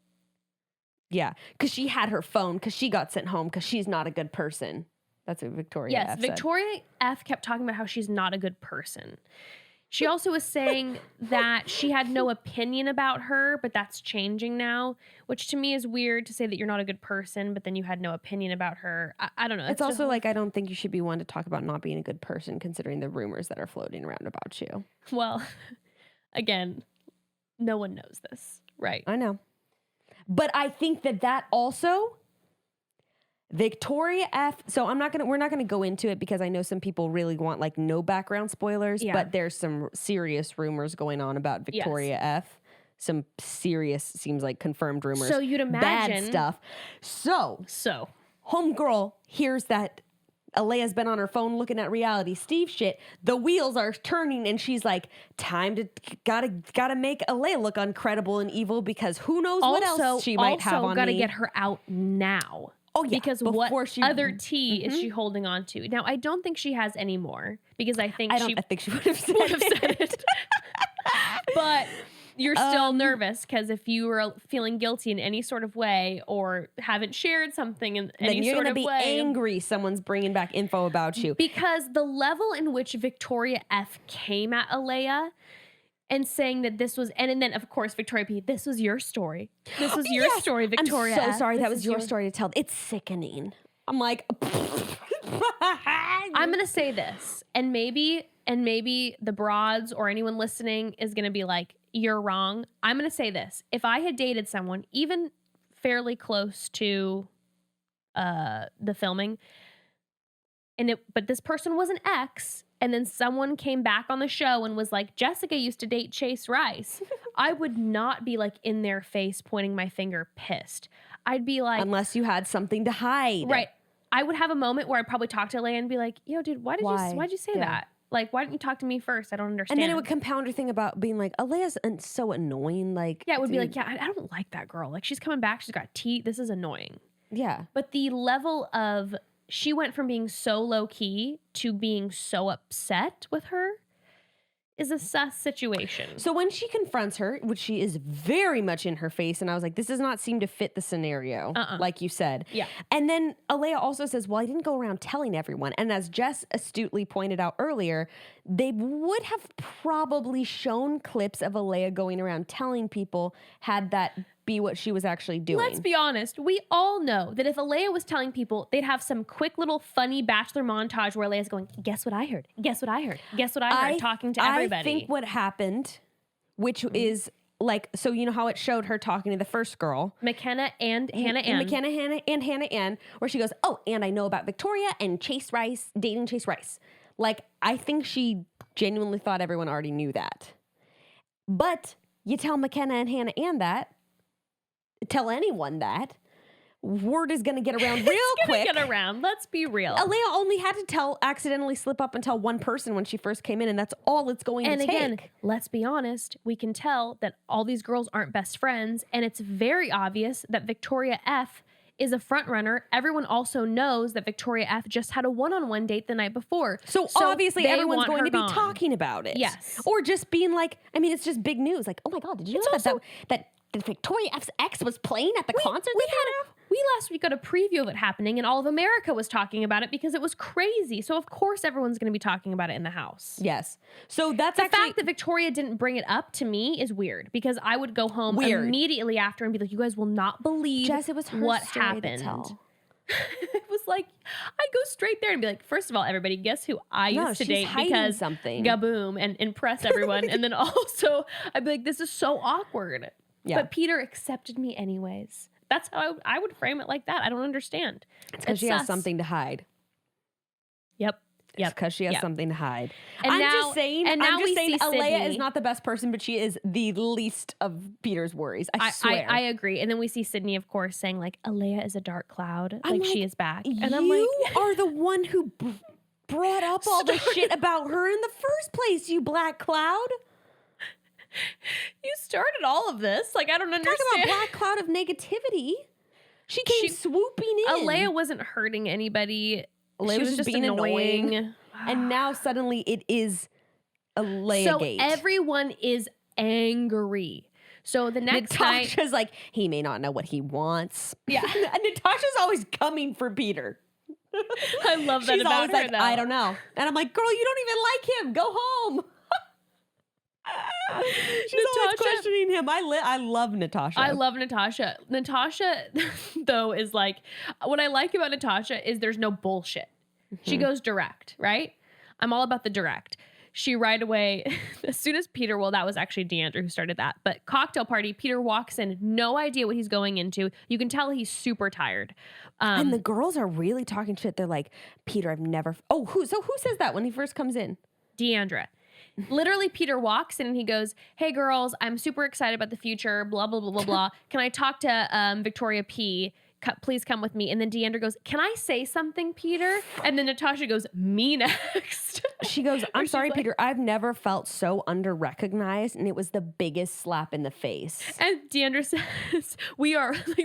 Yeah, because she had her phone because she got sent home because she's not a good person. That's what Victoria F said. Yes, Victoria F kept talking about how she's not a good person. She also was saying that she had no opinion about her, but that's changing now, which to me is weird to say that you're not a good person, but then you had no opinion about her. I don't know. It's also like, I don't think you should be one to talk about not being a good person considering the rumors that are floating around about you. Well, again, no one knows this, right? I know. But I think that also, Victoria F. So we're not gonna go into it because I know some people really want like no background spoilers, but there's some serious rumors going on about Victoria F. Some serious, seems like confirmed rumors. So you'd imagine bad stuff. So homegirl hears that Alayah's been on her phone looking at reality Steve shit. The wheels are turning, and she's like, "Time to gotta make Alayah look uncredible and evil because who knows what else she might have on me." Also, gotta get her out now. Oh yeah, because what other tea is she holding on to? Now, I don't think she has any more because I think she would have said it. But you're still nervous because if you were feeling guilty in any sort of way or haven't shared something in any sort of way, then you're going to be angry someone's bringing back info about you. Because the level in which Victoria F came at Alayah and saying that this was, and then of course Victoria P, this was your story. This was your story, Victoria. I'm so sorry. That was your story to tell. It's sickening. I'm like, I'm going to say this, and maybe the broads or anyone listening is going to be like, you're wrong. I'm going to say this. If I had dated someone even fairly close to the filming, but this person was an ex, and then someone came back on the show and was like, Jessica used to date Chase Rice, I would not be like in their face pointing my finger pissed. I'd be like... Unless you had something to hide. Right. I would have a moment where I'd probably talk to Alayah and be like, yo, dude, why'd you say that? Like, why didn't you talk to me first? I don't understand. And then it would compound her thing about being like, Alayah's so annoying. Like, yeah, it would be like, yeah, I don't like that girl. Like, she's coming back. She's got tea. This is annoying. Yeah. But the level of, she went from being so low key to being so upset with her is a sus situation. So when she confronts her, which she is very much in her face, and I was like, this does not seem to fit the scenario, like you said. Yeah. And then Alayah also says, well, I didn't go around telling everyone. And as Jess astutely pointed out earlier, they would have probably shown clips of Alayah going around telling people had that be what she was actually doing. Let's be honest. We all know that if Alayah was telling people, they'd have some quick little funny Bachelor montage where Alayah's going, guess what I heard? Guess what I heard? Guess what I heard? Talking to everybody. I think what happened, which is like, so you know how it showed her talking to the first girl? McKenna and Hannah Ann. Hannah Ann, where she goes, oh, and I know about Victoria and Chase Rice, dating Chase Rice. Like, I think she genuinely thought everyone already knew that. But you tell McKenna and Hannah Ann that, tell anyone that, word is going to get around real quick. Get around. Let's be real. Alayah only had to accidentally slip up and tell one person when she first came in, and that's all it's going to take. And again, let's be honest, we can tell that all these girls aren't best friends, and it's very obvious that Victoria F is a front runner. Everyone also knows that Victoria F just had a one-on-one date the night before. So obviously everyone's going to be talking about it. Yes. Or just being like, I mean, it's just big news. Like, oh my God, did you know that Victoria F's ex was playing at the concert? We last week got a preview of it happening, and all of America was talking about it because it was crazy. So of course everyone's going to be talking about it in the house. Yes. So that's the fact that Victoria didn't bring it up to me is weird because I would go home immediately after and be like, "You guys will not believe Jess, it was her what story happened." To tell. It was like I'd go straight there and be like, first of all, everybody, guess who I used to date because something. Gaboom, and impress everyone, and then also I'd be like, this is so awkward. Yeah. But Peter accepted me anyways. That's how I would frame it like that. I don't understand. It's because she has something to hide. Yep. It's because she has something to hide. And I'm now, just saying, Alayah Sydney is not the best person, but she is the least of Peter's worries. I swear. I agree. And then we see Sydney, of course, saying like, Alayah is a dark cloud. Like she is back. And I'm like, you are the one who brought up all the shit about her in the first place, you black cloud. You started all of this. Like, I don't understand. Talk about black cloud of negativity. She came swooping in. Alayah wasn't hurting anybody. Alayah was just being annoying. And now suddenly it is Alayah gate. So everyone is angry. So the next Natasha's like, he may not know what he wants. Yeah. And Natasha's always coming for Peter. I love that. She's about always her, like, though. I don't know. And I'm like, girl, you don't even like him. Go home. She's always questioning him. I love Natasha. I love Natasha. Natasha, though, is like, what I like about Natasha is there's no bullshit. Mm-hmm. She goes direct, right? I'm all about the direct. she right away, as soon as Peter, well, that was actually Deandra who started that, but cocktail party, Peter walks in, no idea what he's going into. You can tell he's super tired. And the girls are really talking shit. They're like, Peter, I've never, who says that when he first comes in? Deandra. Literally, Peter walks in and he goes, hey, girls, I'm super excited about the future, blah, blah, blah, blah, blah. Can I talk to Victoria P? Please come with me. And then Deandra goes, can I say something, Peter? And then Natasha goes, me next. She goes, I'm sorry, like, Peter. I've never felt so under-recognized, and it was the biggest slap in the face. And Deandra says,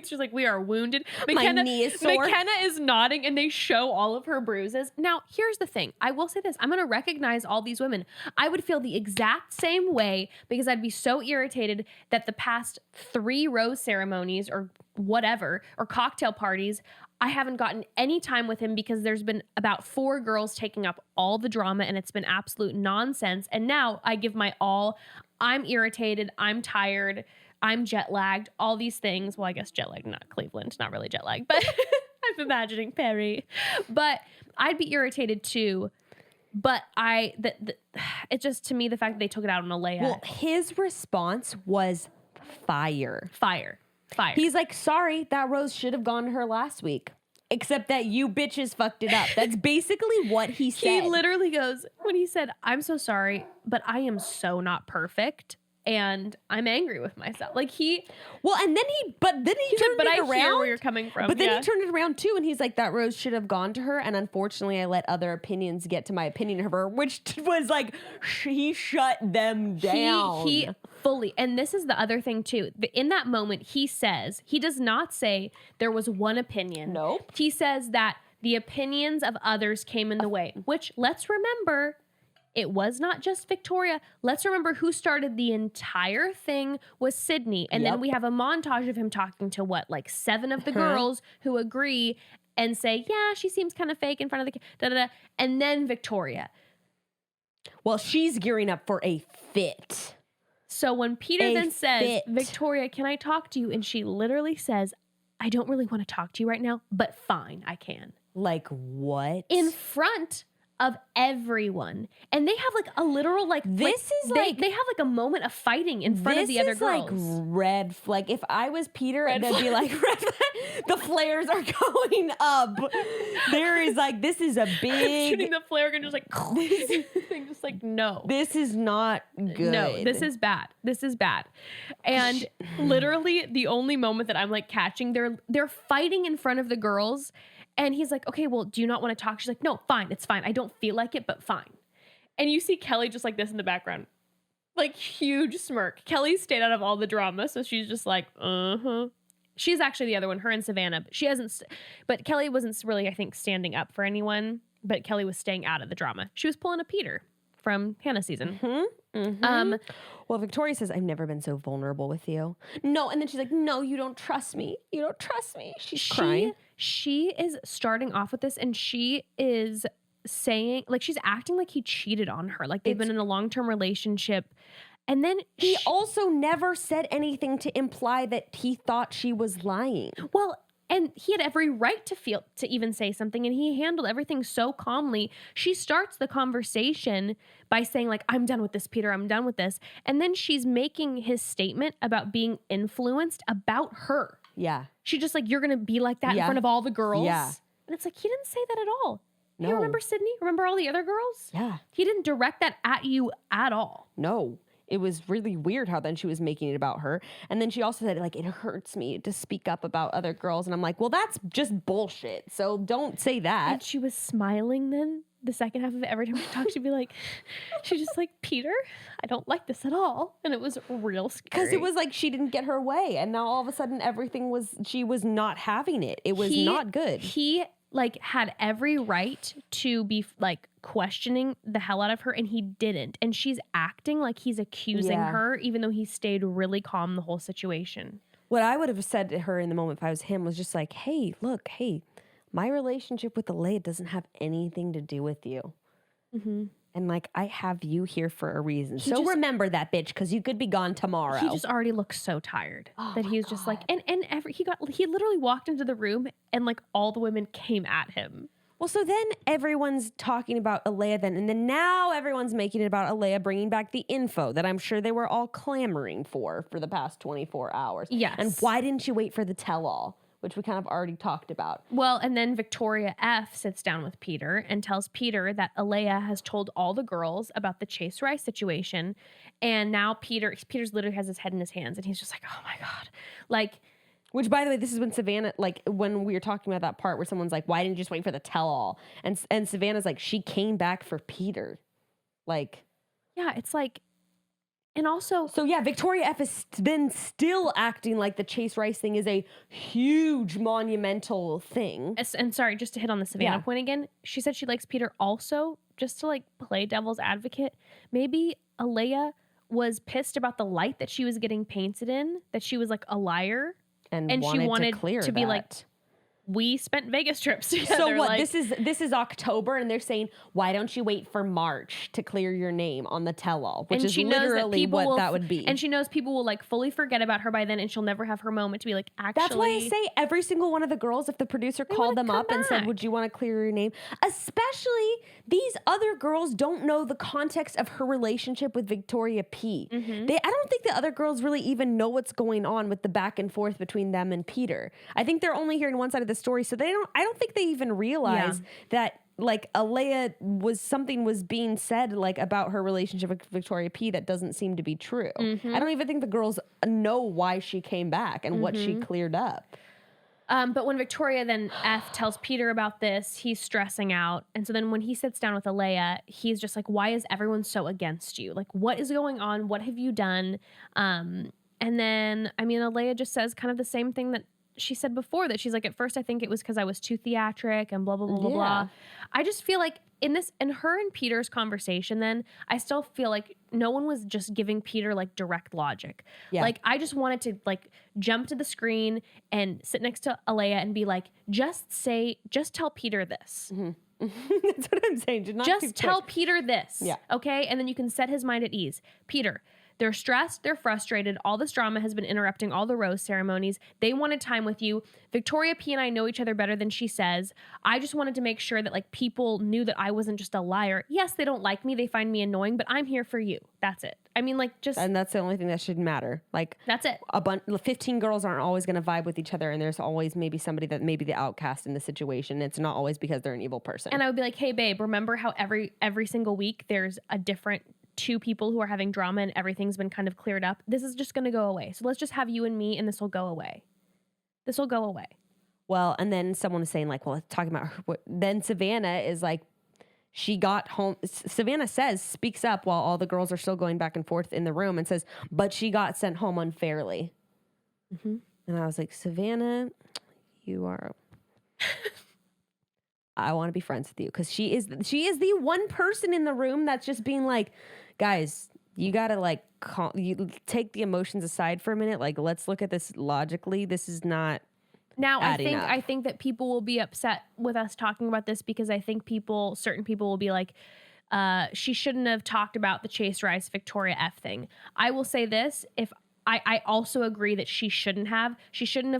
she's like, we are wounded. My knee is sore. McKenna is nodding, and they show all of her bruises. Now, here's the thing. I will say this. I'm going to recognize all these women. I would feel the exact same way because I'd be so irritated that the past 3 rose ceremonies or whatever, or cocktail parties, I haven't gotten any time with him because there's been about 4 girls taking up all the drama and it's been absolute nonsense. And now I give my all. I'm irritated. I'm tired. I'm jet lagged. All these things. Well, I guess jet lagged, not Cleveland, not really jet lagged, but I'm imagining Perry. But I'd be irritated too. But it's just, to me, the fact that they took it out on Alayah. Well, his response was fire. Fire. He's like, sorry, that rose should have gone to her last week. Except that you bitches fucked it up. That's basically what he said. He literally goes, when he said, I'm so sorry, but I am so not perfect. And I'm angry with myself. Like and then he turned it around. I hear where you're coming from. But then he turned it around too. And he's like, that rose should have gone to her. And unfortunately, I let other opinions get to my opinion of her, which was like, he shut them down. He fully, and this is the other thing too. In that moment, he does not say there was one opinion. Nope. He says that the opinions of others came in the way, which, let's remember, it was not just Victoria. Let's remember who started the entire thing was Sydney. And then we have a montage of him talking to 7 of the girls who agree and say, yeah, she seems kind of fake in front of the da-da-da. And then Victoria. Well, she's gearing up for a fit. So when Peter then says, Victoria, can I talk to you? And she literally says, I don't really want to talk to you right now, but fine, I can. Like what? In front of everyone. And they have a literal they have a moment of fighting in front of the other girls. This is red flag. If I was Peter, it'd be like, red flag. The flares are going up. There is this is a big... shooting the flare gun just no. This is not good. No, this is bad. This is bad. And literally the only moment that I'm catching, they're fighting in front of the girls. And he's like, okay, well, do you not want to talk? She's like, no, fine. It's fine. I don't feel like it, but fine. And you see Kelly just like this in the background. Huge smirk. Kelly stayed out of all the drama. So she's just like, She's actually the other one, her and Savannah. She hasn't, but Kelly wasn't really, I think, standing up for anyone. But Kelly was staying out of the drama. She was pulling a Peter from Hannah season. Well, Victoria says, I've never been so vulnerable with you. No. And then she's like, no, you don't trust me. You don't trust me. She's crying. She is starting off with this and she is saying, she's acting like he cheated on her. They've been in a long-term relationship. And then he also never said anything to imply that he thought she was lying. Well, and he had every right to even say something, and he handled everything so calmly. She starts the conversation by saying, I'm done with this, Peter, I'm done with this. And then she's making his statement about being influenced about her. Yeah. She just you're going to be like that in front of all the girls. Yeah. And it's he didn't say that at all. No. Hey, remember Sydney? Remember all the other girls? Yeah. He didn't direct that at you at all. No. It was really weird how then she was making it about her. And then she also said, it hurts me to speak up about other girls. And I'm like, well, that's just bullshit. So don't say that. And she was smiling then. The second half of it, every time she talked, she'd be she's just Peter, I don't like this at all. And it was real scary. Because it was she didn't get her way. And now all of a sudden she was not having it. It was not good. He had every right to be questioning the hell out of her, and he didn't. And she's acting like he's accusing her, even though he stayed really calm the whole situation. What I would have said to her in the moment if I was him was just hey, look, my relationship with Alayah doesn't have anything to do with you. Mm-hmm. And I have you here for a reason. So remember that, bitch, because you could be gone tomorrow. He just already looked so tired that he was just he literally walked into the room and all the women came at him. Well, so then everyone's talking about Alayah then, and then now everyone's making it about Alayah bringing back the info that I'm sure they were all clamoring for the past 24 hours. Yes. And why didn't you wait for the tell-all, which we kind of already talked about? Well, and then Victoria F sits down with Peter and tells Peter that Alayah has told all the girls about the Chase Rice situation, and now Peter's literally has his head in his hands, and he's just like, oh my God. Like... Which, by the way, this is when Savannah, like, when we were talking about that part where someone's like, why didn't you just wait for the tell-all? And Savannah's like, she came back for Peter. Like... Yeah, it's like... And also... So, yeah, Victoria F has been still acting like the Chase Rice thing is a huge, monumental thing. And sorry, just to hit on the Savannah point again, she said she likes Peter also, just to, like, play devil's advocate. Maybe Alayah was pissed about the light that she was getting painted in, that she was, like, a liar. And she wanted to be like, we spent Vegas trips together. So what? Like, this is October, and they're saying, why don't you wait for March to clear your name on the tell-all? Which is literally what that would be. And she knows people will like fully forget about her by then, and she'll never have her moment to be like, actually. That's why I say every single one of the girls, if the producer called them up and said, would you want to clear your name? Especially these other girls don't know the context of her relationship with Victoria P. Mm-hmm. I don't think the other girls really even know what's going on with the back and forth between them and Peter. I think they're only hearing one side of the story, so I don't think they even realize that like Alayah was being said like about her relationship with Victoria P that doesn't seem to be true. Mm-hmm. I don't even think the girls know why she came back and what she cleared up. But when Victoria then F tells Peter about this, he's stressing out. And so then when he sits down with Alayah, he's just like, why is everyone so against you? Like, what is going on? What have you done? And then, I mean, Alayah just says kind of the same thing that she said before, that she's like, at first I think it was because I was too theatric and blah, blah, blah, blah, blah. I just feel like in her and Peter's conversation then, I still feel like no one was just giving Peter like direct logic. Yeah. Like I just wanted to like jump to the screen and sit next to Alayah and be like, just tell Peter this. Mm-hmm. That's what I'm saying. Just tell Peter this. Yeah. Okay? And then you can set his mind at ease. Peter, they're stressed, they're frustrated. All this drama has been interrupting all the rose ceremonies. They wanted time with you. Victoria P and I know each other better than she says. I just wanted to make sure that like people knew that I wasn't just a liar. Yes, they don't like me. They find me annoying, but I'm here for you. That's it. I mean, like just... And that's the only thing that should matter. Like... That's it. 15 girls aren't always going to vibe with each other, and there's always maybe somebody that may be the outcast in the situation. It's not always because they're an evil person. And I would be like, hey, babe, remember how every single week there's a different... two people who are having drama and everything's been kind of cleared up. This is just going to go away. So let's just have you and me and this will go away. This will go away. Well, and then someone was saying like, well, talking about her, then Savannah is like, she got home. Savannah speaks up while all the girls are still going back and forth in the room and says, but she got sent home unfairly. Mm-hmm. And I was like, Savannah, you are... I want to be friends with you because she is the one person in the room that's just being like, guys, you gotta like you take the emotions aside for a minute. Like, let's look at this logically. This is not. Now, I think that people will be upset with us talking about this because I think certain people will be like, she shouldn't have talked about the Chase Rice Victoria F thing. I will say this: if I also agree that she shouldn't have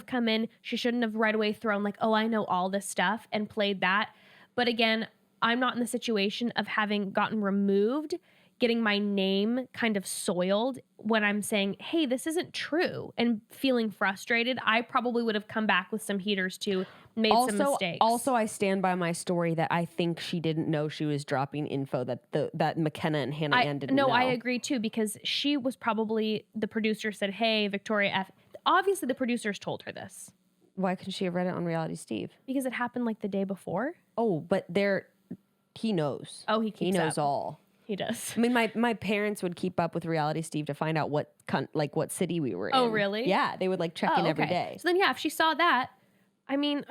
come in. She shouldn't have right away thrown like, oh, I know all this stuff and played that. But again, I'm not in the situation of having gotten removed, getting my name kind of soiled when I'm saying, hey, this isn't true, and feeling frustrated. I probably would have come back with some heaters too, made some mistakes. Also, I stand by my story that I think she didn't know she was dropping info that McKenna and Hannah Ann didn't know. No, I agree too, because she was probably, the producer said, hey, Victoria F. Obviously, the producers told her this. Why couldn't she have read it on Reality Steve? Because it happened like the day before. Oh, but he knows. Oh, he knows all. He does. I mean, my parents would keep up with Reality Steve to find out what city we were in. Oh, really? Yeah, they would like check in every day. So then, yeah, if she saw that, I mean,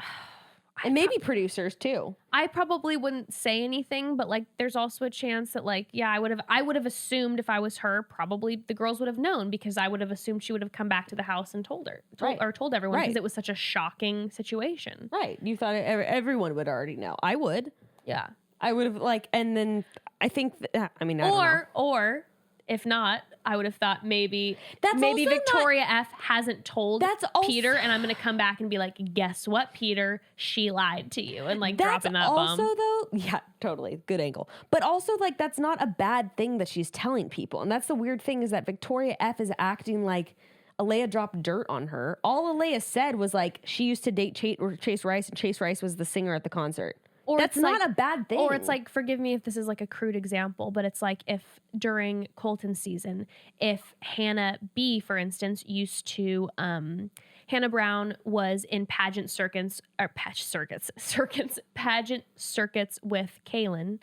and maybe producers too. I probably wouldn't say anything, but like, there's also a chance that like, yeah, I would have assumed if I was her, probably the girls would have known because I would have assumed she would have come back to the house and told everyone because it was such a shocking situation. Right. You thought everyone would already know. I would. Yeah. I would have and then I think, I don't know. Or If not, I would have thought maybe Victoria F hasn't told Peter, and I'm going to come back and be like, guess what, Peter? She lied to you, and like dropping that bomb. Also, though, yeah, totally. Good angle. But also, like, that's not a bad thing that she's telling people. And that's the weird thing, is that Victoria F is acting like Alayah dropped dirt on her. All Alayah said was like she used to date Chase Rice, and Chase Rice was the singer at the concert. Or that's not a bad thing. Or it's like, forgive me if this is like a crude example, but it's like if during Colton's season, if Hannah B, for instance, used to, Hannah Brown was in pageant circuits with Kaylin,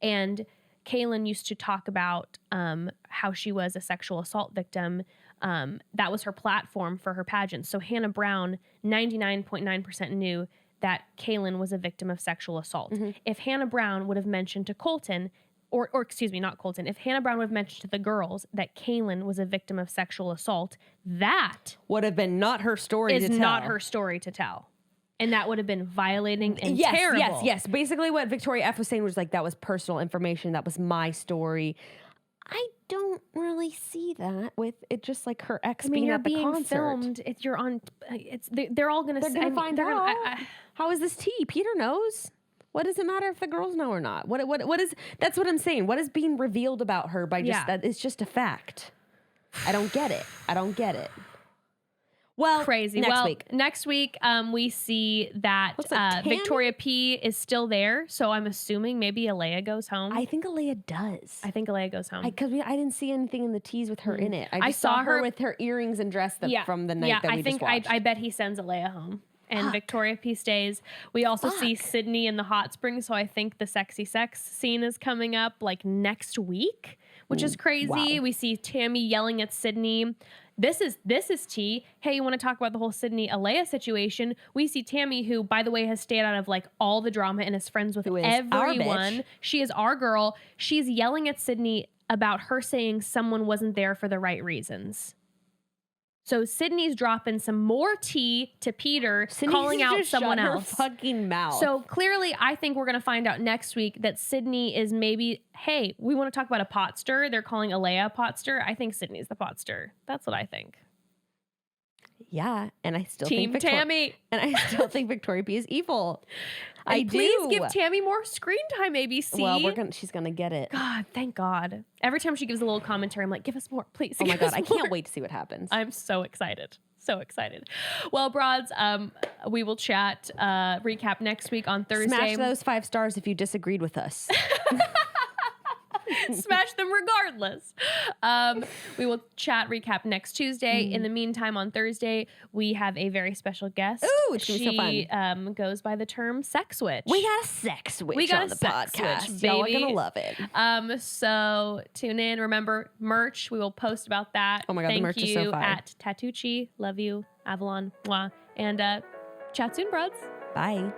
and Kaylin used to talk about how she was a sexual assault victim. That was her platform for her pageant. So Hannah Brown, 99.9% knew that Kaylin was a victim of sexual assault. Mm-hmm. If Hannah Brown would have mentioned to Colton, or excuse me, not Colton, if Hannah Brown would have mentioned to the girls that Kaylin was a victim of sexual assault, that would have been not her story to tell. Not her story to tell. And that would have been violating and terrible. Yes. Basically what Victoria F was saying was like, that was personal information. That was my story. I don't really see that with it, just like her ex being at the concert. Filmed. They're all going to find out. How is this tea? Peter knows. What does it matter if the girls know or not? What is? That's what I'm saying. What is being revealed about her by just that? It's just a fact. I don't get it. Well, crazy. Next week, we see that Victoria P is still there. So I'm assuming maybe Alayah goes home. I think Alayah does. I think Alayah goes home. Because I didn't see anything in the tease with her in it. I just saw her with her earrings and dress from the night that we just watched. I bet he sends Alayah home. And Victoria P stays. We also see Sydney in the hot springs. So I think the sexy sex scene is coming up like next week, which is crazy. Wow. We see Tammy yelling at Sydney. This is tea. Hey, you want to talk about the whole Sydney Alayah situation? We see Tammy, who, by the way, has stayed out of like all the drama and is friends with everyone. She is our girl. She's yelling at Sydney about her saying someone wasn't there for the right reasons. So Sydney's dropping some more tea to Peter, calling out someone else. Her fucking mouth. So clearly, I think we're going to find out next week that Sydney is maybe, hey, we want to talk about a pot stir. They're calling Alayah a pot stir. I think Sydney's the pot stir. That's what I think. Yeah, and I still think Tammy. And I still think Victoria P is evil. Please give Tammy more screen time, ABC. Well, she's gonna get it. God, thank God. Every time she gives a little commentary, I'm like, give us more, please. Oh my God, I can't wait to see what happens. I'm so excited. So excited. Well, broads, we will chat, recap next week on Thursday. Smash those 5 stars if you disagreed with us. Smash them regardless. We will chat recap next Tuesday. In the meantime, on Thursday, we have a very special guest. Ooh, it's gonna be so fun. She goes by the term sex witch. We got a sex witch on the podcast. Witch, y'all are gonna love it. So tune in. Remember, merch. We will post about that. Oh my God, the merch is so fire. At Tatucci. Love you, Avalon. Mwah. And chat soon, broads. Bye.